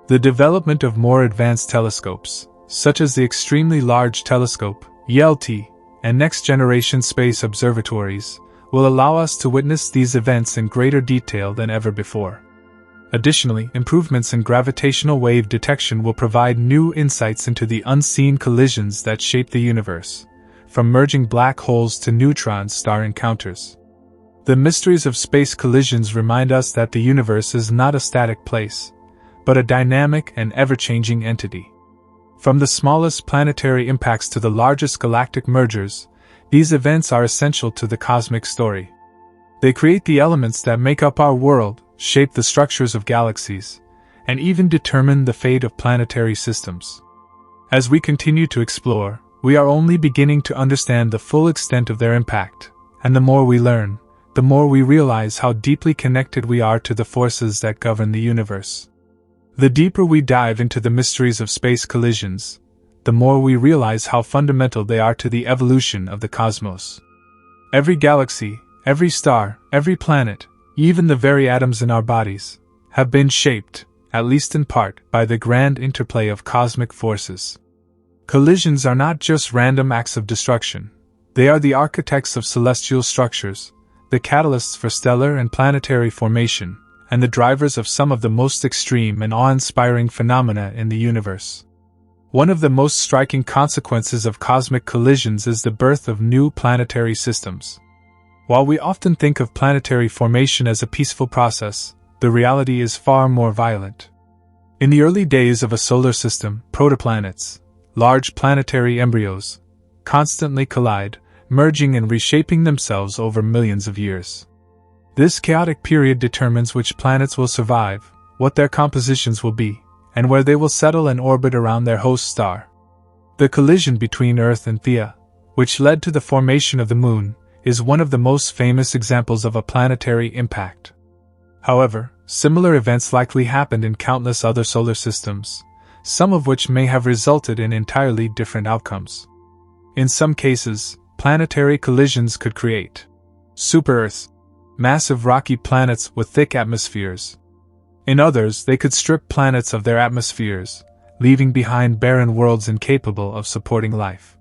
The development of more advanced telescopes, such as the Extremely Large Telescope, (ELT), and next-generation space observatories, will allow us to witness these events in greater detail than ever before. Additionally, improvements in gravitational wave detection will provide new insights into the unseen collisions that shape the universe, from merging black holes to neutron-star encounters. The mysteries of space collisions remind us that the universe is not a static place, but a dynamic and ever-changing entity. From the smallest planetary impacts to the largest galactic mergers, these events are essential to the cosmic story. They create the elements that make up our world, shape the structures of galaxies, and even determine the fate of planetary systems. As we continue to explore, we are only beginning to understand the full extent of their impact, and the more we learn, the more we realize how deeply connected we are to the forces that govern the universe. The deeper we dive into the mysteries of space collisions, the more we realize how fundamental they are to the evolution of the cosmos. Every galaxy, every star, every planet, even the very atoms in our bodies, have been shaped, at least in part, by the grand interplay of cosmic forces. Collisions are not just random acts of destruction. They are the architects of celestial structures, the catalysts for stellar and planetary formation, and the drivers of some of the most extreme and awe-inspiring phenomena in the universe. One of the most striking consequences of cosmic collisions is the birth of new planetary systems. While we often think of planetary formation as a peaceful process, the reality is far more violent. In the early days of a solar system, protoplanets, large planetary embryos, constantly collide, merging and reshaping themselves over millions of years. This chaotic period determines which planets will survive, what their compositions will be, and where they will settle and orbit around their host star. The collision between Earth and Theia, which led to the formation of the Moon, is one of the most famous examples of a planetary impact. However, similar events likely happened in countless other solar systems, some of which may have resulted in entirely different outcomes. In some cases, planetary collisions could create super-Earths, massive rocky planets with thick atmospheres. In others, they could strip planets of their atmospheres, leaving behind barren worlds incapable of supporting life.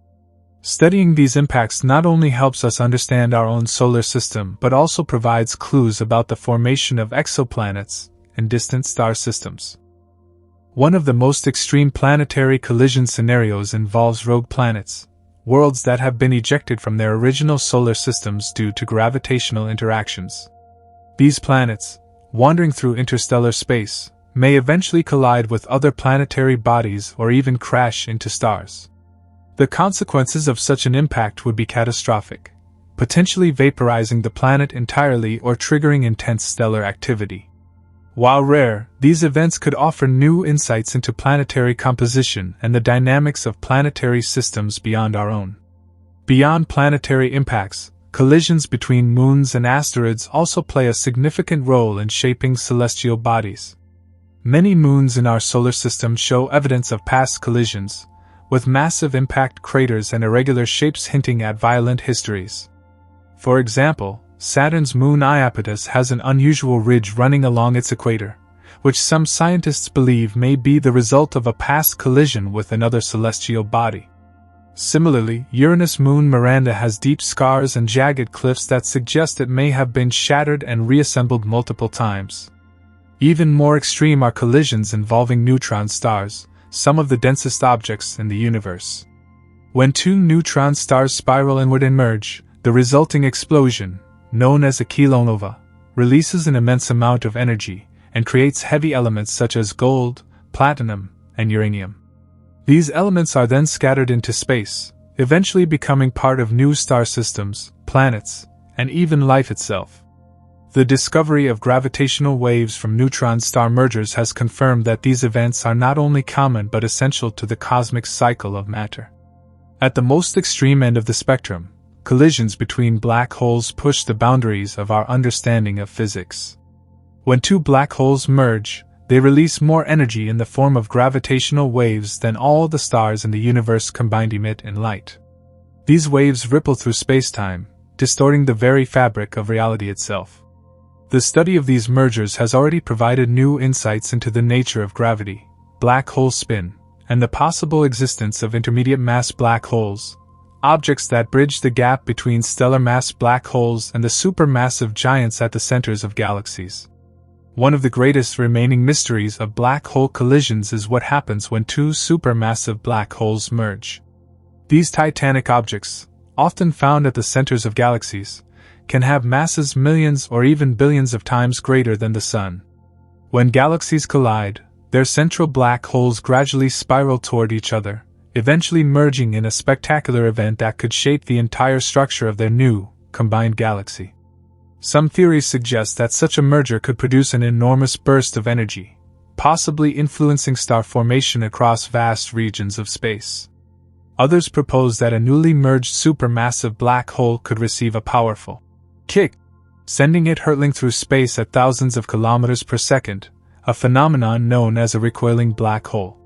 Studying these impacts not only helps us understand our own solar system but also provides clues about the formation of exoplanets and distant star systems. One of the most extreme planetary collision scenarios involves rogue planets, worlds that have been ejected from their original solar systems due to gravitational interactions. These planets, wandering through interstellar space, may eventually collide with other planetary bodies or even crash into stars. The consequences of such an impact would be catastrophic, potentially vaporizing the planet entirely or triggering intense stellar activity. While rare, these events could offer new insights into planetary composition and the dynamics of planetary systems beyond our own. Beyond planetary impacts, collisions between moons and asteroids also play a significant role in shaping celestial bodies. Many moons in our solar system show evidence of past collisions, with massive impact craters and irregular shapes hinting at violent histories. For example, Saturn's moon Iapetus has an unusual ridge running along its equator, which some scientists believe may be the result of a past collision with another celestial body. Similarly, Uranus' moon Miranda has deep scars and jagged cliffs that suggest it may have been shattered and reassembled multiple times. Even more extreme are collisions involving neutron stars, some of the densest objects in the universe. When two neutron stars spiral inward and merge, the resulting explosion, known as a kilonova, releases an immense amount of energy and creates heavy elements such as gold, platinum, and uranium. These elements are then scattered into space, eventually becoming part of new star systems, planets, and even life itself. The discovery of gravitational waves from neutron star mergers has confirmed that these events are not only common but essential to the cosmic cycle of matter. At the most extreme end of the spectrum, collisions between black holes push the boundaries of our understanding of physics. When two black holes merge, they release more energy in the form of gravitational waves than all the stars in the universe combined emit in light. These waves ripple through space-time, distorting the very fabric of reality itself. The study of these mergers has already provided new insights into the nature of gravity, black hole spin, and the possible existence of intermediate mass black holes, objects that bridge the gap between stellar mass black holes and the supermassive giants at the centers of galaxies. One of the greatest remaining mysteries of black hole collisions is what happens when two supermassive black holes merge. These titanic objects, often found at the centers of galaxies, can have masses millions or even billions of times greater than the Sun. When galaxies collide, their central black holes gradually spiral toward each other, eventually merging in a spectacular event that could shape the entire structure of their new, combined galaxy. Some theories suggest that such a merger could produce an enormous burst of energy, possibly influencing star formation across vast regions of space. Others propose that a newly merged supermassive black hole could receive a powerful kick, sending it hurtling through space at thousands of kilometers per second, a phenomenon known as a recoiling black hole.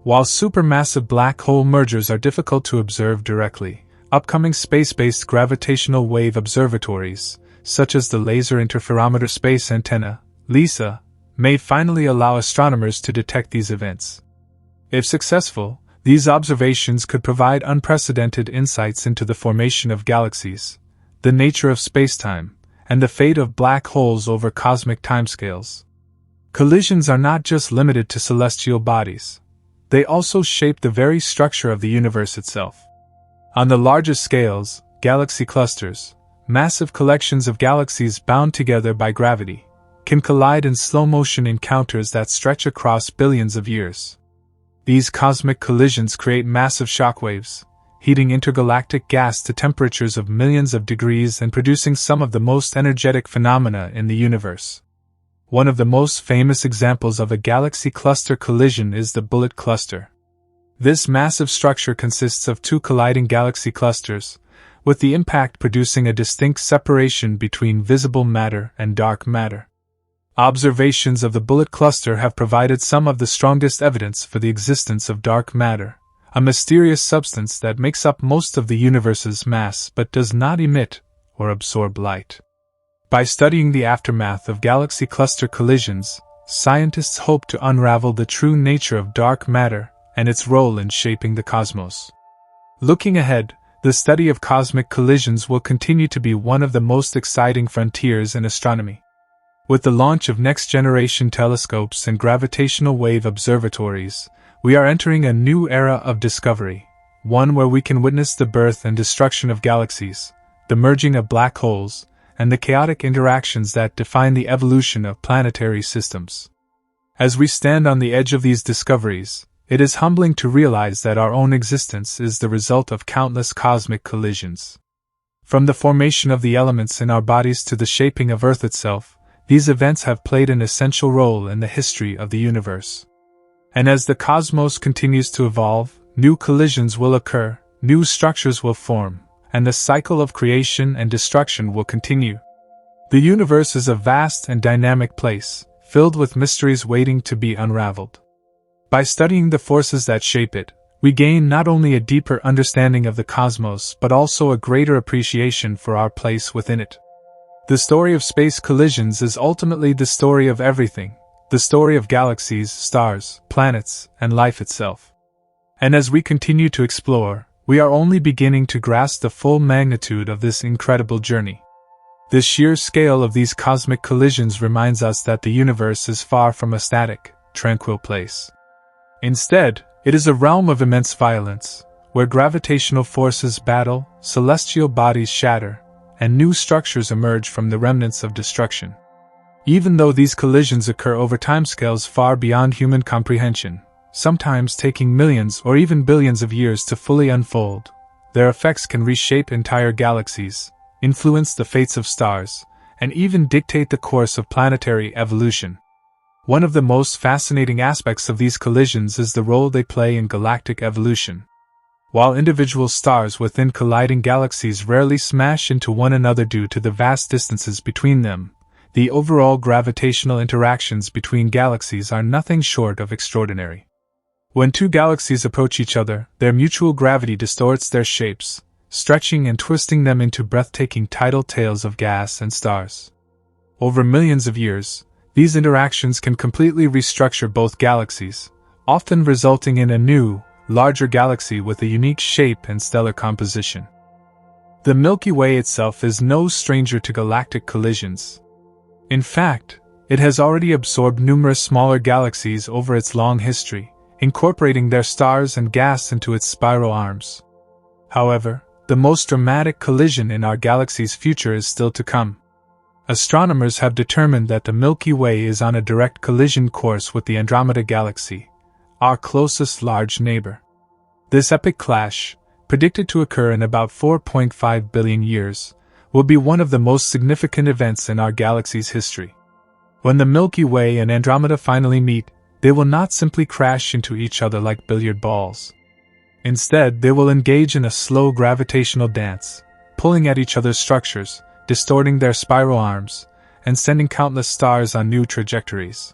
While supermassive black hole mergers are difficult to observe directly, upcoming space-based gravitational wave observatories, such as the Laser Interferometer Space Antenna, LISA, may finally allow astronomers to detect these events. If successful, these observations could provide unprecedented insights into the formation of galaxies, the nature of spacetime, and the fate of black holes over cosmic timescales. Collisions are not just limited to celestial bodies. They also shape the very structure of the universe itself. On the largest scales, galaxy clusters, massive collections of galaxies bound together by gravity, can collide in slow-motion encounters that stretch across billions of years. These cosmic collisions create massive shockwaves, heating intergalactic gas to temperatures of millions of degrees and producing some of the most energetic phenomena in the universe. One of the most famous examples of a galaxy cluster collision is the Bullet Cluster. This massive structure consists of two colliding galaxy clusters, with the impact producing a distinct separation between visible matter and dark matter. Observations of the Bullet Cluster have provided some of the strongest evidence for the existence of dark matter, a mysterious substance that makes up most of the universe's mass but does not emit or absorb light. By studying the aftermath of galaxy cluster collisions, scientists hope to unravel the true nature of dark matter and its role in shaping the cosmos. Looking ahead, the study of cosmic collisions will continue to be one of the most exciting frontiers in astronomy. With the launch of next-generation telescopes and gravitational wave observatories, we are entering a new era of discovery, one where we can witness the birth and destruction of galaxies, the merging of black holes, and the chaotic interactions that define the evolution of planetary systems. As we stand on the edge of these discoveries, it is humbling to realize that our own existence is the result of countless cosmic collisions. From the formation of the elements in our bodies to the shaping of Earth itself, these events have played an essential role in the history of the universe. And as the cosmos continues to evolve, new collisions will occur, new structures will form, and the cycle of creation and destruction will continue. The universe is a vast and dynamic place, filled with mysteries waiting to be unraveled. By studying the forces that shape it, we gain not only a deeper understanding of the cosmos but also a greater appreciation for our place within it. The story of space collisions is ultimately the story of everything, the story of galaxies, stars, planets, and life itself. And as we continue to explore, we are only beginning to grasp the full magnitude of this incredible journey. The sheer scale of these cosmic collisions reminds us that the universe is far from a static, tranquil place. Instead, it is a realm of immense violence, where gravitational forces battle, celestial bodies shatter, and new structures emerge from the remnants of destruction. Even though these collisions occur over timescales far beyond human comprehension, sometimes taking millions or even billions of years to fully unfold, their effects can reshape entire galaxies, influence the fates of stars, and even dictate the course of planetary evolution. One of the most fascinating aspects of these collisions is the role they play in galactic evolution. While individual stars within colliding galaxies rarely smash into one another due to the vast distances between them, the overall gravitational interactions between galaxies are nothing short of extraordinary. When two galaxies approach each other, their mutual gravity distorts their shapes, stretching and twisting them into breathtaking tidal tales of gas and stars. Over millions of years, these interactions can completely restructure both galaxies, often resulting in a new, larger galaxy with a unique shape and stellar composition. The Milky Way itself is no stranger to galactic collisions. In fact, it has already absorbed numerous smaller galaxies over its long history, incorporating their stars and gas into its spiral arms. However, the most dramatic collision in our galaxy's future is still to come. Astronomers have determined that the Milky Way is on a direct collision course with the Andromeda galaxy, our closest large neighbor. This epic clash, predicted to occur in about 4.5 billion years, will be one of the most significant events in our galaxy's history. When the Milky Way and Andromeda finally meet, they will not simply crash into each other like billiard balls. Instead, they will engage in a slow gravitational dance, pulling at each other's structures, distorting their spiral arms, and sending countless stars on new trajectories.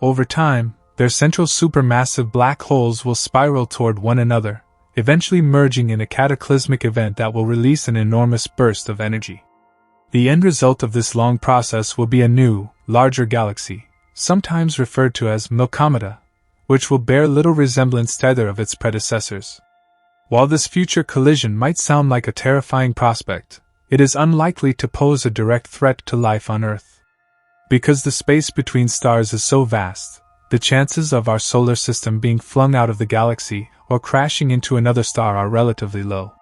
Over time, their central supermassive black holes will spiral toward one another, eventually merging in a cataclysmic event that will release an enormous burst of energy. The end result of this long process will be a new, larger galaxy, sometimes referred to as Andromeda, which will bear little resemblance to either of its predecessors. While this future collision might sound like a terrifying prospect, it is unlikely to pose a direct threat to life on Earth. Because the space between stars is so vast, the chances of our solar system being flung out of the galaxy or crashing into another star are relatively low.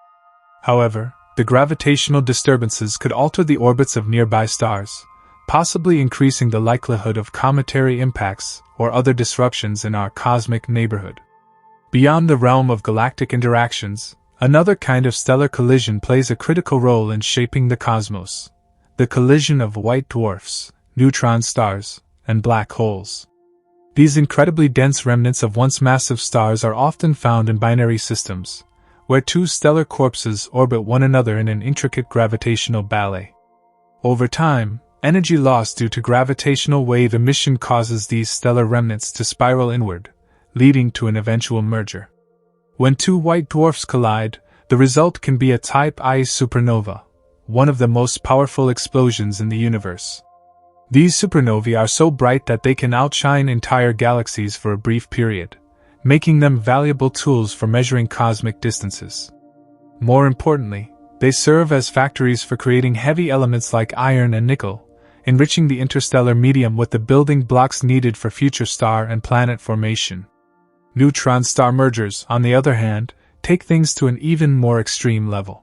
However, the gravitational disturbances could alter the orbits of nearby stars, possibly increasing the likelihood of cometary impacts or other disruptions in our cosmic neighborhood. Beyond the realm of galactic interactions, another kind of stellar collision plays a critical role in shaping the cosmos: the collision of white dwarfs, neutron stars, and black holes. These incredibly dense remnants of once massive stars are often found in binary systems, where two stellar corpses orbit one another in an intricate gravitational ballet. Over time, energy loss due to gravitational wave emission causes these stellar remnants to spiral inward, leading to an eventual merger. When two white dwarfs collide, the result can be a Type I supernova, one of the most powerful explosions in the universe. These supernovae are so bright that they can outshine entire galaxies for a brief period, making them valuable tools for measuring cosmic distances. More importantly, they serve as factories for creating heavy elements like iron and nickel, enriching the interstellar medium with the building blocks needed for future star and planet formation. Neutron-star mergers, on the other hand, take things to an even more extreme level.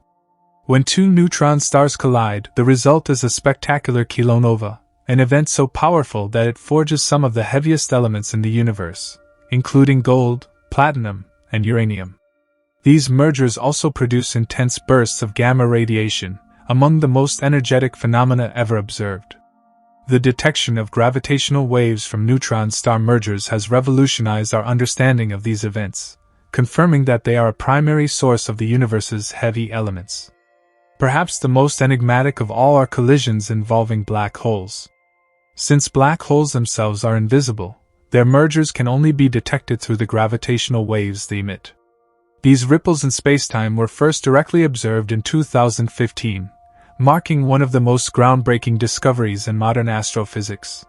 When two neutron stars collide, the result is a spectacular kilonova, an event so powerful that it forges some of the heaviest elements in the universe, including gold, platinum, and uranium. These mergers also produce intense bursts of gamma radiation, among the most energetic phenomena ever observed. The detection of gravitational waves from neutron star mergers has revolutionized our understanding of these events, confirming that they are a primary source of the universe's heavy elements. Perhaps the most enigmatic of all are collisions involving black holes. Since black holes themselves are invisible, their mergers can only be detected through the gravitational waves they emit. These ripples in spacetime were first directly observed in 2015, marking one of the most groundbreaking discoveries in modern astrophysics.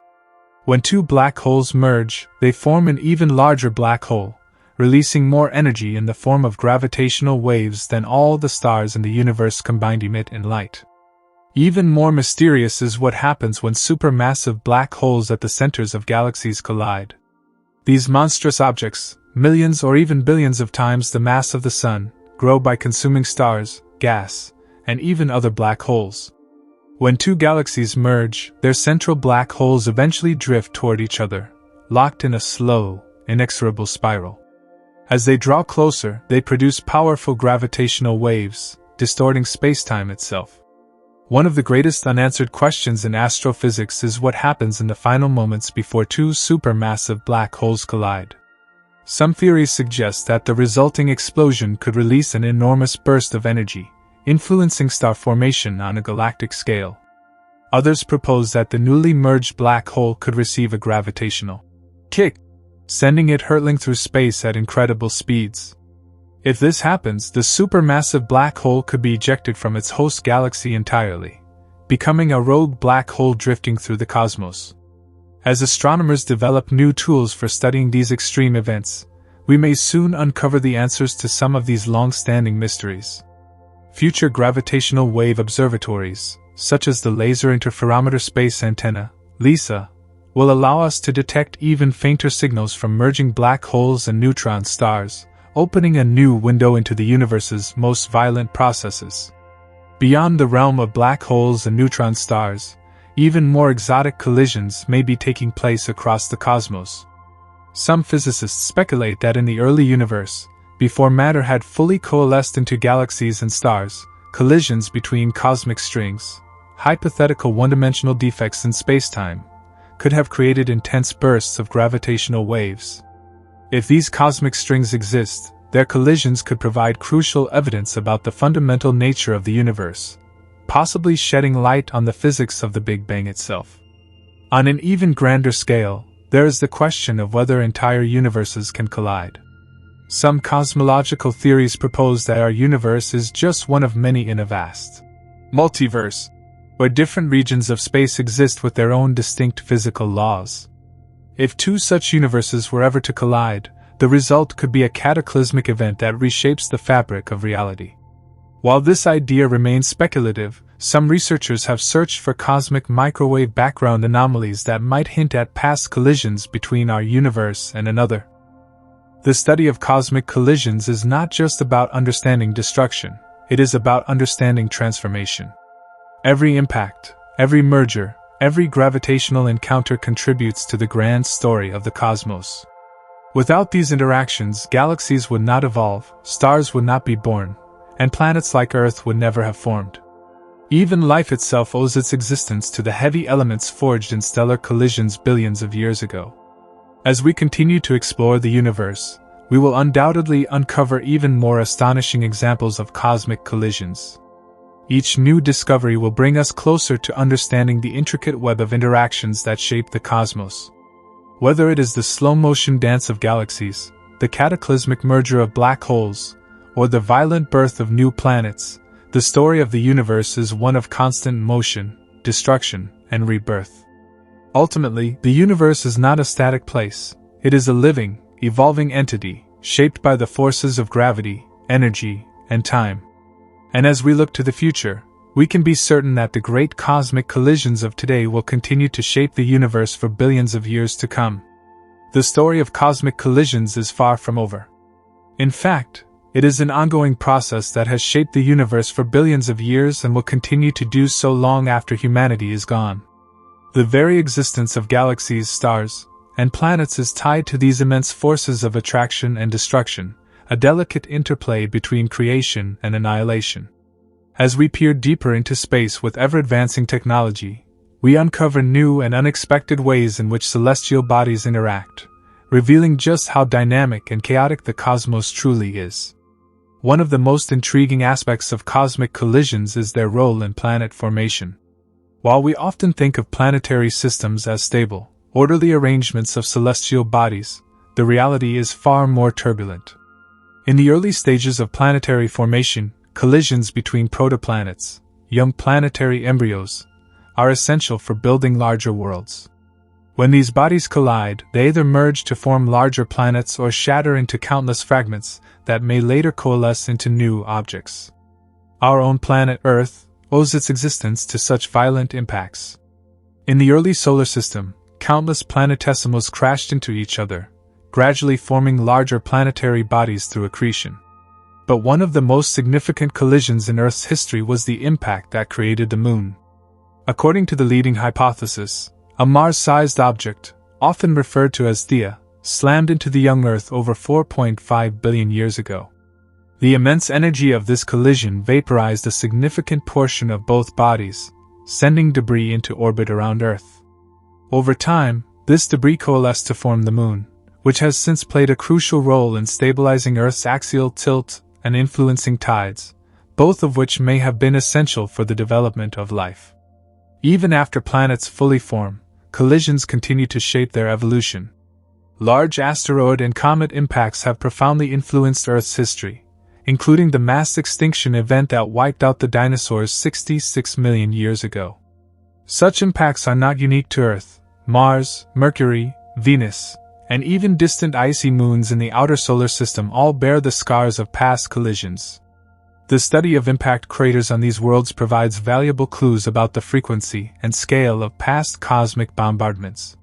When two black holes merge, they form an even larger black hole, releasing more energy in the form of gravitational waves than all the stars in the universe combined emit in light. Even more mysterious is what happens when supermassive black holes at the centers of galaxies collide. These monstrous objects, millions or even billions of times the mass of the Sun, grow by consuming stars, gas, and even other black holes. When two galaxies merge, their central black holes eventually drift toward each other, locked in a slow, inexorable spiral. As they draw closer, they produce powerful gravitational waves, distorting spacetime itself. One of the greatest unanswered questions in astrophysics is what happens in the final moments before two supermassive black holes collide. Some theories suggest that the resulting explosion could release an enormous burst of energy, influencing star formation on a galactic scale. Others propose that the newly merged black hole could receive a gravitational kick, sending it hurtling through space at incredible speeds. If this happens, the supermassive black hole could be ejected from its host galaxy entirely, becoming a rogue black hole drifting through the cosmos. As astronomers develop new tools for studying these extreme events, we may soon uncover the answers to some of these long-standing mysteries. Future gravitational wave observatories, such as the Laser Interferometer Space Antenna, LISA, will allow us to detect even fainter signals from merging black holes and neutron stars, opening a new window into the universe's most violent processes. Beyond the realm of black holes and neutron stars, even more exotic collisions may be taking place across the cosmos. Some physicists speculate that in the early universe, before matter had fully coalesced into galaxies and stars, collisions between cosmic strings, hypothetical one-dimensional defects in spacetime, could have created intense bursts of gravitational waves. If these cosmic strings exist, their collisions could provide crucial evidence about the fundamental nature of the universe, possibly shedding light on the physics of the Big Bang itself. On an even grander scale, there is the question of whether entire universes can collide. Some cosmological theories propose that our universe is just one of many in a vast multiverse, where different regions of space exist with their own distinct physical laws. If two such universes were ever to collide, the result could be a cataclysmic event that reshapes the fabric of reality. While this idea remains speculative, some researchers have searched for cosmic microwave background anomalies that might hint at past collisions between our universe and another. The study of cosmic collisions is not just about understanding destruction, it is about understanding transformation. Every impact, every merger, every gravitational encounter contributes to the grand story of the cosmos. Without these interactions, galaxies would not evolve, stars would not be born, and planets like Earth would never have formed. Even life itself owes its existence to the heavy elements forged in stellar collisions billions of years ago. As we continue to explore the universe, we will undoubtedly uncover even more astonishing examples of cosmic collisions. Each new discovery will bring us closer to understanding the intricate web of interactions that shape the cosmos. Whether it is the slow-motion dance of galaxies, the cataclysmic merger of black holes, or the violent birth of new planets, the story of the universe is one of constant motion, destruction, and rebirth. Ultimately, the universe is not a static place. It is a living, evolving entity, shaped by the forces of gravity, energy, and time. And as we look to the future, we can be certain that the great cosmic collisions of today will continue to shape the universe for billions of years to come. The story of cosmic collisions is far from over. In fact, it is an ongoing process that has shaped the universe for billions of years and will continue to do so long after humanity is gone. The very existence of galaxies, stars, and planets is tied to these immense forces of attraction and destruction, a delicate interplay between creation and annihilation. As we peer deeper into space with ever-advancing technology, we uncover new and unexpected ways in which celestial bodies interact, revealing just how dynamic and chaotic the cosmos truly is. One of the most intriguing aspects of cosmic collisions is their role in planet formation. While we often think of planetary systems as stable, orderly arrangements of celestial bodies, the reality is far more turbulent. In the early stages of planetary formation, collisions between protoplanets, young planetary embryos, are essential for building larger worlds. When these bodies collide, they either merge to form larger planets or shatter into countless fragments that may later coalesce into new objects. Our own planet Earth owes its existence to such violent impacts. In the early solar system, countless planetesimals crashed into each other, gradually forming larger planetary bodies through accretion. But one of the most significant collisions in Earth's history was the impact that created the Moon. According to the leading hypothesis, a Mars-sized object, often referred to as Theia, slammed into the young Earth over 4.5 billion years ago. The immense energy of this collision vaporized a significant portion of both bodies, sending debris into orbit around Earth. Over time, this debris coalesced to form the Moon, which has since played a crucial role in stabilizing Earth's axial tilt and influencing tides, both of which may have been essential for the development of life. Even after planets fully form, collisions continue to shape their evolution. Large asteroid and comet impacts have profoundly influenced Earth's history, including the mass extinction event that wiped out the dinosaurs 66 million years ago. Such impacts are not unique to Earth. Mars, Mercury, Venus, and even distant icy moons in the outer solar system all bear the scars of past collisions. The study of impact craters on these worlds provides valuable clues about the frequency and scale of past cosmic bombardments.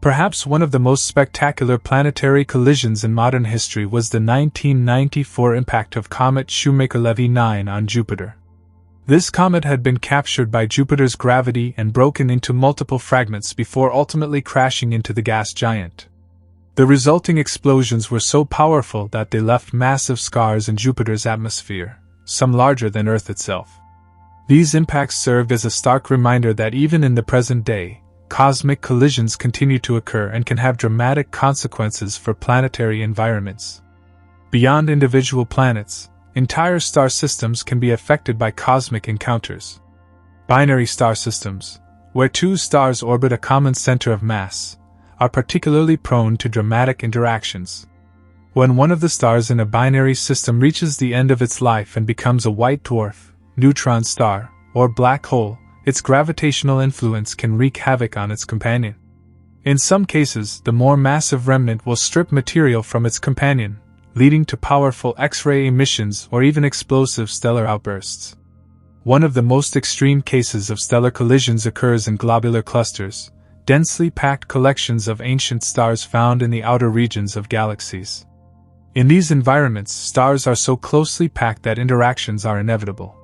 Perhaps one of the most spectacular planetary collisions in modern history was the 1994 impact of comet Shoemaker-Levy 9 on Jupiter. This comet had been captured by Jupiter's gravity and broken into multiple fragments before ultimately crashing into the gas giant. The resulting explosions were so powerful that they left massive scars in Jupiter's atmosphere, some larger than Earth itself. These impacts served as a stark reminder that even in the present day, cosmic collisions continue to occur and can have dramatic consequences for planetary environments. Beyond individual planets, entire star systems can be affected by cosmic encounters. Binary star systems, where two stars orbit a common center of mass, are particularly prone to dramatic interactions. When one of the stars in a binary system reaches the end of its life and becomes a white dwarf, neutron star, or black hole, its gravitational influence can wreak havoc on its companion. In some cases, the more massive remnant will strip material from its companion, leading to powerful X-ray emissions or even explosive stellar outbursts. One of the most extreme cases of stellar collisions occurs in globular clusters, densely packed collections of ancient stars found in the outer regions of galaxies. In these environments, stars are so closely packed that interactions are inevitable.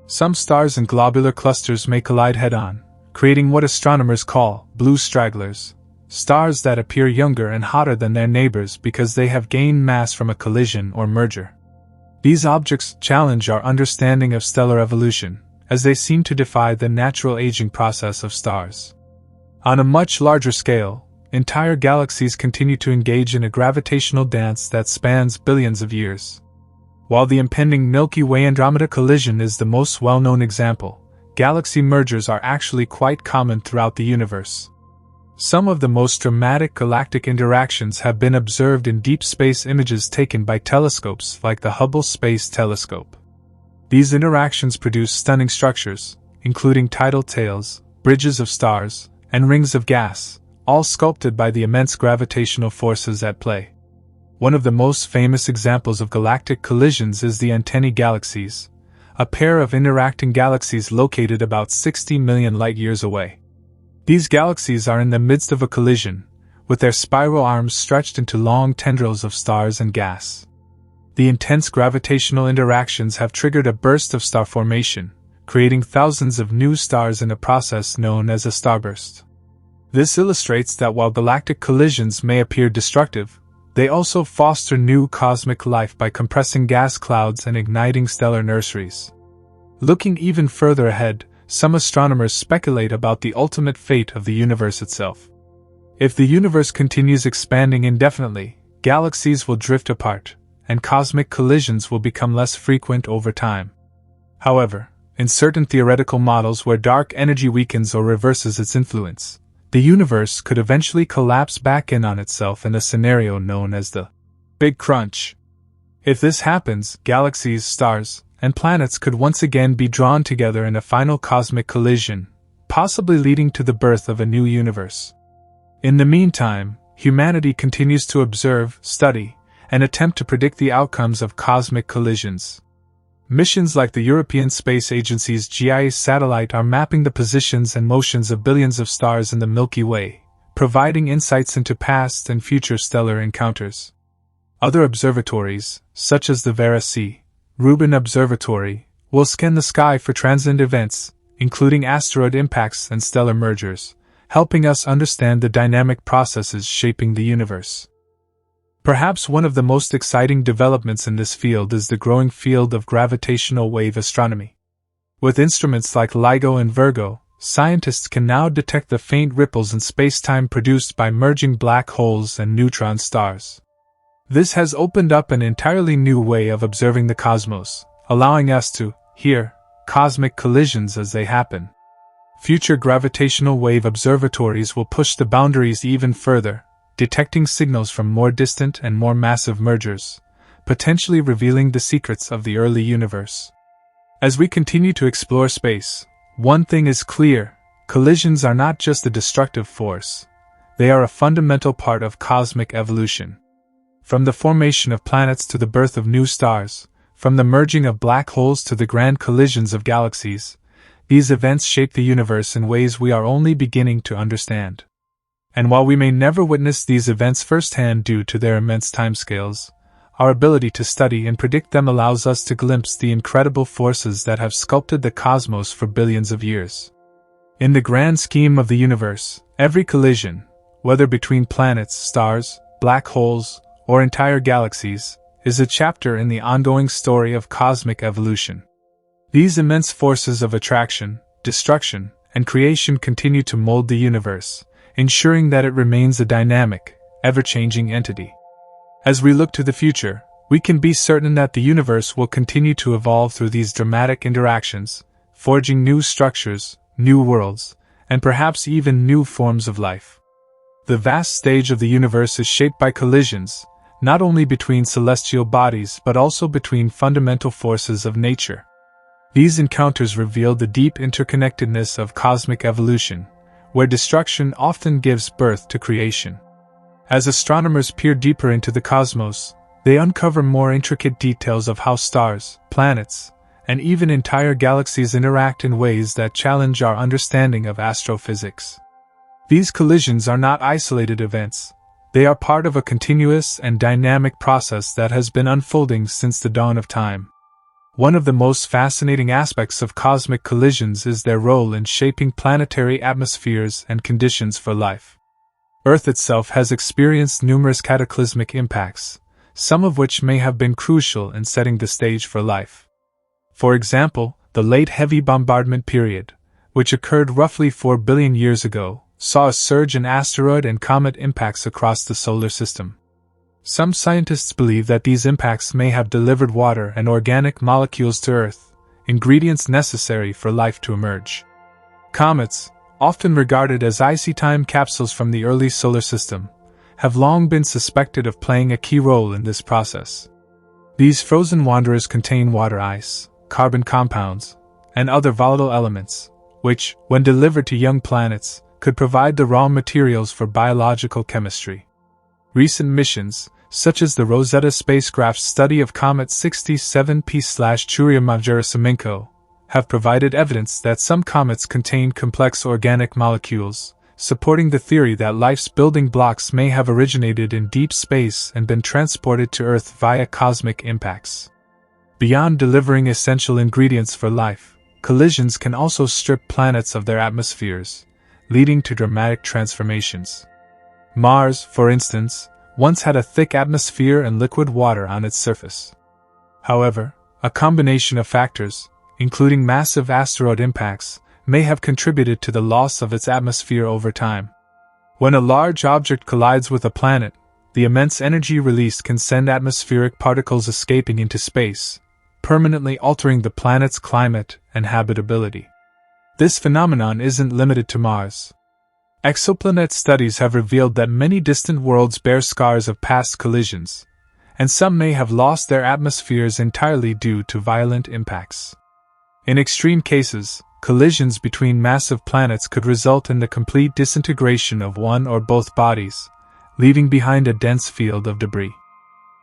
Some stars in globular clusters may collide head-on, creating what astronomers call blue stragglers, stars that appear younger and hotter than their neighbors because they have gained mass from a collision or merger. These objects challenge our understanding of stellar evolution, as they seem to defy the natural aging process of stars. On a much larger scale, entire galaxies continue to engage in a gravitational dance that spans billions of years. While the impending Milky Way Andromeda collision is the most well-known example, galaxy mergers are actually quite common throughout the universe. Some of the most dramatic galactic interactions have been observed in deep space images taken by telescopes like the Hubble Space Telescope. These interactions produce stunning structures, including tidal tails, bridges of stars, and rings of gas, all sculpted by the immense gravitational forces at play. One of the most famous examples of galactic collisions is the antennae galaxies, a pair of interacting galaxies located about 60 million light-years away. These galaxies are in the midst of a collision, with their spiral arms stretched into long tendrils of stars and gas. The intense gravitational interactions have triggered a burst of star formation, creating thousands of new stars in a process known as a starburst. This illustrates that while galactic collisions may appear destructive, they also foster new cosmic life by compressing gas clouds and igniting stellar nurseries. Looking even further ahead, some astronomers speculate about the ultimate fate of the universe itself. If the universe continues expanding indefinitely, galaxies will drift apart, and cosmic collisions will become less frequent over time. However, in certain theoretical models where dark energy weakens or reverses its influence, the universe could eventually collapse back in on itself in a scenario known as the Big Crunch. If this happens, galaxies, stars, and planets could once again be drawn together in a final cosmic collision, possibly leading to the birth of a new universe. In the meantime, humanity continues to observe, study, and attempt to predict the outcomes of cosmic collisions. Missions like the European Space Agency's GIS satellite are mapping the positions and motions of billions of stars in the Milky Way, providing insights into past and future stellar encounters. Other observatories, such as the Vera C. Rubin Observatory, will scan the sky for transient events, including asteroid impacts and stellar mergers, helping us understand the dynamic processes shaping the universe. Perhaps one of the most exciting developments in this field is the growing field of gravitational wave astronomy. With instruments like LIGO and Virgo, scientists can now detect the faint ripples in space-time produced by merging black holes and neutron stars. This has opened up an entirely new way of observing the cosmos, allowing us to hear cosmic collisions as they happen. Future gravitational wave observatories will push the boundaries even further, detecting signals from more distant and more massive mergers, potentially revealing the secrets of the early universe. As we continue to explore space, one thing is clear: collisions are not just a destructive force, they are a fundamental part of cosmic evolution. From the formation of planets to the birth of new stars, from the merging of black holes to the grand collisions of galaxies, these events shape the universe in ways we are only beginning to understand. And while we may never witness these events firsthand due to their immense timescales, our ability to study and predict them allows us to glimpse the incredible forces that have sculpted the cosmos for billions of years. In the grand scheme of the universe, every collision, whether between planets, stars, black holes, or entire galaxies, is a chapter in the ongoing story of cosmic evolution. These immense forces of attraction, destruction, and creation continue to mold the universe, ensuring that it remains a dynamic, ever-changing entity. As we look to the future, we can be certain that the universe will continue to evolve through these dramatic interactions, forging new structures, new worlds, and perhaps even new forms of life. The vast stage of the universe is shaped by collisions, not only between celestial bodies but also between fundamental forces of nature. These encounters reveal the deep interconnectedness of cosmic evolution, where destruction often gives birth to creation. As astronomers peer deeper into the cosmos, they uncover more intricate details of how stars, planets, and even entire galaxies interact in ways that challenge our understanding of astrophysics. These collisions are not isolated events. They are part of a continuous and dynamic process that has been unfolding since the dawn of time. One of the most fascinating aspects of cosmic collisions is their role in shaping planetary atmospheres and conditions for life. Earth itself has experienced numerous cataclysmic impacts, some of which may have been crucial in setting the stage for life. For example, the late heavy bombardment period, which occurred roughly 4 billion years ago, saw a surge in asteroid and comet impacts across the solar system. Some scientists believe that these impacts may have delivered water and organic molecules to Earth, ingredients necessary for life to emerge. Comets, often regarded as icy time capsules from the early solar system, have long been suspected of playing a key role in this process. These frozen wanderers contain water ice, carbon compounds, and other volatile elements, which, when delivered to young planets, could provide the raw materials for biological chemistry. Recent missions, such as the Rosetta spacecraft's study of Comet 67P/Churyumov-Gerasimenko, have provided evidence that some comets contain complex organic molecules, supporting the theory that life's building blocks may have originated in deep space and been transported to Earth via cosmic impacts. Beyond delivering essential ingredients for life, collisions can also strip planets of their atmospheres, leading to dramatic transformations. Mars, for instance, once had a thick atmosphere and liquid water on its surface. However, a combination of factors, including massive asteroid impacts, may have contributed to the loss of its atmosphere over time. When a large object collides with a planet, the immense energy released can send atmospheric particles escaping into space, permanently altering the planet's climate and habitability. This phenomenon isn't limited to Mars. Exoplanet studies have revealed that many distant worlds bear scars of past collisions, and some may have lost their atmospheres entirely due to violent impacts. In extreme cases, collisions between massive planets could result in the complete disintegration of one or both bodies, leaving behind a dense field of debris.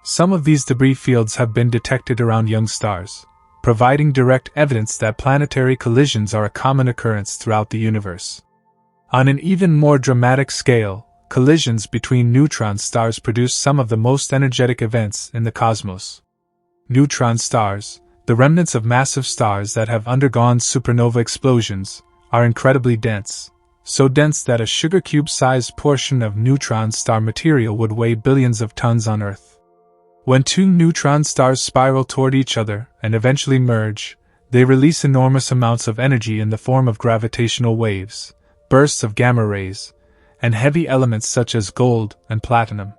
Some of these debris fields have been detected around young stars, providing direct evidence that planetary collisions are a common occurrence throughout the universe. On an even more dramatic scale, collisions between neutron stars produce some of the most energetic events in the cosmos. Neutron stars, the remnants of massive stars that have undergone supernova explosions, are incredibly dense, so dense that a sugar cube-sized portion of neutron star material would weigh billions of tons on Earth. When two neutron stars spiral toward each other and eventually merge, they release enormous amounts of energy in the form of gravitational waves, bursts of gamma rays, and heavy elements such as gold and platinum.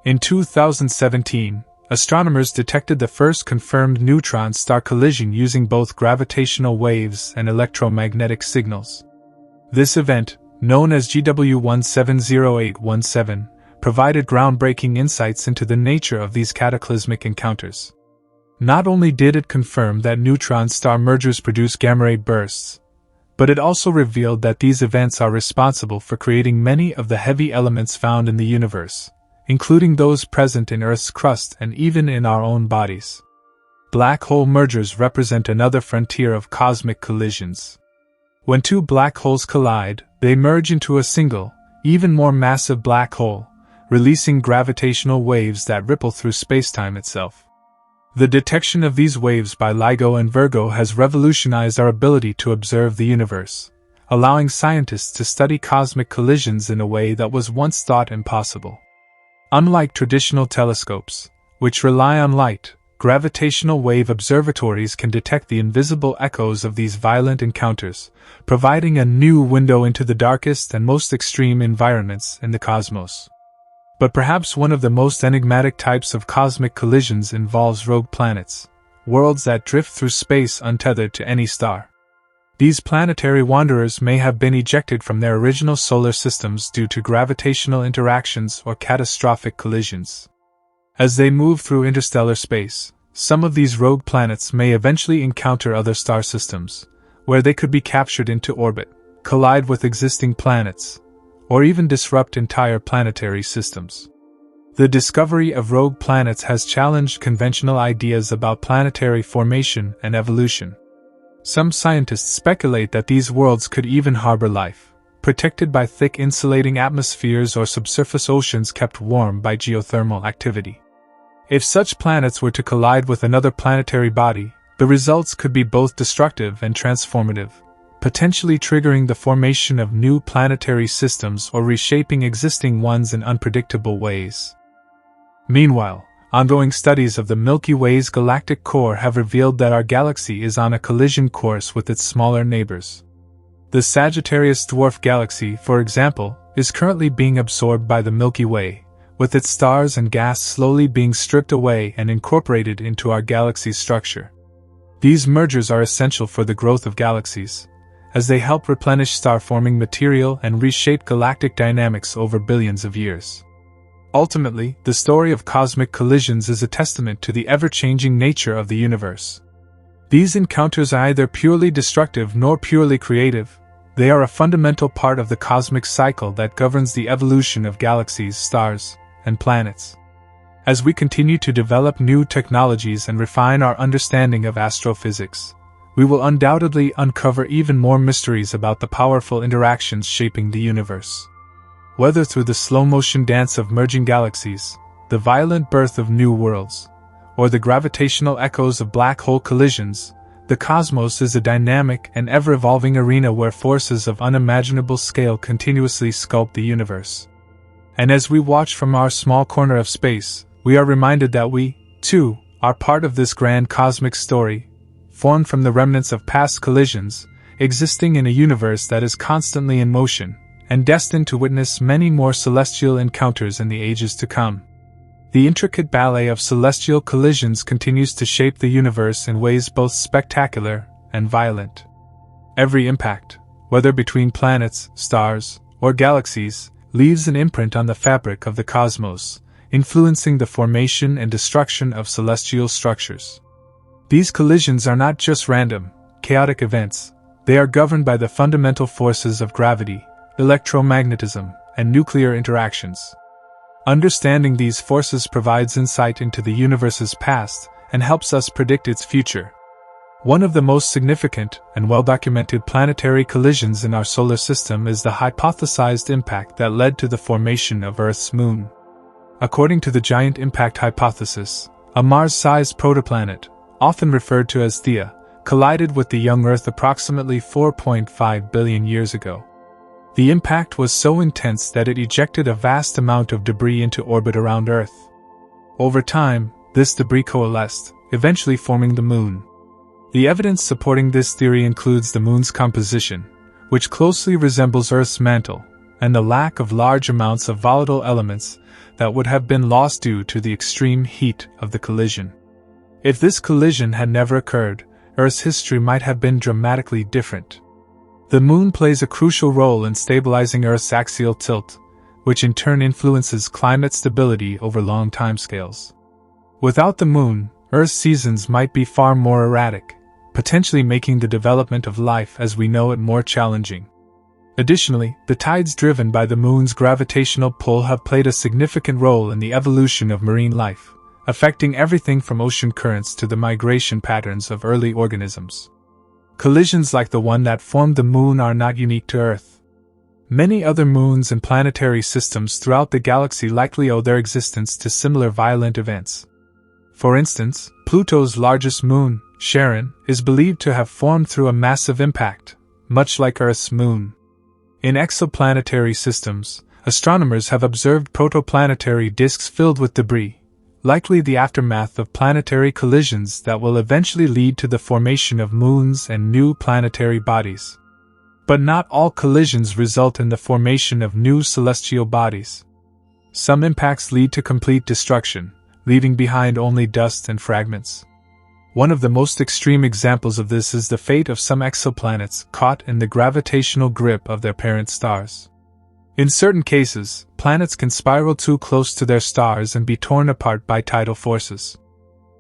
In 2017, astronomers detected the first confirmed neutron star collision using both gravitational waves and electromagnetic signals. This event, known as GW170817, provided groundbreaking insights into the nature of these cataclysmic encounters. Not only did it confirm that neutron star mergers produce gamma ray bursts, but it also revealed that these events are responsible for creating many of the heavy elements found in the universe, including those present in Earth's crust and even in our own bodies. Black hole mergers represent another frontier of cosmic collisions. When two black holes collide, they merge into a single, even more massive black hole, releasing gravitational waves that ripple through spacetime itself. The detection of these waves by LIGO and Virgo has revolutionized our ability to observe the universe, allowing scientists to study cosmic collisions in a way that was once thought impossible. Unlike traditional telescopes, which rely on light, gravitational wave observatories can detect the invisible echoes of these violent encounters, providing a new window into the darkest and most extreme environments in the cosmos. But perhaps one of the most enigmatic types of cosmic collisions involves rogue planets, worlds that drift through space untethered to any star. These planetary wanderers may have been ejected from their original solar systems due to gravitational interactions or catastrophic collisions. As they move through interstellar space, some of these rogue planets may eventually encounter other star systems, where they could be captured into orbit, collide with existing planets, or even disrupt entire planetary systems. The discovery of rogue planets has challenged conventional ideas about planetary formation and evolution. Some scientists speculate that these worlds could even harbor life, protected by thick insulating atmospheres or subsurface oceans kept warm by geothermal activity. If such planets were to collide with another planetary body, the results could be both destructive and transformative, potentially triggering the formation of new planetary systems or reshaping existing ones in unpredictable ways. Meanwhile, ongoing studies of the Milky Way's galactic core have revealed that our galaxy is on a collision course with its smaller neighbors. The Sagittarius dwarf galaxy, for example, is currently being absorbed by the Milky Way, with its stars and gas slowly being stripped away and incorporated into our galaxy's structure. These mergers are essential for the growth of galaxies, as they help replenish star-forming material and reshape galactic dynamics over billions of years. Ultimately, the story of cosmic collisions is a testament to the ever-changing nature of the universe. These encounters are neither purely destructive nor purely creative. They are a fundamental part of the cosmic cycle that governs the evolution of galaxies, stars, and planets. As we continue to develop new technologies and refine our understanding of astrophysics, we will undoubtedly uncover even more mysteries about the powerful interactions shaping the universe. Whether through the slow-motion dance of merging galaxies, the violent birth of new worlds, or the gravitational echoes of black hole collisions, the cosmos is a dynamic and ever-evolving arena where forces of unimaginable scale continuously sculpt the universe. And as we watch from our small corner of space, we are reminded that we, too, are part of this grand cosmic story, formed from the remnants of past collisions, existing in a universe that is constantly in motion, and destined to witness many more celestial encounters in the ages to come. The intricate ballet of celestial collisions continues to shape the universe in ways both spectacular and violent. Every impact, whether between planets, stars, or galaxies, leaves an imprint on the fabric of the cosmos, influencing the formation and destruction of celestial structures. These collisions are not just random, chaotic events, they are governed by the fundamental forces of gravity, electromagnetism, and nuclear interactions. Understanding these forces provides insight into the universe's past and helps us predict its future. One of the most significant and well-documented planetary collisions in our solar system is the hypothesized impact that led to the formation of Earth's moon. According to the giant impact hypothesis, a Mars-sized protoplanet, often referred to as Theia, collided with the young Earth approximately 4.5 billion years ago. The impact was so intense that it ejected a vast amount of debris into orbit around Earth. Over time, this debris coalesced, eventually forming the Moon. The evidence supporting this theory includes the Moon's composition, which closely resembles Earth's mantle, and the lack of large amounts of volatile elements that would have been lost due to the extreme heat of the collision. If this collision had never occurred, Earth's history might have been dramatically different. The Moon plays a crucial role in stabilizing Earth's axial tilt, which in turn influences climate stability over long timescales. Without the Moon, Earth's seasons might be far more erratic, potentially making the development of life as we know it more challenging. Additionally, the tides driven by the Moon's gravitational pull have played a significant role in the evolution of marine life, affecting everything from ocean currents to the migration patterns of early organisms. Collisions like the one that formed the Moon are not unique to Earth. Many other moons and planetary systems throughout the galaxy likely owe their existence to similar violent events. For instance, Pluto's largest moon, Charon, is believed to have formed through a massive impact, much like Earth's moon. In exoplanetary systems, astronomers have observed protoplanetary disks filled with debris, likely the aftermath of planetary collisions that will eventually lead to the formation of moons and new planetary bodies. But not all collisions result in the formation of new celestial bodies. Some impacts lead to complete destruction, leaving behind only dust and fragments. One of the most extreme examples of this is the fate of some exoplanets caught in the gravitational grip of their parent stars. In certain cases, planets can spiral too close to their stars and be torn apart by tidal forces.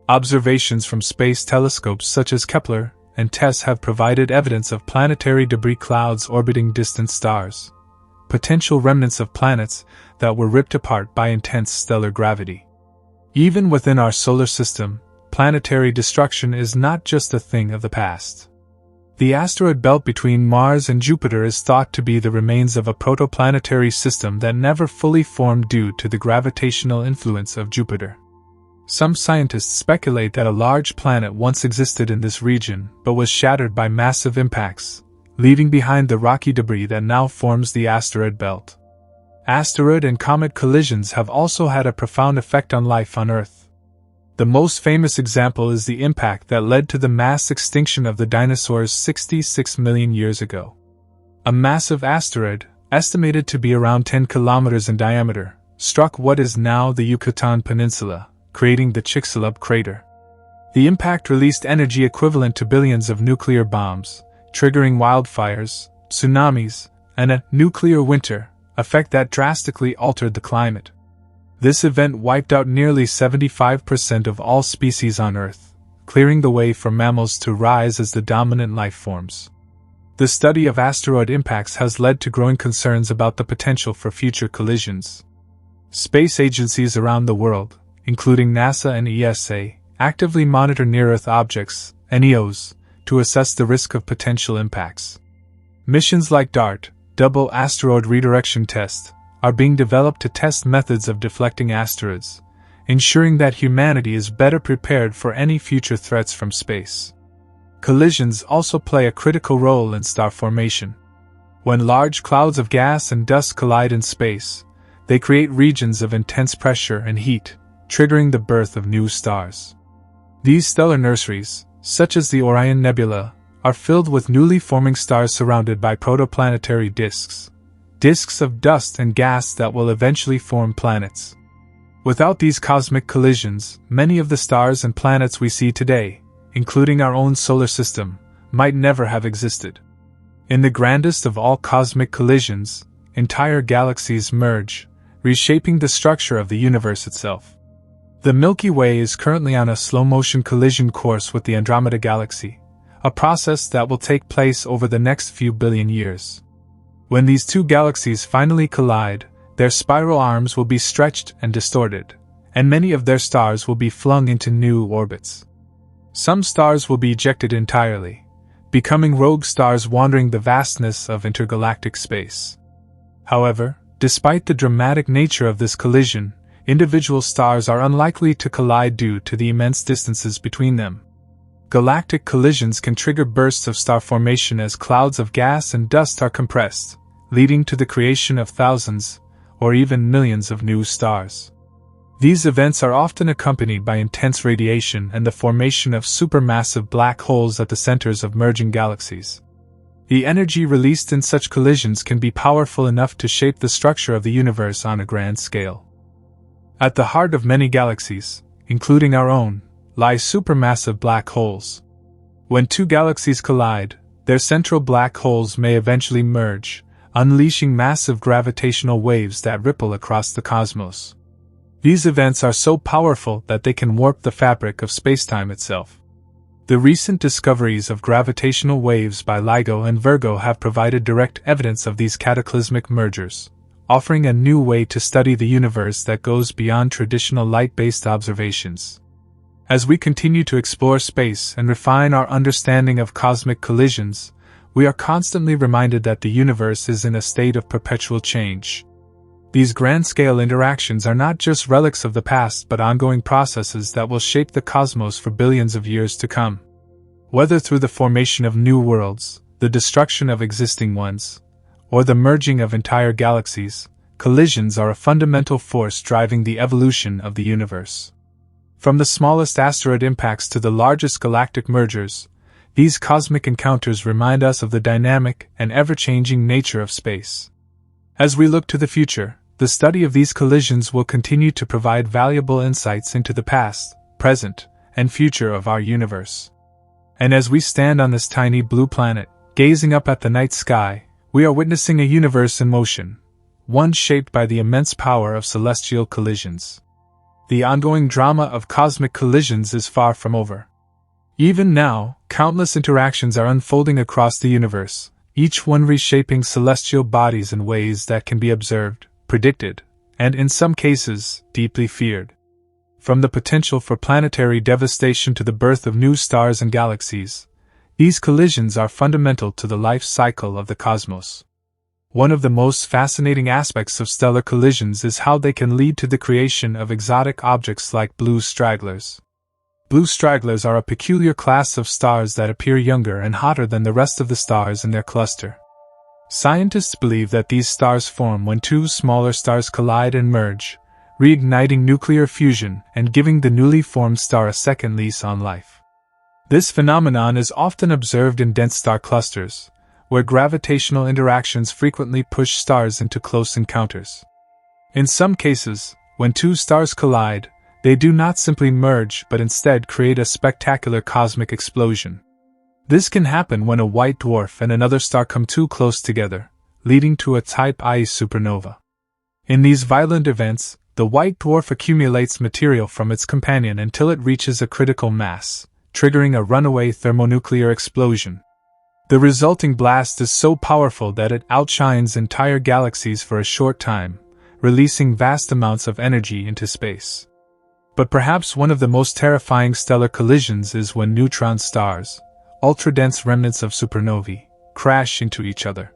Observations from space telescopes such as Kepler and TESS have provided evidence of planetary debris clouds orbiting distant stars, potential remnants of planets that were ripped apart by intense stellar gravity. Even within our solar system, planetary destruction is not just a thing of the past. The asteroid belt between Mars and Jupiter is thought to be the remains of a protoplanetary system that never fully formed due to the gravitational influence of Jupiter. Some scientists speculate that a large planet once existed in this region but was shattered by massive impacts, leaving behind the rocky debris that now forms the asteroid belt. Asteroid and comet collisions have also had a profound effect on life on Earth. The most famous example is the impact that led to the mass extinction of the dinosaurs 66 million years ago. A massive asteroid, estimated to be around 10 kilometers in diameter, struck what is now the Yucatan Peninsula, creating the Chicxulub crater. The impact released energy equivalent to billions of nuclear bombs, triggering wildfires, tsunamis, and a nuclear winter, effect that drastically altered the climate. This event wiped out nearly 75% of all species on Earth, clearing the way for mammals to rise as the dominant life forms. The study of asteroid impacts has led to growing concerns about the potential for future collisions. Space agencies around the world, including NASA and ESA, actively monitor near-Earth objects, NEOs, to assess the risk of potential impacts. Missions like DART, Double Asteroid Redirection Test, are being developed to test methods of deflecting asteroids, ensuring that humanity is better prepared for any future threats from space. Collisions also play a critical role in star formation. When large clouds of gas and dust collide in space, they create regions of intense pressure and heat, triggering the birth of new stars. These stellar nurseries, such as the Orion Nebula, are filled with newly forming stars surrounded by protoplanetary disks of dust and gas that will eventually form planets. Without these cosmic collisions, many of the stars and planets we see today, including our own solar system, might never have existed. In the grandest of all cosmic collisions, entire galaxies merge, reshaping the structure of the universe itself. The Milky Way is currently on a slow-motion collision course with the Andromeda galaxy, a process that will take place over the next few billion years. When these two galaxies finally collide, their spiral arms will be stretched and distorted, and many of their stars will be flung into new orbits. Some stars will be ejected entirely, becoming rogue stars wandering the vastness of intergalactic space. However, despite the dramatic nature of this collision, individual stars are unlikely to collide due to the immense distances between them. Galactic collisions can trigger bursts of star formation as clouds of gas and dust are compressed, leading to the creation of thousands, or even millions of new stars. These events are often accompanied by intense radiation and the formation of supermassive black holes at the centers of merging galaxies. The energy released in such collisions can be powerful enough to shape the structure of the universe on a grand scale. At the heart of many galaxies, including our own, lie supermassive black holes. When two galaxies collide, their central black holes may eventually merge, unleashing massive gravitational waves that ripple across the cosmos. These events are so powerful that they can warp the fabric of spacetime itself. The recent discoveries of gravitational waves by LIGO and Virgo have provided direct evidence of these cataclysmic mergers, offering a new way to study the universe that goes beyond traditional light-based observations. As we continue to explore space and refine our understanding of cosmic collisions, we are constantly reminded that the universe is in a state of perpetual change. These grand-scale interactions are not just relics of the past but ongoing processes that will shape the cosmos for billions of years to come. Whether through the formation of new worlds, the destruction of existing ones, or the merging of entire galaxies, collisions are a fundamental force driving the evolution of the universe. From the smallest asteroid impacts to the largest galactic mergers, these cosmic encounters remind us of the dynamic and ever-changing nature of space. As we look to the future, the study of these collisions will continue to provide valuable insights into the past, present, and future of our universe. And as we stand on this tiny blue planet, gazing up at the night sky, we are witnessing a universe in motion, one shaped by the immense power of celestial collisions. The ongoing drama of cosmic collisions is far from over. Even now, countless interactions are unfolding across the universe, each one reshaping celestial bodies in ways that can be observed, predicted, and in some cases, deeply feared. From the potential for planetary devastation to the birth of new stars and galaxies, these collisions are fundamental to the life cycle of the cosmos. One of the most fascinating aspects of stellar collisions is how they can lead to the creation of exotic objects like blue stragglers. Blue stragglers are a peculiar class of stars that appear younger and hotter than the rest of the stars in their cluster. Scientists believe that these stars form when two smaller stars collide and merge, reigniting nuclear fusion and giving the newly formed star a second lease on life. This phenomenon is often observed in dense star clusters, where gravitational interactions frequently push stars into close encounters. In some cases, when two stars collide, they do not simply merge but instead create a spectacular cosmic explosion. This can happen when a white dwarf and another star come too close together, leading to a type I supernova. In these violent events, the white dwarf accumulates material from its companion until it reaches a critical mass, triggering a runaway thermonuclear explosion. The resulting blast is so powerful that it outshines entire galaxies for a short time, releasing vast amounts of energy into space. But perhaps one of the most terrifying stellar collisions is when neutron stars, ultra-dense remnants of supernovae, crash into each other.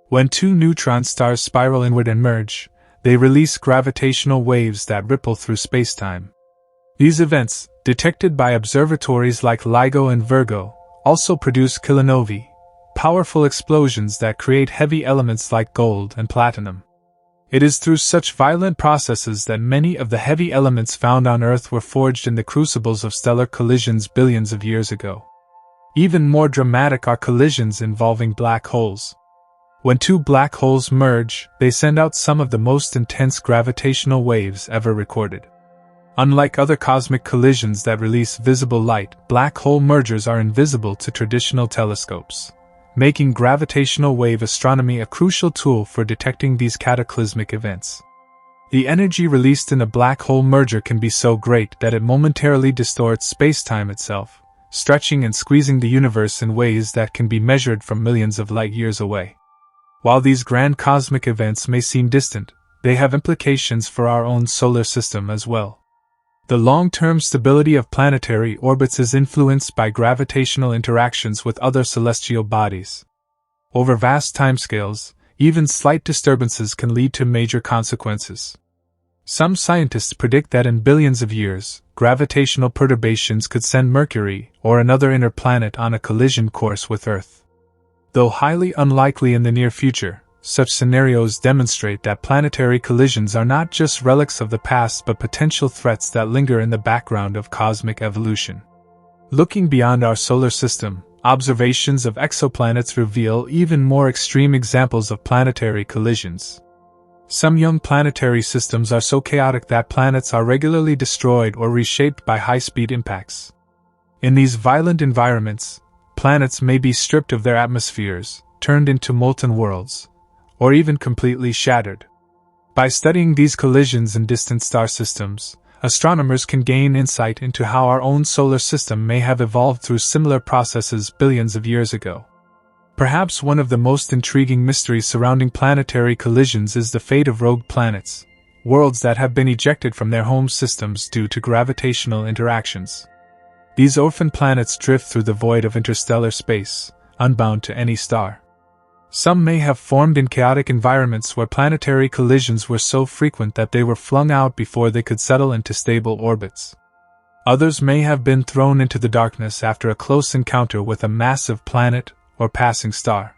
When two neutron stars spiral inward and merge, they release gravitational waves that ripple through spacetime. These events, detected by observatories like LIGO and Virgo, also produce kilonovae, powerful explosions that create heavy elements like gold and platinum. It is through such violent processes that many of the heavy elements found on Earth were forged in the crucibles of stellar collisions billions of years ago. Even more dramatic are collisions involving black holes. When two black holes merge, they send out some of the most intense gravitational waves ever recorded. Unlike other cosmic collisions that release visible light, black hole mergers are invisible to traditional telescopes, making gravitational wave astronomy a crucial tool for detecting these cataclysmic events. The energy released in a black hole merger can be so great that it momentarily distorts spacetime itself, stretching and squeezing the universe in ways that can be measured from millions of light years away. While these grand cosmic events may seem distant, they have implications for our own solar system as well. The long-term stability of planetary orbits is influenced by gravitational interactions with other celestial bodies. Over vast timescales, even slight disturbances can lead to major consequences. Some scientists predict that in billions of years, gravitational perturbations could send Mercury or another inner planet on a collision course with Earth. Though highly unlikely in the near future, such scenarios demonstrate that planetary collisions are not just relics of the past but potential threats that linger in the background of cosmic evolution. Looking beyond our solar system, observations of exoplanets reveal even more extreme examples of planetary collisions. Some young planetary systems are so chaotic that planets are regularly destroyed or reshaped by high-speed impacts. In these violent environments, planets may be stripped of their atmospheres, turned into molten worlds, or even completely shattered. By studying these collisions in distant star systems, astronomers can gain insight into how our own solar system may have evolved through similar processes billions of years ago. Perhaps one of the most intriguing mysteries surrounding planetary collisions is the fate of rogue planets, worlds that have been ejected from their home systems due to gravitational interactions. These orphan planets drift through the void of interstellar space, unbound to any star. Some may have formed in chaotic environments where planetary collisions were so frequent that they were flung out before they could settle into stable orbits. Others may have been thrown into the darkness after a close encounter with a massive planet or passing star.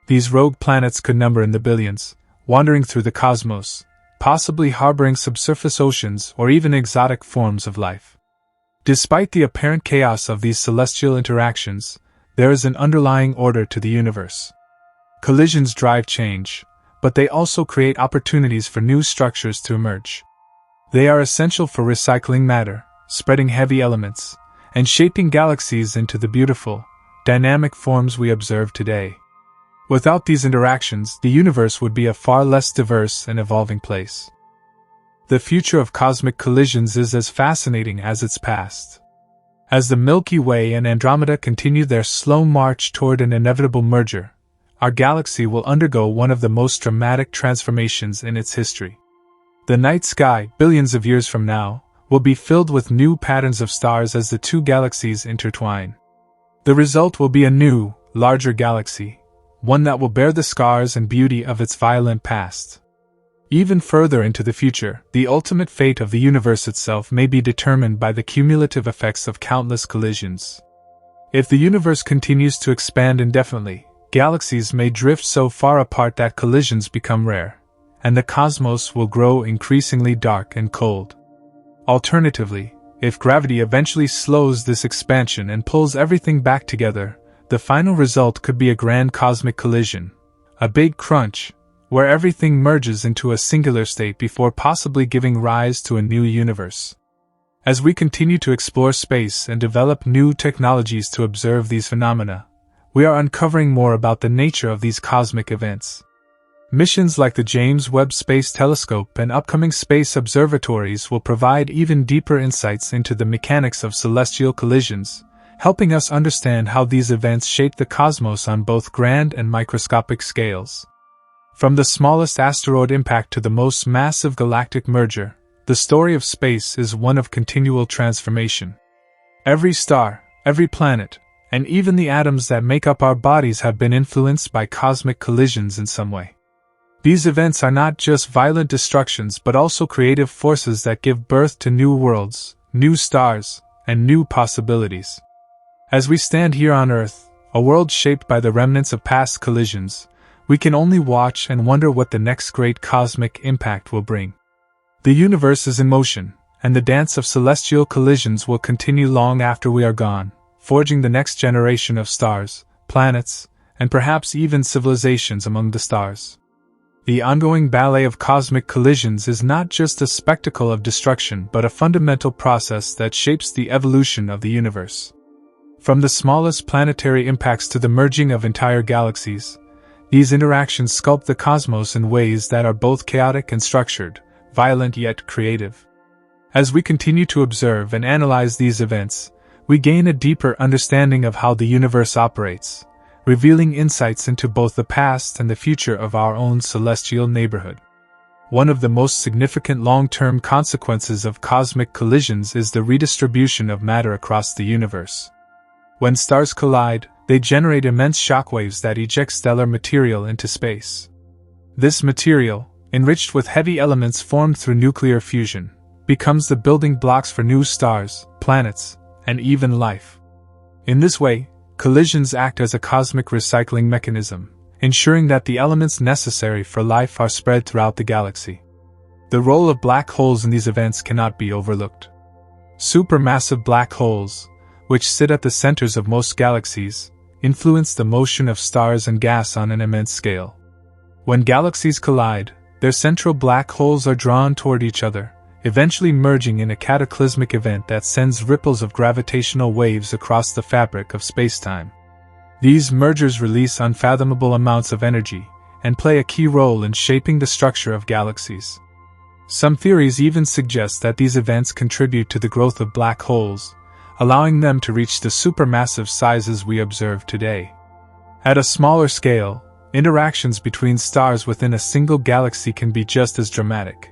These rogue planets could number in the billions, wandering through the cosmos, possibly harboring subsurface oceans or even exotic forms of life. Despite the apparent chaos of these celestial interactions, there is an underlying order to the universe. Collisions drive change, but they also create opportunities for new structures to emerge. They are essential for recycling matter, spreading heavy elements, and shaping galaxies into the beautiful, dynamic forms we observe today. Without these interactions, the universe would be a far less diverse and evolving place. The future of cosmic collisions is as fascinating as its past. As the Milky Way and Andromeda continue their slow march toward an inevitable merger, our galaxy will undergo one of the most dramatic transformations in its history. The night sky, billions of years from now, will be filled with new patterns of stars as the two galaxies intertwine. The result will be a new, larger galaxy, one that will bear the scars and beauty of its violent past. Even further into the future, the ultimate fate of the universe itself may be determined by the cumulative effects of countless collisions. If the universe continues to expand indefinitely, galaxies may drift so far apart that collisions become rare, and the cosmos will grow increasingly dark and cold. Alternatively, if gravity eventually slows this expansion and pulls everything back together, the final result could be a grand cosmic collision, a big crunch, where everything merges into a singular state before possibly giving rise to a new universe. As we continue to explore space and develop new technologies to observe these phenomena, we are uncovering more about the nature of these cosmic events. Missions like the James Webb Space Telescope and upcoming space observatories will provide even deeper insights into the mechanics of celestial collisions, helping us understand how these events shape the cosmos on both grand and microscopic scales. From the smallest asteroid impact to the most massive galactic merger, the story of space is one of continual transformation. Every star, every planet, and even the atoms that make up our bodies have been influenced by cosmic collisions in some way. These events are not just violent destructions but also creative forces that give birth to new worlds, new stars, and new possibilities. As we stand here on Earth, a world shaped by the remnants of past collisions, we can only watch and wonder what the next great cosmic impact will bring. The universe is in motion, and the dance of celestial collisions will continue long after we are gone, forging the next generation of stars, planets, and perhaps even civilizations among the stars. The ongoing ballet of cosmic collisions is not just a spectacle of destruction but a fundamental process that shapes the evolution of the universe. From the smallest planetary impacts to the merging of entire galaxies, these interactions sculpt the cosmos in ways that are both chaotic and structured, violent yet creative. As we continue to observe and analyze these events, we gain a deeper understanding of how the universe operates, revealing insights into both the past and the future of our own celestial neighborhood. One of the most significant long-term consequences of cosmic collisions is the redistribution of matter across the universe. When stars collide, they generate immense shockwaves that eject stellar material into space. This material, enriched with heavy elements formed through nuclear fusion, becomes the building blocks for new stars, planets, and even life. In this way, collisions act as a cosmic recycling mechanism, ensuring that the elements necessary for life are spread throughout the galaxy. The role of black holes in these events cannot be overlooked. Supermassive black holes, which sit at the centers of most galaxies, influence the motion of stars and gas on an immense scale. When galaxies collide, their central black holes are drawn toward each other, eventually merging in a cataclysmic event that sends ripples of gravitational waves across the fabric of spacetime. These mergers release unfathomable amounts of energy and play a key role in shaping the structure of galaxies. Some theories even suggest that these events contribute to the growth of black holes, allowing them to reach the supermassive sizes we observe today. At a smaller scale, interactions between stars within a single galaxy can be just as dramatic.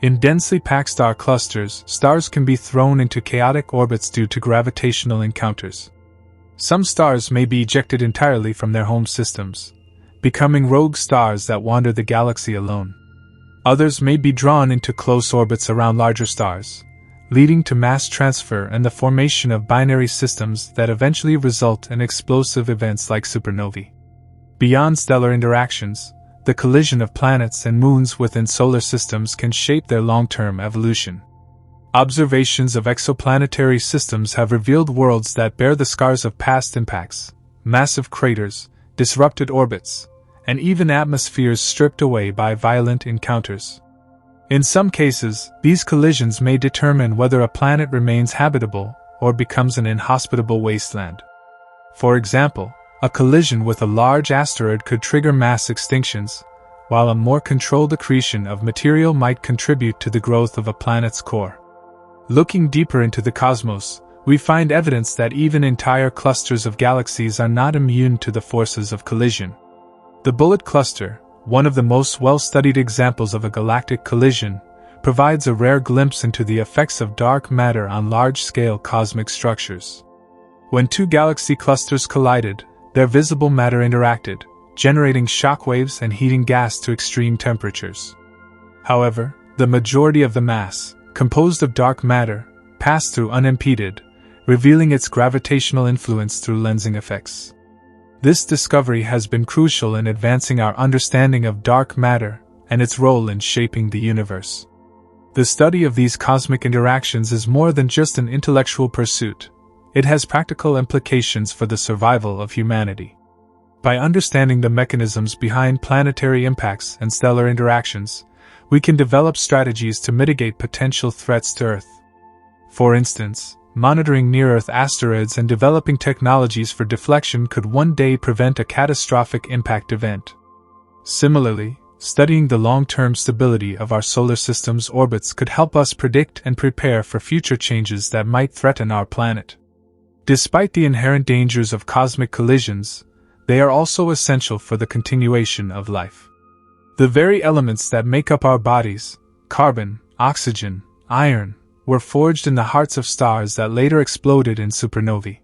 In densely packed star clusters, stars can be thrown into chaotic orbits due to gravitational encounters. Some stars may be ejected entirely from their home systems, becoming rogue stars that wander the galaxy alone. Others may be drawn into close orbits around larger stars, leading to mass transfer and the formation of binary systems that eventually result in explosive events like supernovae. Beyond stellar interactions, the collision of planets and moons within solar systems can shape their long-term evolution. Observations of exoplanetary systems have revealed worlds that bear the scars of past impacts, massive craters, disrupted orbits, and even atmospheres stripped away by violent encounters. In some cases, these collisions may determine whether a planet remains habitable or becomes an inhospitable wasteland. For example, a collision with a large asteroid could trigger mass extinctions, while a more controlled accretion of material might contribute to the growth of a planet's core. Looking deeper into the cosmos, we find evidence that even entire clusters of galaxies are not immune to the forces of collision. The Bullet Cluster, one of the most well-studied examples of a galactic collision, provides a rare glimpse into the effects of dark matter on large-scale cosmic structures. When two galaxy clusters collided, their visible matter interacted, generating shockwaves and heating gas to extreme temperatures. However, the majority of the mass, composed of dark matter, passed through unimpeded, revealing its gravitational influence through lensing effects. This discovery has been crucial in advancing our understanding of dark matter and its role in shaping the universe. The study of these cosmic interactions is more than just an intellectual pursuit. It has practical implications for the survival of humanity. By understanding the mechanisms behind planetary impacts and stellar interactions, we can develop strategies to mitigate potential threats to Earth. For instance, monitoring near-Earth asteroids and developing technologies for deflection could one day prevent a catastrophic impact event. Similarly, studying the long-term stability of our solar system's orbits could help us predict and prepare for future changes that might threaten our planet. Despite the inherent dangers of cosmic collisions, they are also essential for the continuation of life. The very elements that make up our bodies, carbon, oxygen, iron, were forged in the hearts of stars that later exploded in supernovae.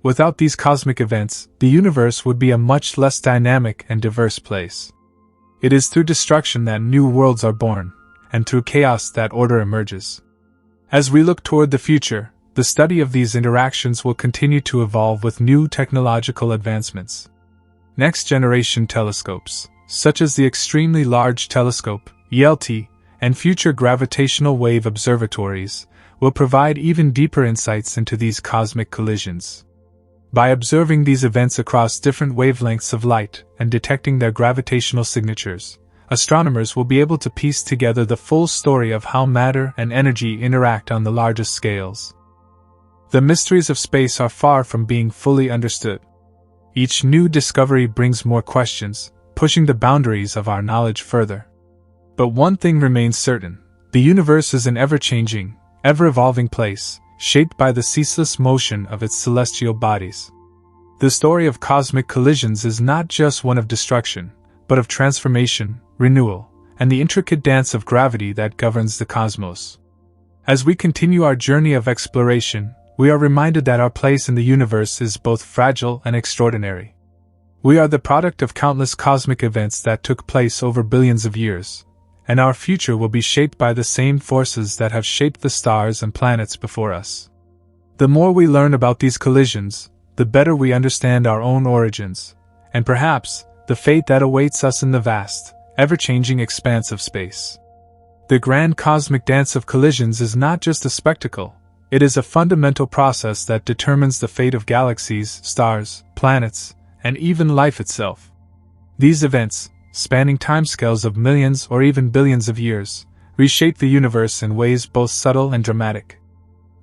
Without these cosmic events, the universe would be a much less dynamic and diverse place. It is through destruction that new worlds are born, and through chaos that order emerges. As we look toward the future, the study of these interactions will continue to evolve with new technological advancements. Next-generation telescopes, such as the Extremely Large Telescope, ELT, and future gravitational wave observatories, will provide even deeper insights into these cosmic collisions. By observing these events across different wavelengths of light and detecting their gravitational signatures, astronomers will be able to piece together the full story of how matter and energy interact on the largest scales. The mysteries of space are far from being fully understood. Each new discovery brings more questions, pushing the boundaries of our knowledge further. But one thing remains certain: the universe is an ever-changing, ever-evolving place, shaped by the ceaseless motion of its celestial bodies. The story of cosmic collisions is not just one of destruction, but of transformation, renewal, and the intricate dance of gravity that governs the cosmos. As we continue our journey of exploration, we are reminded that our place in the universe is both fragile and extraordinary. We are the product of countless cosmic events that took place over billions of years, and our future will be shaped by the same forces that have shaped the stars and planets before us. The more we learn about these collisions, the better we understand our own origins, and perhaps, the fate that awaits us in the vast, ever-changing expanse of space. The grand cosmic dance of collisions is not just a spectacle, it is a fundamental process that determines the fate of galaxies, stars, planets, and even life itself. These events, spanning timescales of millions or even billions of years, reshape the universe in ways both subtle and dramatic.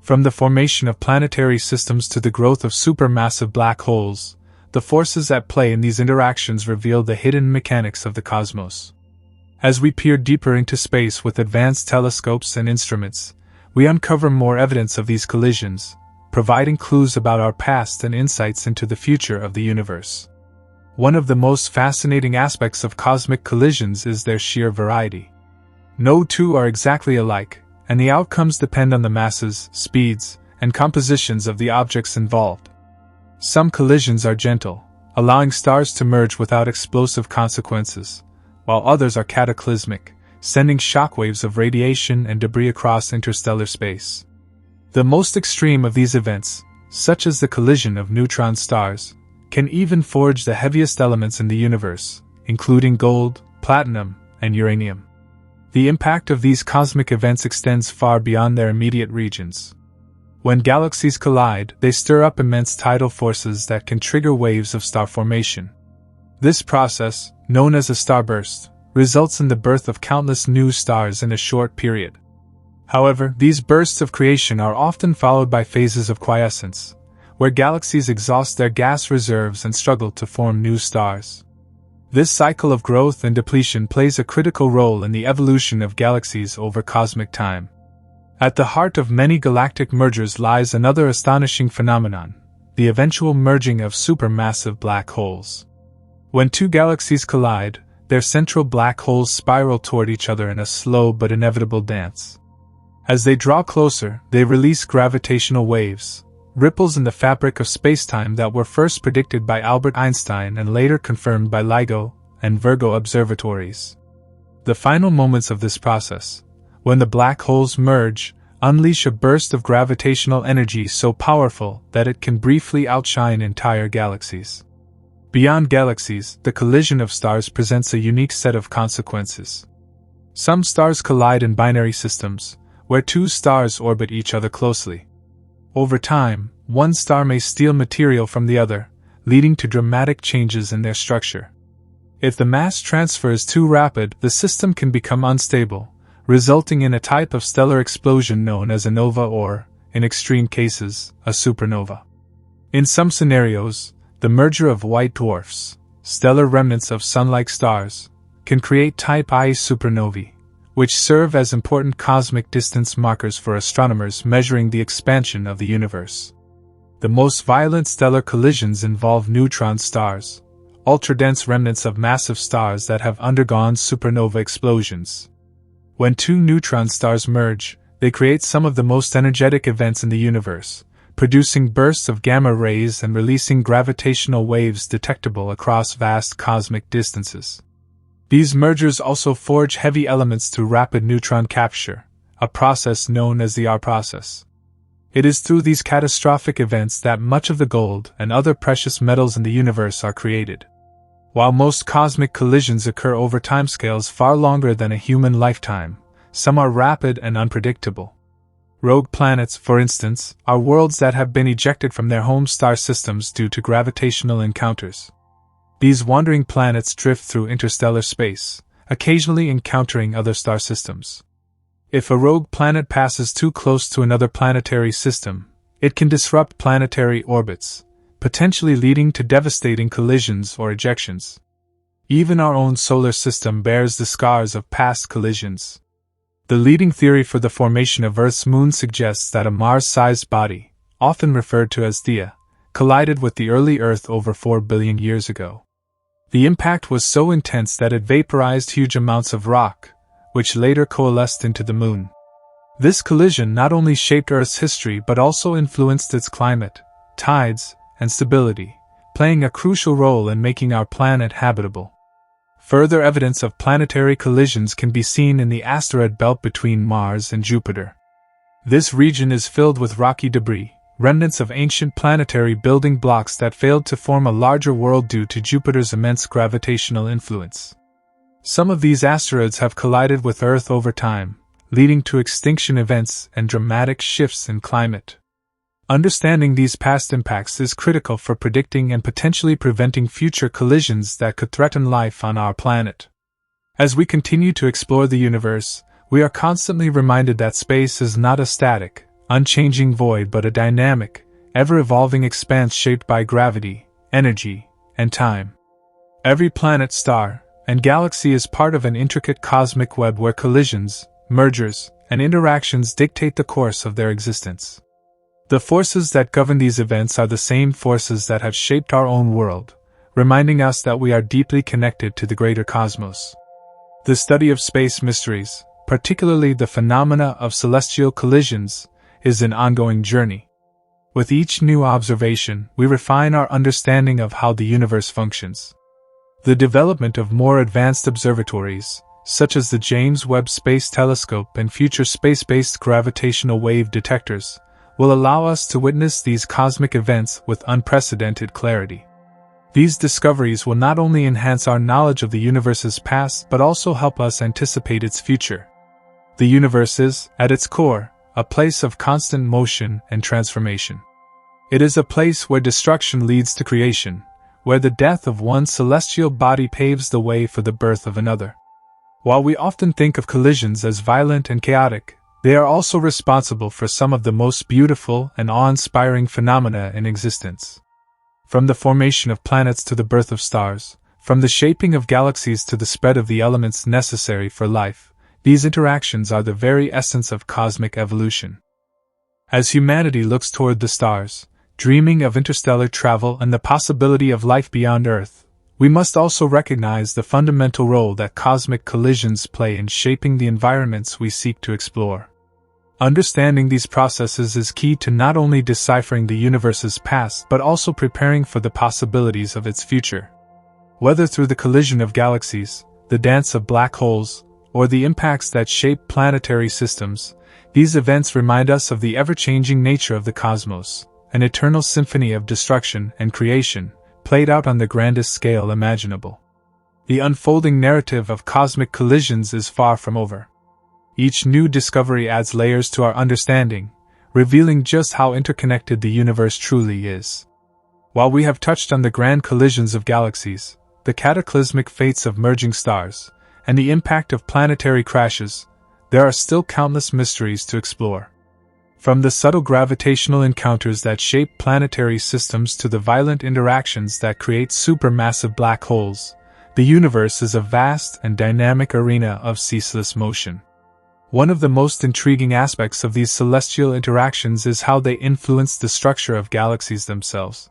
From the formation of planetary systems to the growth of supermassive black holes, the forces at play in these interactions reveal the hidden mechanics of the cosmos. As we peer deeper into space with advanced telescopes and instruments, we uncover more evidence of these collisions, providing clues about our past and insights into the future of the universe. One of the most fascinating aspects of cosmic collisions is their sheer variety. No two are exactly alike, and the outcomes depend on the masses, speeds, and compositions of the objects involved. Some collisions are gentle, allowing stars to merge without explosive consequences, while others are cataclysmic, sending shockwaves of radiation and debris across interstellar space. The most extreme of these events, such as the collision of neutron stars, can even forge the heaviest elements in the universe, including gold, platinum, and uranium. The impact of these cosmic events extends far beyond their immediate regions. When galaxies collide, they stir up immense tidal forces that can trigger waves of star formation. This process, known as a starburst, results in the birth of countless new stars in a short period. However, these bursts of creation are often followed by phases of quiescence, where galaxies exhaust their gas reserves and struggle to form new stars. This cycle of growth and depletion plays a critical role in the evolution of galaxies over cosmic time. At the heart of many galactic mergers lies another astonishing phenomenon: the eventual merging of supermassive black holes. When two galaxies collide, their central black holes spiral toward each other in a slow but inevitable dance. As they draw closer, they release gravitational waves, ripples in the fabric of spacetime that were first predicted by Albert Einstein and later confirmed by LIGO and Virgo observatories. The final moments of this process, when the black holes merge, unleash a burst of gravitational energy so powerful that it can briefly outshine entire galaxies. Beyond galaxies, the collision of stars presents a unique set of consequences. Some stars collide in binary systems, where two stars orbit each other closely. Over time, one star may steal material from the other, leading to dramatic changes in their structure. If the mass transfer is too rapid, the system can become unstable, resulting in a type of stellar explosion known as a nova or, in extreme cases, a supernova. In some scenarios, the merger of white dwarfs, stellar remnants of sun-like stars, can create Type I supernovae, which serve as important cosmic distance markers for astronomers measuring the expansion of the universe. The most violent stellar collisions involve neutron stars, ultra-dense remnants of massive stars that have undergone supernova explosions. When two neutron stars merge, they create some of the most energetic events in the universe, producing bursts of gamma rays and releasing gravitational waves detectable across vast cosmic distances. These mergers also forge heavy elements through rapid neutron capture, a process known as the R process. It is through these catastrophic events that much of the gold and other precious metals in the universe are created. While most cosmic collisions occur over timescales far longer than a human lifetime, some are rapid and unpredictable. Rogue planets, for instance, are worlds that have been ejected from their home star systems due to gravitational encounters. These wandering planets drift through interstellar space, occasionally encountering other star systems. If a rogue planet passes too close to another planetary system, it can disrupt planetary orbits, potentially leading to devastating collisions or ejections. Even our own solar system bears the scars of past collisions. The leading theory for the formation of Earth's moon suggests that a Mars-sized body, often referred to as Theia, collided with the early Earth over 4 billion years ago. The impact was so intense that it vaporized huge amounts of rock, which later coalesced into the Moon. This collision not only shaped Earth's history but also influenced its climate, tides, and stability, playing a crucial role in making our planet habitable. Further evidence of planetary collisions can be seen in the asteroid belt between Mars and Jupiter. This region is filled with rocky debris, remnants of ancient planetary building blocks that failed to form a larger world due to Jupiter's immense gravitational influence. Some of these asteroids have collided with Earth over time, leading to extinction events and dramatic shifts in climate. Understanding these past impacts is critical for predicting and potentially preventing future collisions that could threaten life on our planet. As we continue to explore the universe, we are constantly reminded that space is not a static, unchanging void but a dynamic, ever-evolving expanse shaped by gravity, energy, and time. Every planet, star, and galaxy is part of an intricate cosmic web where collisions, mergers, and interactions dictate the course of their existence. The forces that govern these events are the same forces that have shaped our own world, reminding us that we are deeply connected to the greater cosmos. The study of space mysteries, particularly the phenomena of celestial collisions, is an ongoing journey. With each new observation, we refine our understanding of how the universe functions. The development of more advanced observatories, such as the James Webb Space Telescope and future space-based gravitational wave detectors, will allow us to witness these cosmic events with unprecedented clarity. These discoveries will not only enhance our knowledge of the universe's past but also help us anticipate its future. The universe is, at its core, a place of constant motion and transformation. It is a place where destruction leads to creation, where the death of one celestial body paves the way for the birth of another. While we often think of collisions as violent and chaotic, they are also responsible for some of the most beautiful and awe-inspiring phenomena in existence. From the formation of planets to the birth of stars, from the shaping of galaxies to the spread of the elements necessary for life, these interactions are the very essence of cosmic evolution. As humanity looks toward the stars, dreaming of interstellar travel and the possibility of life beyond Earth, we must also recognize the fundamental role that cosmic collisions play in shaping the environments we seek to explore. Understanding these processes is key to not only deciphering the universe's past but also preparing for the possibilities of its future. Whether through the collision of galaxies, the dance of black holes, or the impacts that shape planetary systems, these events remind us of the ever-changing nature of the cosmos, an eternal symphony of destruction and creation, played out on the grandest scale imaginable. The unfolding narrative of cosmic collisions is far from over. Each new discovery adds layers to our understanding, revealing just how interconnected the universe truly is. While we have touched on the grand collisions of galaxies, the cataclysmic fates of merging stars, and the impact of planetary crashes, there are still countless mysteries to explore. From the subtle gravitational encounters that shape planetary systems to the violent interactions that create supermassive black holes, the universe is a vast and dynamic arena of ceaseless motion. One of the most intriguing aspects of these celestial interactions is how they influence the structure of galaxies themselves.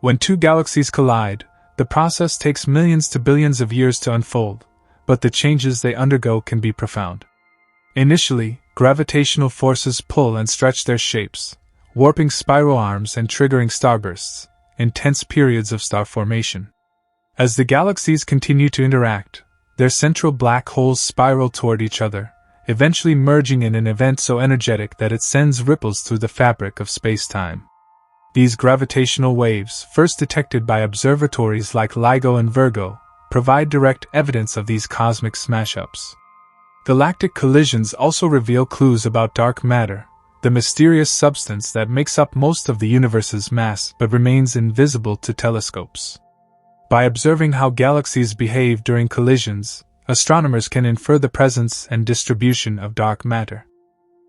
When two galaxies collide, the process takes millions to billions of years to unfold, but the changes they undergo can be profound. Initially, gravitational forces pull and stretch their shapes, warping spiral arms and triggering starbursts, intense periods of star formation. As the galaxies continue to interact, their central black holes spiral toward each other, eventually merging in an event so energetic that it sends ripples through the fabric of space-time. These gravitational waves, first detected by observatories like LIGO and Virgo, provide direct evidence of these cosmic smash-ups. Galactic collisions also reveal clues about dark matter, the mysterious substance that makes up most of the universe's mass but remains invisible to telescopes. By observing how galaxies behave during collisions, astronomers can infer the presence and distribution of dark matter.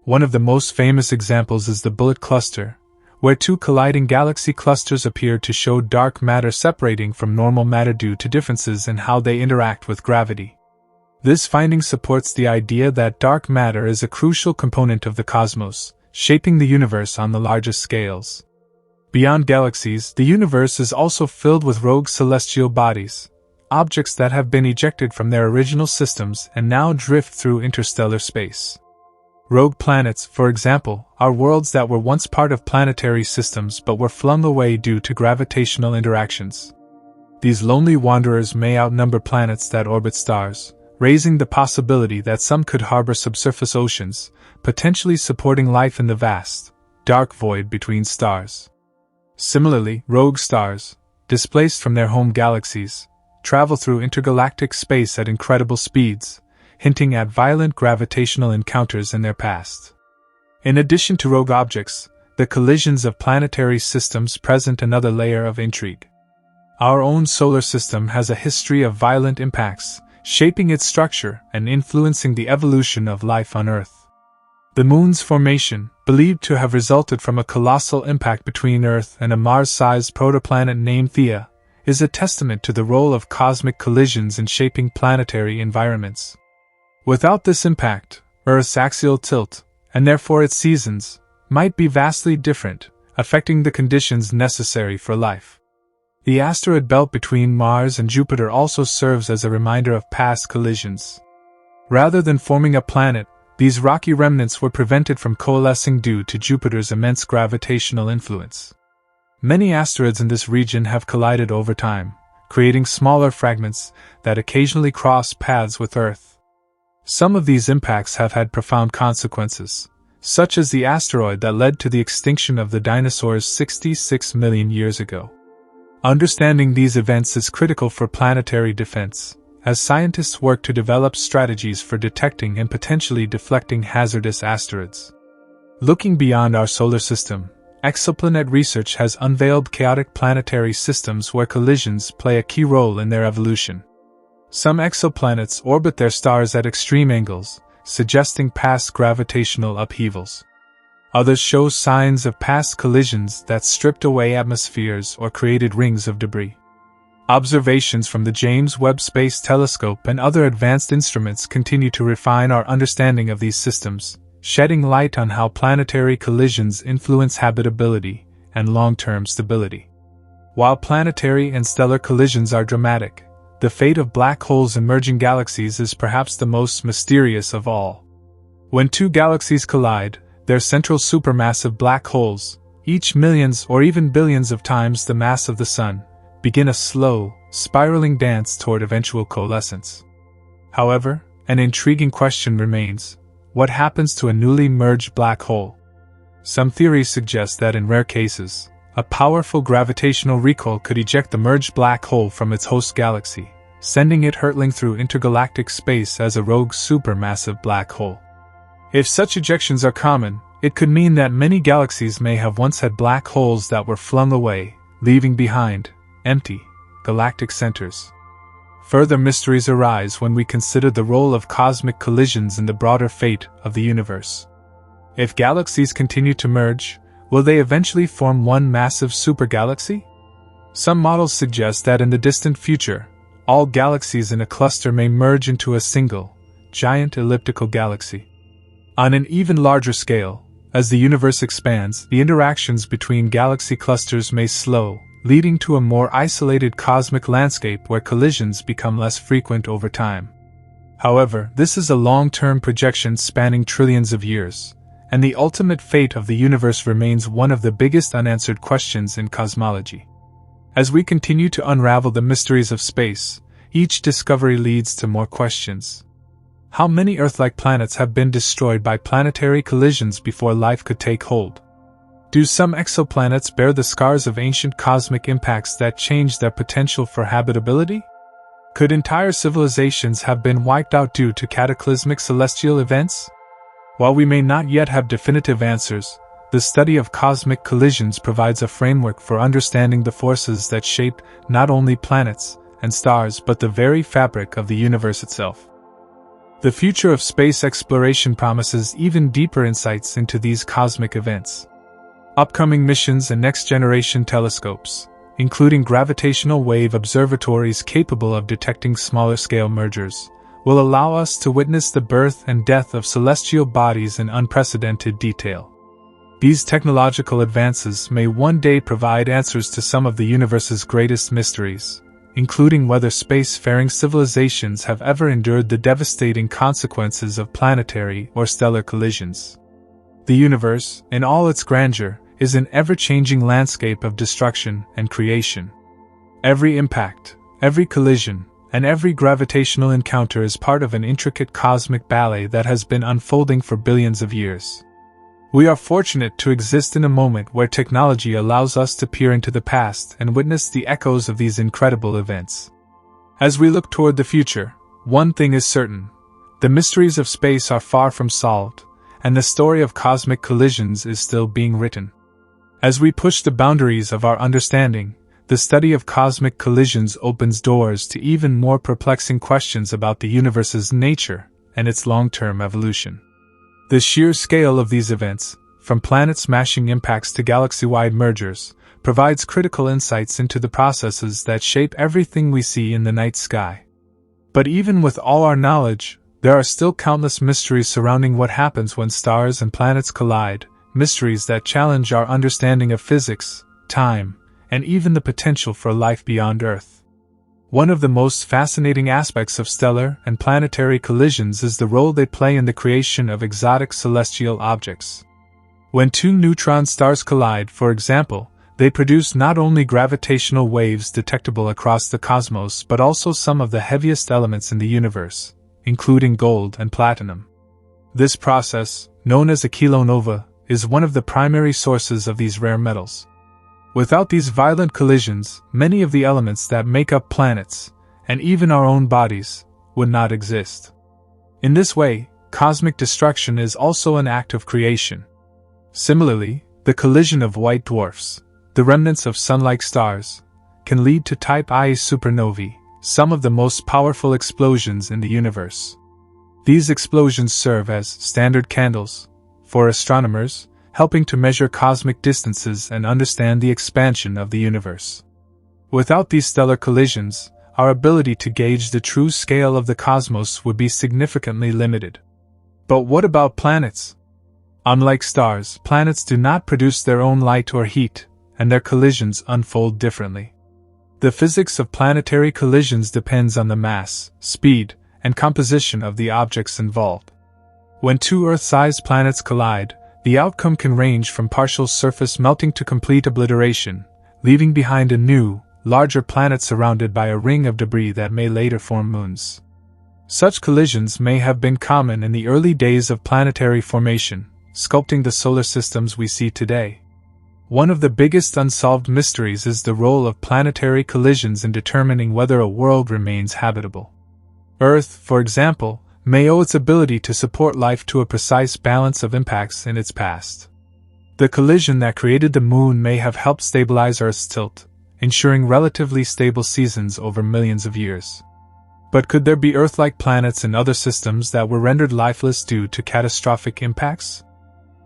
One of the most famous examples is the Bullet Cluster, where two colliding galaxy clusters appear to show dark matter separating from normal matter due to differences in how they interact with gravity. This finding supports the idea that dark matter is a crucial component of the cosmos, shaping the universe on the largest scales. Beyond galaxies, the universe is also filled with rogue celestial bodies, objects that have been ejected from their original systems and now drift through interstellar space. Rogue planets, for example, are worlds that were once part of planetary systems but were flung away due to gravitational interactions. These lonely wanderers may outnumber planets that orbit stars, raising the possibility that some could harbor subsurface oceans, potentially supporting life in the vast, dark void between stars. Similarly, rogue stars, displaced from their home galaxies, travel through intergalactic space at incredible speeds, hinting at violent gravitational encounters in their past. In addition to rogue objects, the collisions of planetary systems present another layer of intrigue. Our own solar system has a history of violent impacts, shaping its structure and influencing the evolution of life on Earth. The Moon's formation, believed to have resulted from a colossal impact between Earth and a Mars-sized protoplanet named Theia, is a testament to the role of cosmic collisions in shaping planetary environments. Without this impact, Earth's axial tilt, and therefore its seasons, might be vastly different, affecting the conditions necessary for life. The asteroid belt between Mars and Jupiter also serves as a reminder of past collisions. Rather than forming a planet, these rocky remnants were prevented from coalescing due to Jupiter's immense gravitational influence. Many asteroids in this region have collided over time, creating smaller fragments that occasionally cross paths with Earth. Some of these impacts have had profound consequences, such as the asteroid that led to the extinction of the dinosaurs 66 million years ago. Understanding these events is critical for planetary defense, as scientists work to develop strategies for detecting and potentially deflecting hazardous asteroids. Looking beyond our solar system, exoplanet research has unveiled chaotic planetary systems where collisions play a key role in their evolution. Some exoplanets orbit their stars at extreme angles, suggesting past gravitational upheavals. Others show signs of past collisions that stripped away atmospheres or created rings of debris. Observations from the James Webb Space Telescope and other advanced instruments continue to refine our understanding of these systems, shedding light on how planetary collisions influence habitability and long-term stability. While planetary and stellar collisions are dramatic, the fate of black holes and merging galaxies is perhaps the most mysterious of all. When two galaxies collide, their central supermassive black holes, each millions or even billions of times the mass of the Sun, begin a slow, spiraling dance toward eventual coalescence. However, an intriguing question remains: what happens to a newly merged black hole? Some theories suggest that in rare cases, a powerful gravitational recoil could eject the merged black hole from its host galaxy, sending it hurtling through intergalactic space as a rogue supermassive black hole. If such ejections are common, it could mean that many galaxies may have once had black holes that were flung away, leaving behind empty, galactic centers. Further mysteries arise when we consider the role of cosmic collisions in the broader fate of the universe. If galaxies continue to merge, will they eventually form one massive supergalaxy? Some models suggest that in the distant future, all galaxies in a cluster may merge into a single, giant elliptical galaxy. On an even larger scale, as the universe expands, the interactions between galaxy clusters may slow, leading to a more isolated cosmic landscape where collisions become less frequent over time. However, this is a long-term projection spanning trillions of years, and the ultimate fate of the universe remains one of the biggest unanswered questions in cosmology. As we continue to unravel the mysteries of space, each discovery leads to more questions. How many Earth-like planets have been destroyed by planetary collisions before life could take hold? Do some exoplanets bear the scars of ancient cosmic impacts that changed their potential for habitability? Could entire civilizations have been wiped out due to cataclysmic celestial events? While we may not yet have definitive answers, the study of cosmic collisions provides a framework for understanding the forces that shape not only planets and stars but the very fabric of the universe itself. The future of space exploration promises even deeper insights into these cosmic events. Upcoming missions and next-generation telescopes, including gravitational wave observatories capable of detecting smaller-scale mergers, will allow us to witness the birth and death of celestial bodies in unprecedented detail. These technological advances may one day provide answers to some of the universe's greatest mysteries, including whether space-faring civilizations have ever endured the devastating consequences of planetary or stellar collisions. The universe, in all its grandeur, is an ever-changing landscape of destruction and creation. Every impact, every collision, and every gravitational encounter is part of an intricate cosmic ballet that has been unfolding for billions of years. We are fortunate to exist in a moment where technology allows us to peer into the past and witness the echoes of these incredible events. As we look toward the future, one thing is certain: the mysteries of space are far from solved, and the story of cosmic collisions is still being written. As we push the boundaries of our understanding, the study of cosmic collisions opens doors to even more perplexing questions about the universe's nature and its long-term evolution. The sheer scale of these events, from planet-smashing impacts to galaxy-wide mergers, provides critical insights into the processes that shape everything we see in the night sky. But even with all our knowledge, there are still countless mysteries surrounding what happens when stars and planets collide, mysteries that challenge our understanding of physics, time, and even the potential for life beyond Earth. One of the most fascinating aspects of stellar and planetary collisions is the role they play in the creation of exotic celestial objects. When two neutron stars collide, for example, they produce not only gravitational waves detectable across the cosmos but also some of the heaviest elements in the universe, including gold and platinum. This process, known as a kilonova, is one of the primary sources of these rare metals. Without these violent collisions, many of the elements that make up planets, and even our own bodies, would not exist. In this way, cosmic destruction is also an act of creation. Similarly, the collision of white dwarfs, the remnants of sun-like stars, can lead to Type I supernovae, some of the most powerful explosions in the universe. These explosions serve as standard candles for astronomers, helping to measure cosmic distances and understand the expansion of the universe. Without these stellar collisions, our ability to gauge the true scale of the cosmos would be significantly limited. But what about planets? Unlike stars, planets do not produce their own light or heat, and their collisions unfold differently. The physics of planetary collisions depends on the mass, speed, and composition of the objects involved. When two Earth-sized planets collide, the outcome can range from partial surface melting to complete obliteration, leaving behind a new, larger planet surrounded by a ring of debris that may later form moons. Such collisions may have been common in the early days of planetary formation, sculpting the solar systems we see today. One of the biggest unsolved mysteries is the role of planetary collisions in determining whether a world remains habitable. Earth, for example, may owe its ability to support life to a precise balance of impacts in its past. The collision that created the Moon may have helped stabilize Earth's tilt, ensuring relatively stable seasons over millions of years. But could there be Earth-like planets in other systems that were rendered lifeless due to catastrophic impacts?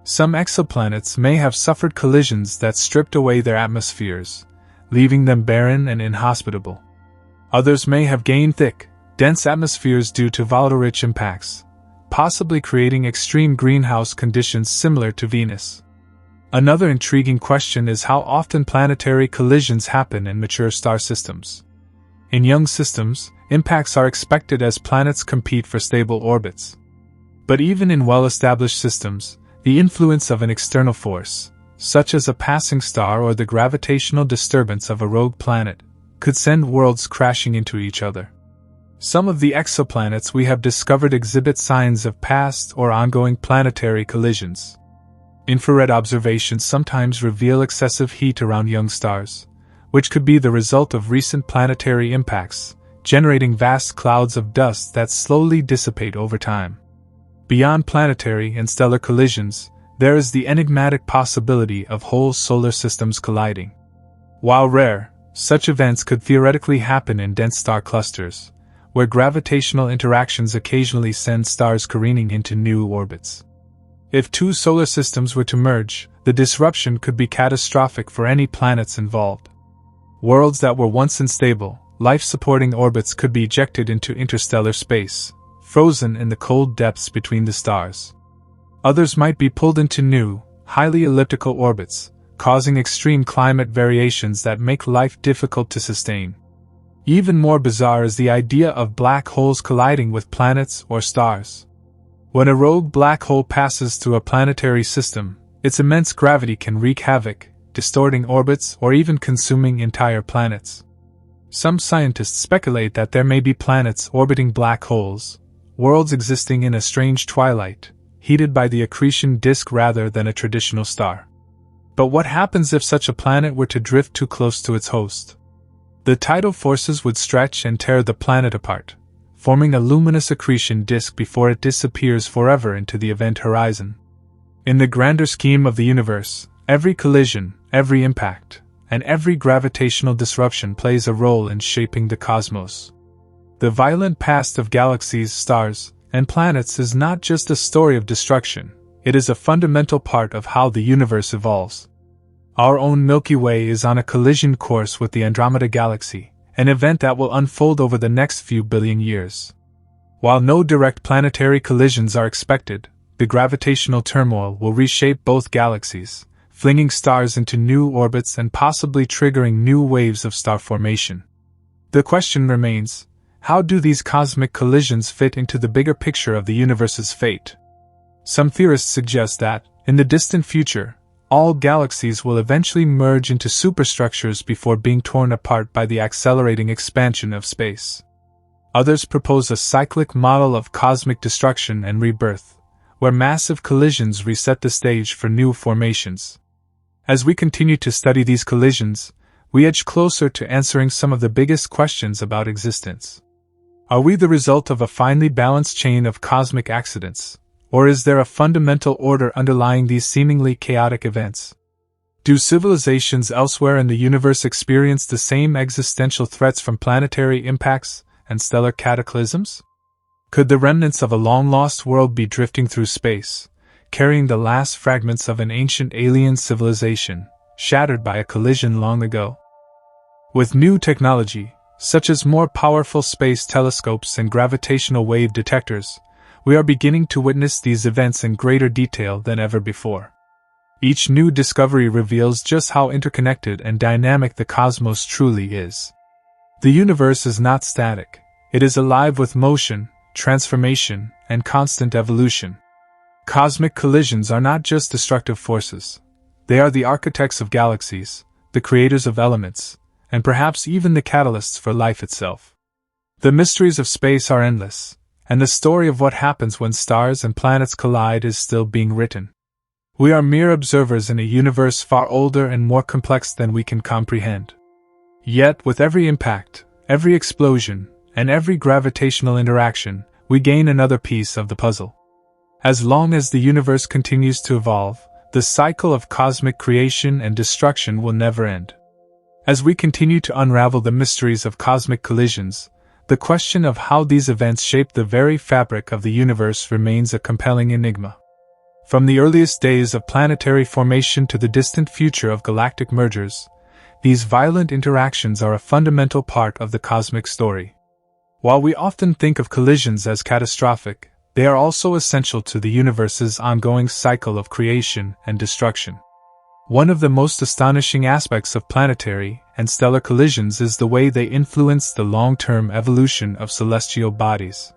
Some exoplanets may have suffered collisions that stripped away their atmospheres, leaving them barren and inhospitable. Others may have gained thick, dense atmospheres due to volatile-rich impacts, possibly creating extreme greenhouse conditions similar to Venus. Another intriguing question is how often planetary collisions happen in mature star systems. In young systems, impacts are expected as planets compete for stable orbits. But even in well-established systems, the influence of an external force, such as a passing star or the gravitational disturbance of a rogue planet, could send worlds crashing into each other. Some of the exoplanets we have discovered exhibit signs of past or ongoing planetary collisions. Infrared observations sometimes reveal excessive heat around young stars, which could be the result of recent planetary impacts, generating vast clouds of dust that slowly dissipate over time. Beyond planetary and stellar collisions, there is the enigmatic possibility of whole solar systems colliding. While rare, such events could theoretically happen in dense star clusters, where gravitational interactions occasionally send stars careening into new orbits. If two solar systems were to merge, the disruption could be catastrophic for any planets involved. Worlds that were once unstable, life-supporting orbits could be ejected into interstellar space, frozen in the cold depths between the stars. Others might be pulled into new, highly elliptical orbits, causing extreme climate variations that make life difficult to sustain. Even more bizarre is the idea of black holes colliding with planets or stars. When a rogue black hole passes through a planetary system, its immense gravity can wreak havoc, distorting orbits or even consuming entire planets. Some scientists speculate that there may be planets orbiting black holes, worlds existing in a strange twilight, heated by the accretion disk rather than a traditional star. But what happens if such a planet were to drift too close to its host? The tidal forces would stretch and tear the planet apart, forming a luminous accretion disk before it disappears forever into the event horizon. In the grander scheme of the universe, every collision, every impact, and every gravitational disruption plays a role in shaping the cosmos. The violent past of galaxies, stars, and planets is not just a story of destruction, it is a fundamental part of how the universe evolves. Our own Milky Way is on a collision course with the Andromeda galaxy, an event that will unfold over the next few billion years. While no direct planetary collisions are expected, the gravitational turmoil will reshape both galaxies, flinging stars into new orbits and possibly triggering new waves of star formation. The question remains, how do these cosmic collisions fit into the bigger picture of the universe's fate? Some theorists suggest that, in the distant future, all galaxies will eventually merge into superstructures before being torn apart by the accelerating expansion of space. Others propose a cyclic model of cosmic destruction and rebirth, where massive collisions reset the stage for new formations. As we continue to study these collisions, we edge closer to answering some of the biggest questions about existence. Are we the result of a finely balanced chain of cosmic accidents? Or is there a fundamental order underlying these seemingly chaotic events? Do civilizations elsewhere in the universe experience the same existential threats from planetary impacts and stellar cataclysms? Could the remnants of a long-lost world be drifting through space, carrying the last fragments of an ancient alien civilization, shattered by a collision long ago? With new technology, such as more powerful space telescopes and gravitational wave detectors, we are beginning to witness these events in greater detail than ever before. Each new discovery reveals just how interconnected and dynamic the cosmos truly is. The universe is not static, it is alive with motion, transformation, and constant evolution. Cosmic collisions are not just destructive forces. They are the architects of galaxies, the creators of elements, and perhaps even the catalysts for life itself. The mysteries of space are endless, and the story of what happens when stars and planets collide is still being written. We are mere observers in a universe far older and more complex than we can comprehend. Yet, with every impact, every explosion, and every gravitational interaction, we gain another piece of the puzzle. As long as the universe continues to evolve, the cycle of cosmic creation and destruction will never end. As we continue to unravel the mysteries of cosmic collisions, the question of how these events shape the very fabric of the universe remains a compelling enigma. From the earliest days of planetary formation to the distant future of galactic mergers, these violent interactions are a fundamental part of the cosmic story. While we often think of collisions as catastrophic, they are also essential to the universe's ongoing cycle of creation and destruction. One of the most astonishing aspects of planetary and stellar collisions is the way they influence the long-term evolution of celestial bodies.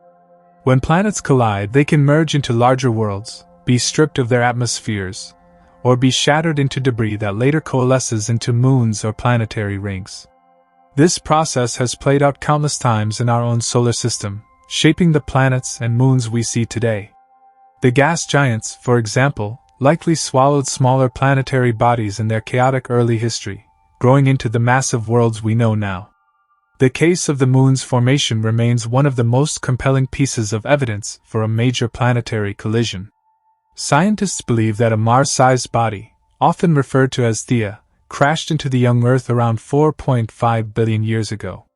When planets collide, they can merge into larger worlds, be stripped of their atmospheres, or be shattered into debris that later coalesces into moons or planetary rings. This process has played out countless times in our own solar system, shaping the planets and moons we see today. The gas giants, for example, likely swallowed smaller planetary bodies in their chaotic early history, growing into the massive worlds we know now. The case of the moon's formation remains one of the most compelling pieces of evidence for a major planetary collision. Scientists believe that a Mars-sized body, often referred to as Theia, crashed into the young Earth around 4.5 billion years ago.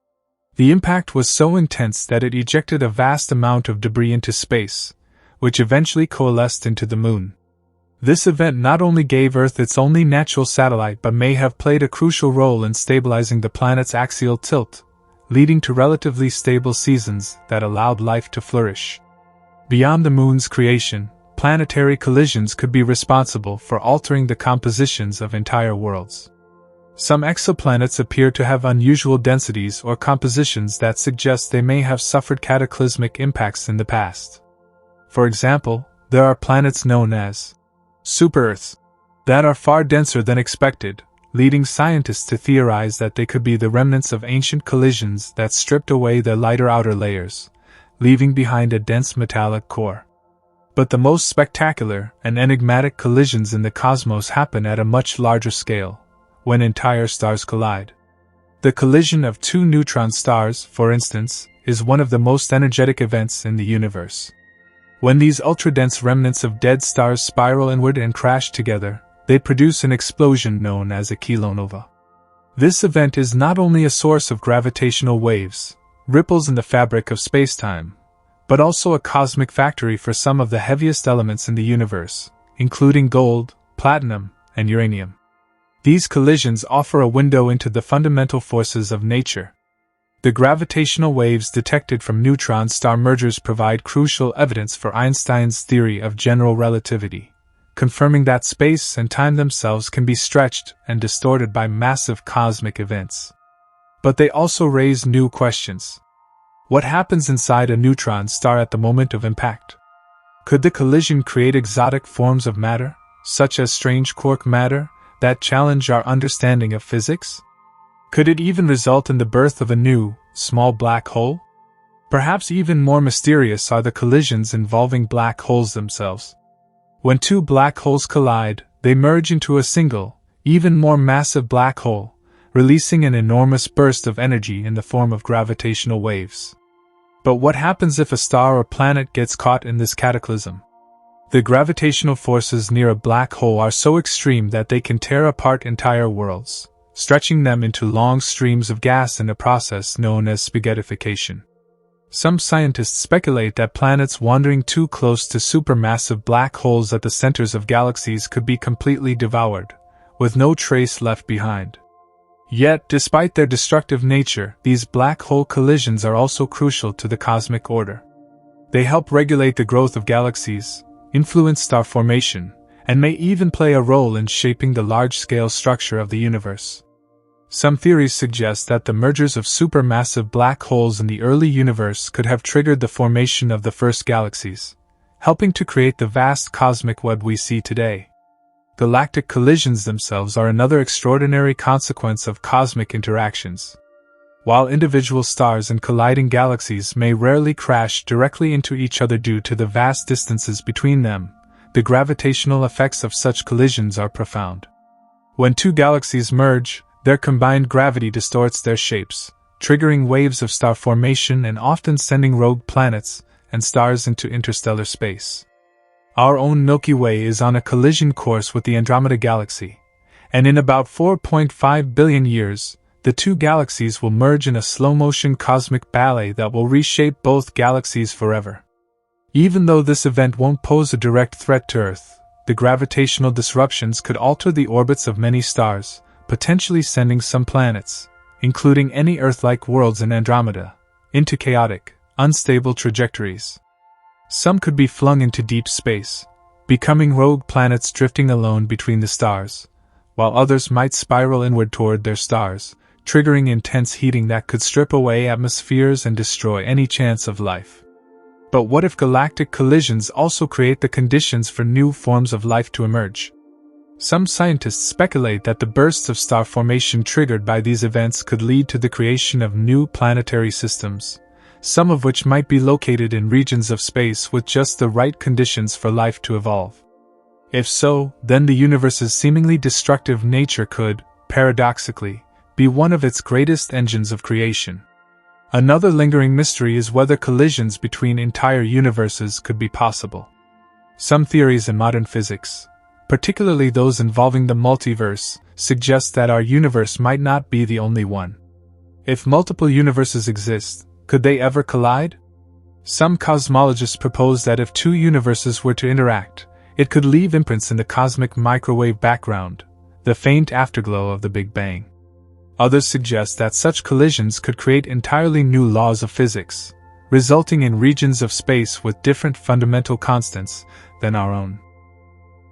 The impact was so intense that it ejected a vast amount of debris into space, which eventually coalesced into the Moon. This event not only gave Earth its only natural satellite but may have played a crucial role in stabilizing the planet's axial tilt, leading to relatively stable seasons that allowed life to flourish. Beyond the Moon's creation, planetary collisions could be responsible for altering the compositions of entire worlds. Some exoplanets appear to have unusual densities or compositions that suggest they may have suffered cataclysmic impacts in the past. For example, there are planets known as super-Earths that are far denser than expected, leading scientists to theorize that they could be the remnants of ancient collisions that stripped away their lighter outer layers, leaving behind a dense metallic core. But the most spectacular and enigmatic collisions in the cosmos happen at a much larger scale, when entire stars collide. The collision of two neutron stars, for instance, is one of the most energetic events in the universe. When these ultra-dense remnants of dead stars spiral inward and crash together, they produce an explosion known as a kilonova. This event is not only a source of gravitational waves, ripples in the fabric of spacetime, but also a cosmic factory for some of the heaviest elements in the universe, including gold, platinum, and uranium. These collisions offer a window into the fundamental forces of nature. The gravitational waves detected from neutron star mergers provide crucial evidence for Einstein's theory of general relativity, confirming that space and time themselves can be stretched and distorted by massive cosmic events. But they also raise new questions. What happens inside a neutron star at the moment of impact? Could the collision create exotic forms of matter, such as strange quark matter, that challenge our understanding of physics? Could it even result in the birth of a new, small black hole? Perhaps even more mysterious are the collisions involving black holes themselves. When two black holes collide, they merge into a single, even more massive black hole, releasing an enormous burst of energy in the form of gravitational waves. But what happens if a star or planet gets caught in this cataclysm? The gravitational forces near a black hole are so extreme that they can tear apart entire worlds, stretching them into long streams of gas in a process known as spaghettification. Some scientists speculate that planets wandering too close to supermassive black holes at the centers of galaxies could be completely devoured, with no trace left behind. Yet, despite their destructive nature, these black hole collisions are also crucial to the cosmic order. They help regulate the growth of galaxies, influence star formation, and may even play a role in shaping the large-scale structure of the universe. Some theories suggest that the mergers of supermassive black holes in the early universe could have triggered the formation of the first galaxies, helping to create the vast cosmic web we see today. Galactic collisions themselves are another extraordinary consequence of cosmic interactions. While individual stars and colliding galaxies may rarely crash directly into each other due to the vast distances between them, the gravitational effects of such collisions are profound. When two galaxies merge, their combined gravity distorts their shapes, triggering waves of star formation and often sending rogue planets and stars into interstellar space. Our own Milky Way is on a collision course with the Andromeda galaxy, and in about 4.5 billion years, the two galaxies will merge in a slow-motion cosmic ballet that will reshape both galaxies forever. Even though this event won't pose a direct threat to Earth, the gravitational disruptions could alter the orbits of many stars, potentially sending some planets, including any Earth-like worlds in Andromeda, into chaotic, unstable trajectories. Some could be flung into deep space, becoming rogue planets drifting alone between the stars, while others might spiral inward toward their stars, triggering intense heating that could strip away atmospheres and destroy any chance of life. But what if galactic collisions also create the conditions for new forms of life to emerge? Some scientists speculate that the bursts of star formation triggered by these events could lead to the creation of new planetary systems, some of which might be located in regions of space with just the right conditions for life to evolve. If so, then the universe's seemingly destructive nature could, paradoxically, be one of its greatest engines of creation. Another lingering mystery is whether collisions between entire universes could be possible. Some theories in modern physics, particularly those involving the multiverse, suggest that our universe might not be the only one. If multiple universes exist, could they ever collide? Some cosmologists propose that if two universes were to interact, it could leave imprints in the cosmic microwave background, the faint afterglow of the Big Bang. Others suggest that such collisions could create entirely new laws of physics, resulting in regions of space with different fundamental constants than our own.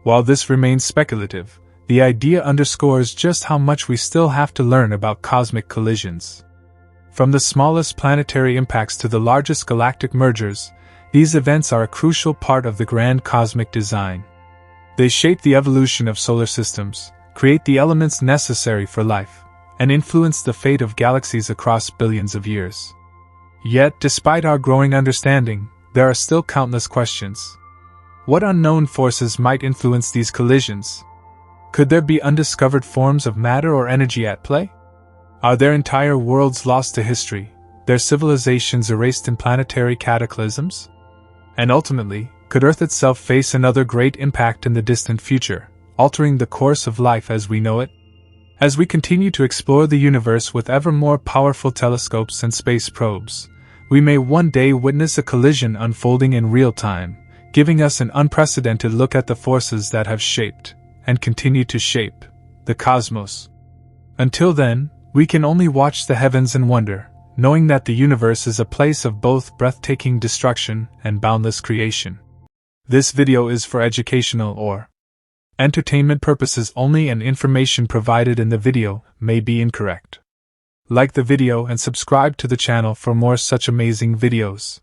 While this remains speculative, the idea underscores just how much we still have to learn about cosmic collisions. From the smallest planetary impacts to the largest galactic mergers, these events are a crucial part of the grand cosmic design. They shape the evolution of solar systems, create the elements necessary for life, and influence the fate of galaxies across billions of years. Yet, despite our growing understanding, there are still countless questions. What unknown forces might influence these collisions? Could there be undiscovered forms of matter or energy at play? Are there entire worlds lost to history, their civilizations erased in planetary cataclysms? And ultimately, could Earth itself face another great impact in the distant future, altering the course of life as we know it? As we continue to explore the universe with ever more powerful telescopes and space probes, we may one day witness a collision unfolding in real time, giving us an unprecedented look at the forces that have shaped, and continue to shape, the cosmos. Until then, we can only watch the heavens and wonder, knowing that the universe is a place of both breathtaking destruction and boundless creation. This video is for educational or entertainment purposes only, and information provided in the video may be incorrect. Like the video and subscribe to the channel for more such amazing videos.